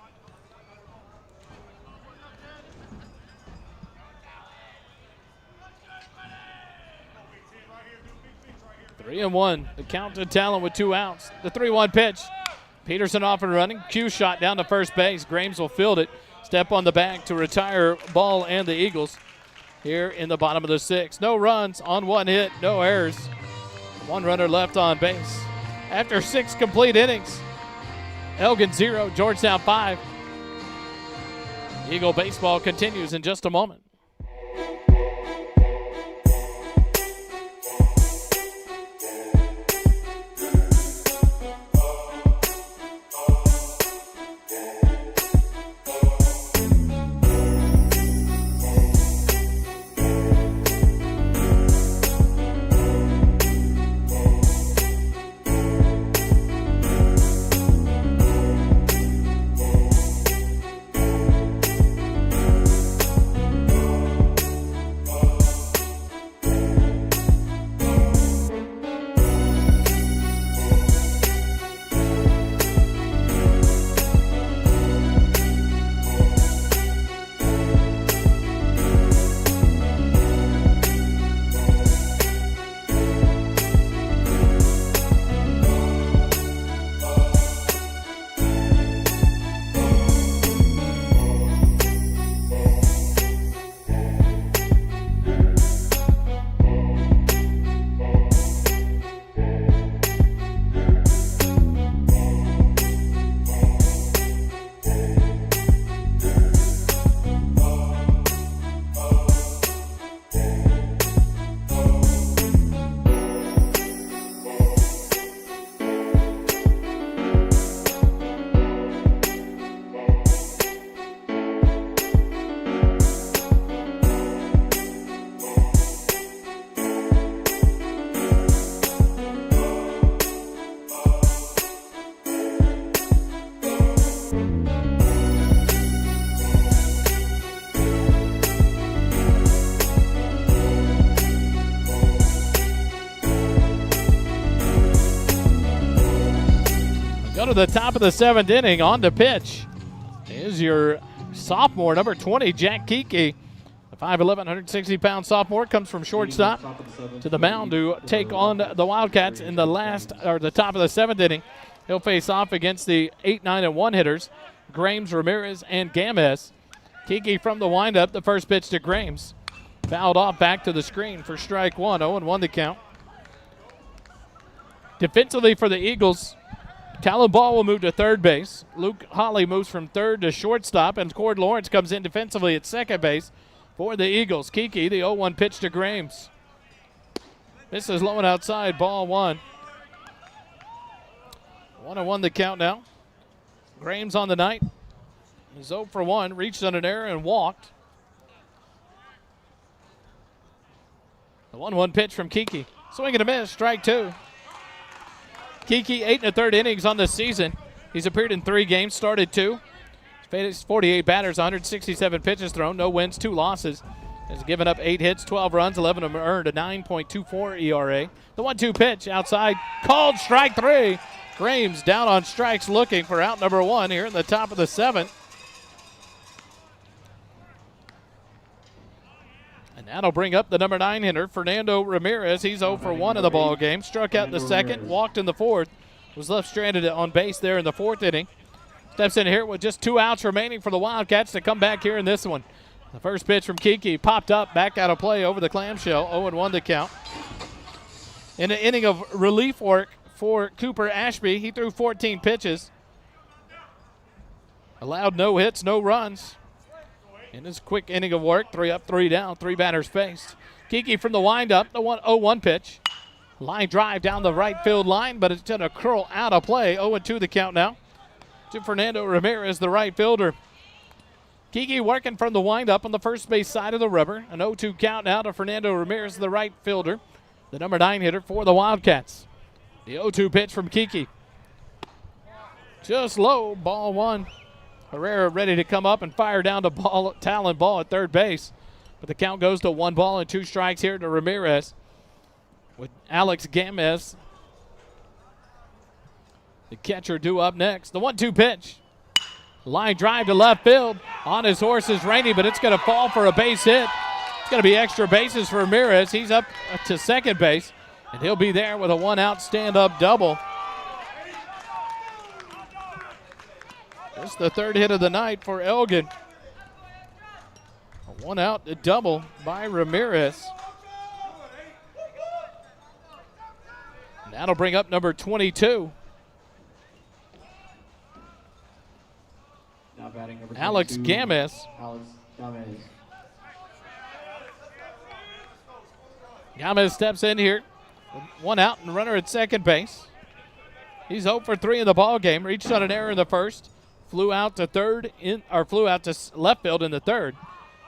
Speaker 1: Three and 1. The count to Talon with 2 outs. The 3-1 pitch. Peterson off and running. Cue shot down to first base. Graves will field it. Step on the bag to retire Ball and the Eagles here in the bottom of the 6th. No runs on 1 hit. No errors. 1 runner left on base. After 6 complete innings, Elgin 0, Georgetown 5. Eagle baseball continues in just a moment. Go to the top of the 7th inning. On the pitch is your sophomore, number 20, Jack Kiki. The 5'11", 160-pound sophomore comes from shortstop to the mound to take on the Wildcats in the top of the 7th inning. He'll face off against the 8, 9, and 1 hitters, Grames, Ramirez, and Gamez. Kiki from the windup, the first pitch to Grames. Fouled off back to the screen for strike one. 0-1 the count. Defensively for the Eagles, Talon Ball will move to third base. Luke Holly moves from third to shortstop, and Cord Lawrence comes in defensively at second base for the Eagles. Kiki, the 0-1 pitch to Grames. This is low and outside, ball one. 1-1 the count now. Grames on the night is 0 for 1, reached on an error and walked. The 1-1 pitch from Kiki. Swing and a miss, strike two. Kiki, 8 1/3 innings on the season. He's appeared in 3 games, started 2. He's faced 48 batters, 167 pitches thrown, no wins, 2 losses. Has given up 8 hits, 12 runs, 11 of them earned, a 9.24 ERA. The 1-2 pitch outside, called strike 3. Grames down on strikes looking for out number 1 here in the top of the 7th. And that'll bring up the number 9 hitter, Fernando Ramirez. He's 0 for 1 in the ball game. Struck out in the 2nd, walked in the 4th. Was left stranded on base there in the 4th inning. Steps in here with just 2 outs remaining for the Wildcats to come back here in this one. The first pitch from Kiki popped up, back out of play over the clamshell. 0-1 to count. In an inning of relief work for Cooper Ashby, he threw 14 pitches. Allowed no hits, no runs. In this quick inning of work, 3 up, 3 down, 3 batters faced. Kiki from the windup, the 0-1 pitch. Line drive down the right field line, but it's going to curl out of play. 0-2 the count now to Fernando Ramirez, the right fielder. Kiki working from the windup on the first base side of the rubber. An 0-2 count now to Fernando Ramirez, the right fielder, the number 9 hitter for the Wildcats. The 0-2 pitch from Kiki. Just low, ball one. Herrera ready to come up and fire down to Talon Ball at third base. But the count goes to 1 ball and 2 strikes here to Ramirez. With Alex Gamez, the catcher, due up next. The 1-2 pitch. Line drive to left field. On his horse is Rainey, but it's going to fall for a base hit. It's going to be extra bases for Ramirez. He's up to second base, and he'll be there with a 1-out stand-up double. That's the 3rd hit of the night for Elgin. A 1-out double by Ramirez. And that'll bring up number 22.
Speaker 2: Now batting number
Speaker 1: Alex
Speaker 2: 22,
Speaker 1: Gamez.
Speaker 2: Alex Gamez.
Speaker 1: Gamez steps in here. 1 out and runner at second base. He's 0 for 3 in the ball game. Reached on an error in the 1st. Flew out to left field in the 3rd.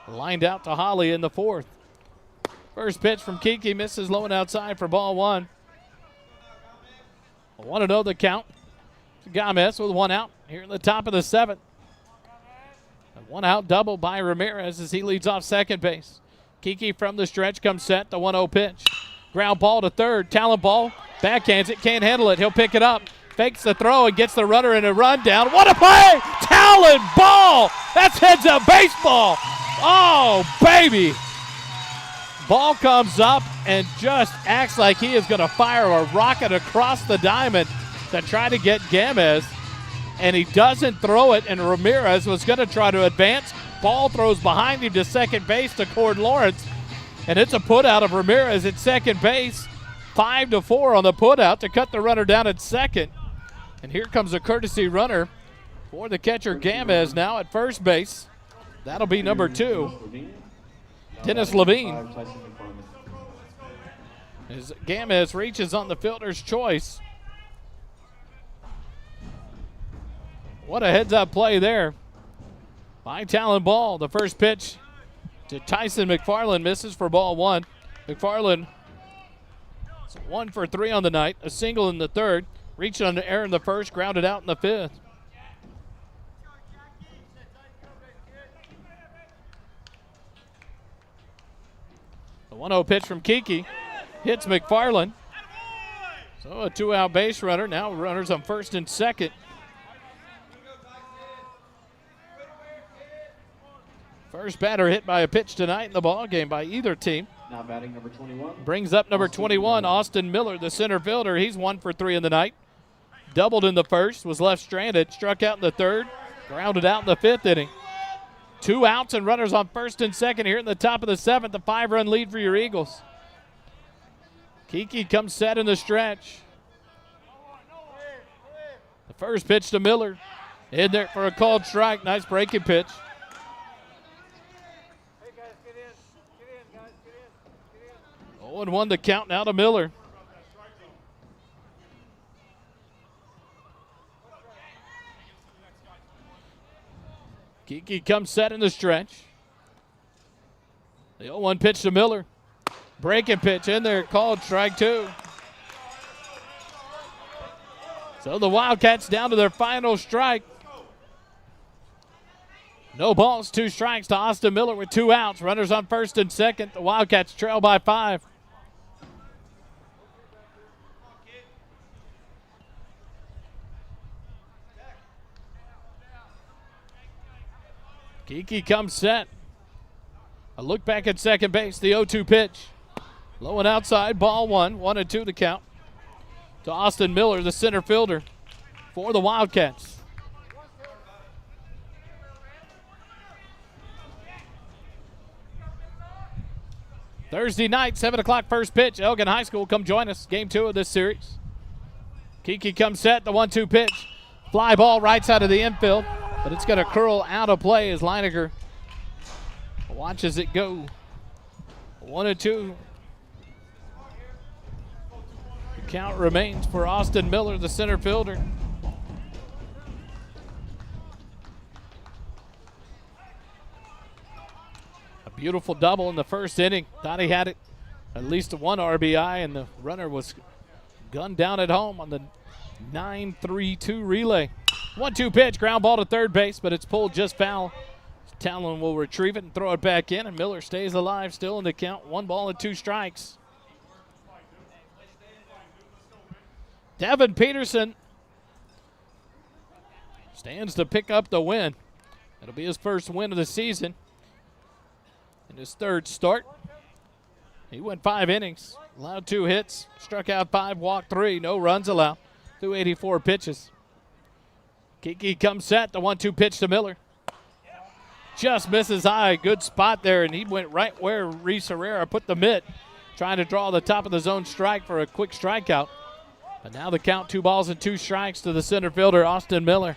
Speaker 1: Lined out to Holly in the 4th. First pitch from Kiki misses low and outside for ball 1. 1-0 the count. Gamez with 1 out here in the top of the 7th. A 1-out double by Ramirez as he leads off second base. Kiki from the stretch comes set. The 1-0 pitch. Ground ball to 3rd. Talon Ball backhands it. Can't handle it. He'll pick it up. Fakes the throw and gets the runner in a rundown. What a play! Talon Ball! That's heads-up baseball. Oh, baby. Ball comes up and just acts like he is going to fire a rocket across the diamond to try to get Gamez. And he doesn't throw it, and Ramirez was going to try to advance. Ball throws behind him to second base to Cord Lawrence. And it's a put out of Ramirez at second base. 5-4 on the put out to cut the runner down at second. And here comes a courtesy runner for the catcher Gamez now at first base. That'll be number 2, Dennis Levine. As Gamez reaches on the fielder's choice. What a heads-up play there by Talon Ball. The first pitch to Tyson McFarland misses for ball 1. McFarland 1 for 3 on the night, a single in the 3rd. Reached on an error in the 1st, grounded out in the 5th. 1-0 pitch from Kiki. Hits McFarland. So a 2-out base runner. Now runners on first and second. First batter hit by a pitch tonight in the ball game by either team.
Speaker 2: Now batting number 21.
Speaker 1: Brings up number 21, Austin Miller, the center fielder. He's 1 for 3 in the night. Doubled in the first, was left stranded, struck out in the third, grounded out in the 5th inning. 2 outs and runners on first and second here in the top of the 7th. A 5-run lead for your Eagles. Kiki comes set in the stretch. The first pitch to Miller. In there for a called strike. Nice breaking pitch. 0-1 the count now to Miller. Kiki comes set in the stretch. The 0-1 pitch to Miller. Breaking pitch in there, called strike 2. So the Wildcats down to their final strike. No balls, 2 strikes to Austin Miller with 2 outs. Runners on first and second. The Wildcats trail by 5. Kiki comes set. A look back at second base. The 0-2 pitch. Low and outside. Ball 1. 1-2 to count. To Austin Miller, the center fielder for the Wildcats. Thursday night, 7 o'clock first pitch. Elgin High School, come join us. Game 2 of this series. Kiki comes set. The 1-2 pitch. Fly ball right side of the infield. But it's going to curl out of play as Leininger watches it go. 1-2. The count remains for Austin Miller, the center fielder. A beautiful double in the first inning. Thought he had it at least 1 RBI, and the runner was gunned down at home on the 9-3-2 relay. 1-2 pitch, ground ball to third base, but it's pulled just foul. Talon will retrieve it and throw it back in, and Miller stays alive, still in the count. 1 ball and 2 strikes. Devin Peterson stands to pick up the win. It'll be his first win of the season in his 3rd start. He went 5 innings, allowed 2 hits, struck out 5, walked 3, no runs allowed, through 84 pitches. Kiki comes set, the 1-2 pitch to Miller. Just misses high, good spot there, and he went right where Reese Herrera put the mitt, trying to draw the top of the zone strike for a quick strikeout. But now the count, 2 balls and 2 strikes to the center fielder, Austin Miller.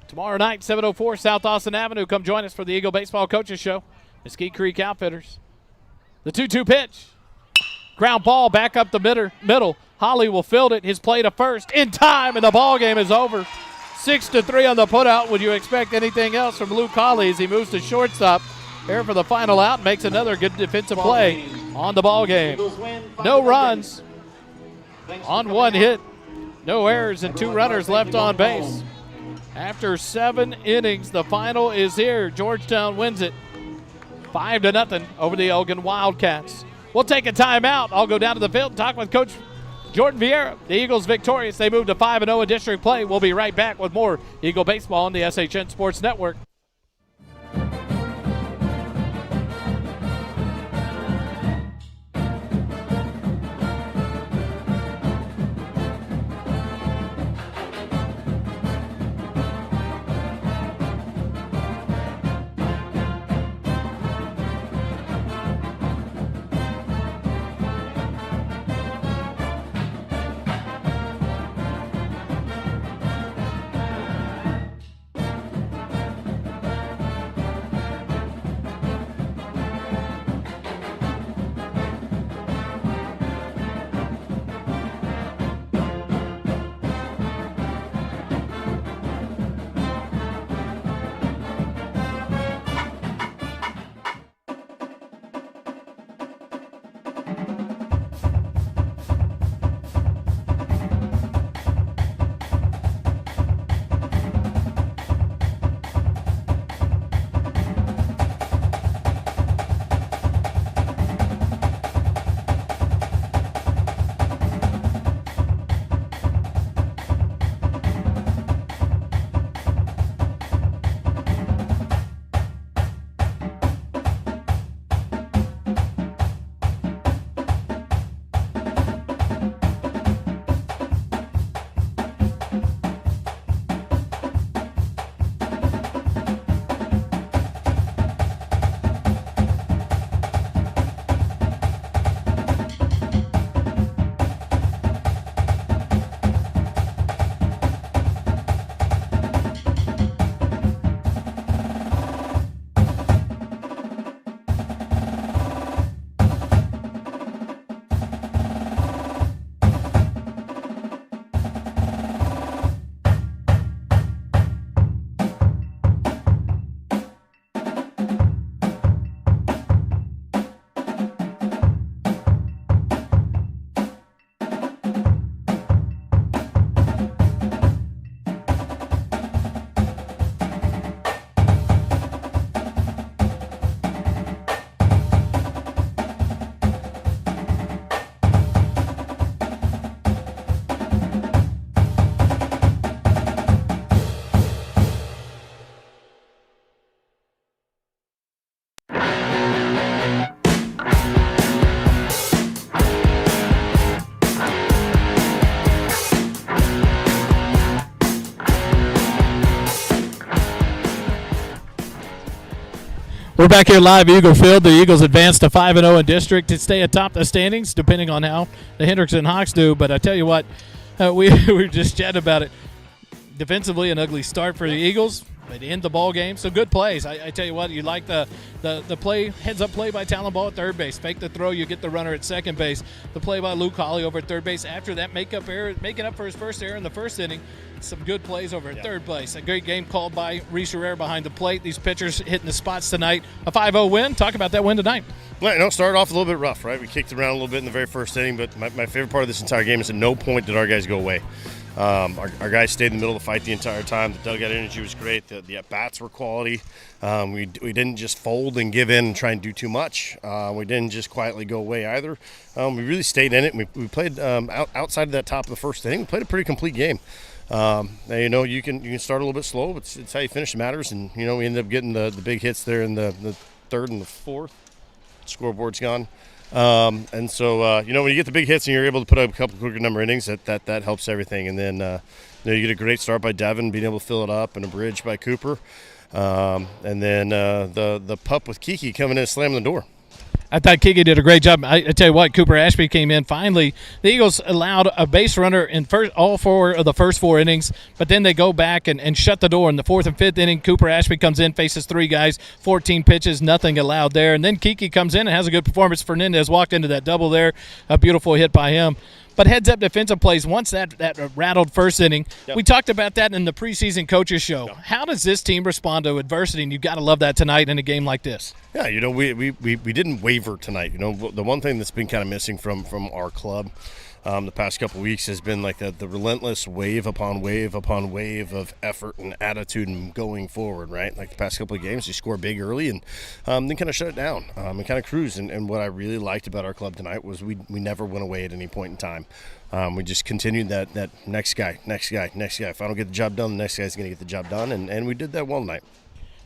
Speaker 1: Tomorrow night, 704 South Austin Avenue. Come join us for the Eagle Baseball Coaches Show. Mesquite Creek Outfitters. The 2-2 pitch. Ground ball back up the middle. Holly will field it. His play to first in time, and the ball game is over. 6-3 on the putout. Would you expect anything else from Luke Holly as he moves to shortstop here for the final out? Makes another good defensive play on the ball game. No runs on 1 hit. No errors and 2 runners left on base. After 7 innings, the final is here. Georgetown wins it 5-0 over the Elgin Wildcats. We'll take a timeout. I'll go down to the field and talk with Coach Jordan Vieira. The Eagles victorious. They move to 5-0 in district play. We'll be right back with more Eagle Baseball on the SHN Sports Network.
Speaker 3: We're back here live at Eagle Field. The Eagles advance to 5-0 in district to stay atop the standings, depending on how the Hendrickson Hawks do. But I tell you what, we were just chatting about it. Defensively, an ugly start for the Eagles. They end the ball game. So good plays. I tell you what, you like the play, heads-up play by Talon Ball at third base. Fake the throw, you get the runner at second base. The play by Luke Hawley over at third base. After that, making up for his first error in the first inning. Some good plays over at third base. A great game called by Reese Herrera behind the plate. These pitchers hitting the spots tonight. A 5-0 win. Talk about that win tonight.
Speaker 4: Well, started off a little bit rough, right? We kicked around a little bit in the very first inning, but my favorite part of this entire game is at no point did our guys go away. Our guys stayed in the middle of the fight the entire time. The dugout energy was great. The at-bats were quality. We didn't just fold and give in and try and do too much. We didn't just quietly go away either. We really stayed in it. We played outside of that top of the first inning. We played a pretty complete game. Now, you can start a little bit slow, but it's how you finish matters. And, we ended up getting the big hits there in the third and the fourth. Scoreboard's gone. And so, when you get the big hits and you're able to put up a couple quicker number innings, that helps everything. And then, you get a great start by Devin, being able to fill it up, and a bridge by Cooper. And then the pup with Kiki coming in and slamming the door.
Speaker 3: I thought Kiki did a great job. I tell you what, Cooper Ashby came in finally. The Eagles allowed a base runner in all four of the first four innings, but then they go back and shut the door in the fourth and fifth inning. Cooper Ashby comes in, faces three guys, 14 pitches, nothing allowed there. And then Kiki comes in and has a good performance. Fernandez walked into that double there, a beautiful hit by him. But heads-up defensive plays, once that rattled first inning, we talked about that in the preseason coaches show. How does this team respond to adversity? And you've got to love that tonight in a game like this.
Speaker 4: Yeah, we didn't waver tonight. The one thing that's been kind of missing from our club the past couple of weeks has been like the relentless wave upon wave upon wave of effort and attitude and going forward, right? Like the past couple of games, you score big early and then kind of shut it down and kind of cruise. And what I really liked about our club tonight was we never went away at any point in time. We just continued that next guy. If I don't get the job done, the next guy's going to get the job done, and we did that well tonight.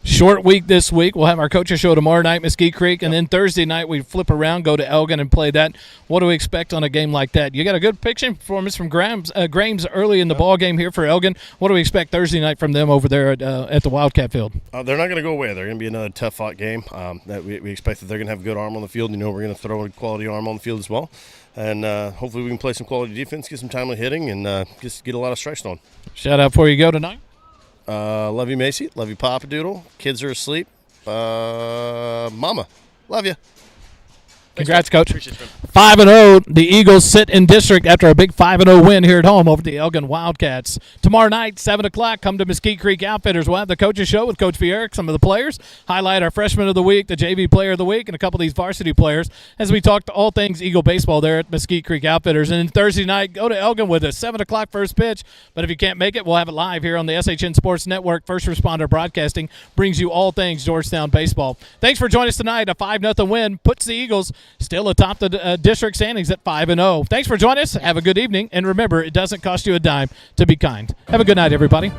Speaker 3: Short week this week. We'll have our coaches show tomorrow night, Mesquite Creek, and then Thursday night we flip around, go to Elgin, and play that. What do we expect on a game like that? You got a good pitching performance from Grames early in the ball game here for Elgin. What do we expect Thursday night from them over there at the Wildcat Field?
Speaker 4: They're not going to go away. They're going to be another tough-fought game. That we expect that they're going to have a good arm on the field. We're going to throw a quality arm on the field as well. And hopefully we can play some quality defense, get some timely hitting, and just get a lot of strikes thrown.
Speaker 3: Shout out before you go tonight.
Speaker 4: Love you, Macy. Love you, Papa Doodle. Kids are asleep. Mama, love you.
Speaker 3: Congrats, Coach. 5-0. The Eagles sit in district after a big 5-0 win here at home over the Elgin Wildcats. Tomorrow night, 7 o'clock, come to Mesquite Creek Outfitters. We'll have the coaches show with Coach Fierick, some of the players, highlight our freshman of the week, the JV player of the week, and a couple of these varsity players as we talk to all things Eagle baseball there at Mesquite Creek Outfitters. And then Thursday night, go to Elgin with us, 7 o'clock first pitch. But if you can't make it, we'll have it live here on the SHN Sports Network. First Responder Broadcasting brings you all things Georgetown baseball. Thanks for joining us tonight. A 5-0 win puts the Eagles still atop the district standings at 5-0. Thanks for joining us. Have a good evening. And remember, it doesn't cost you a dime to be kind. Have a good night, everybody.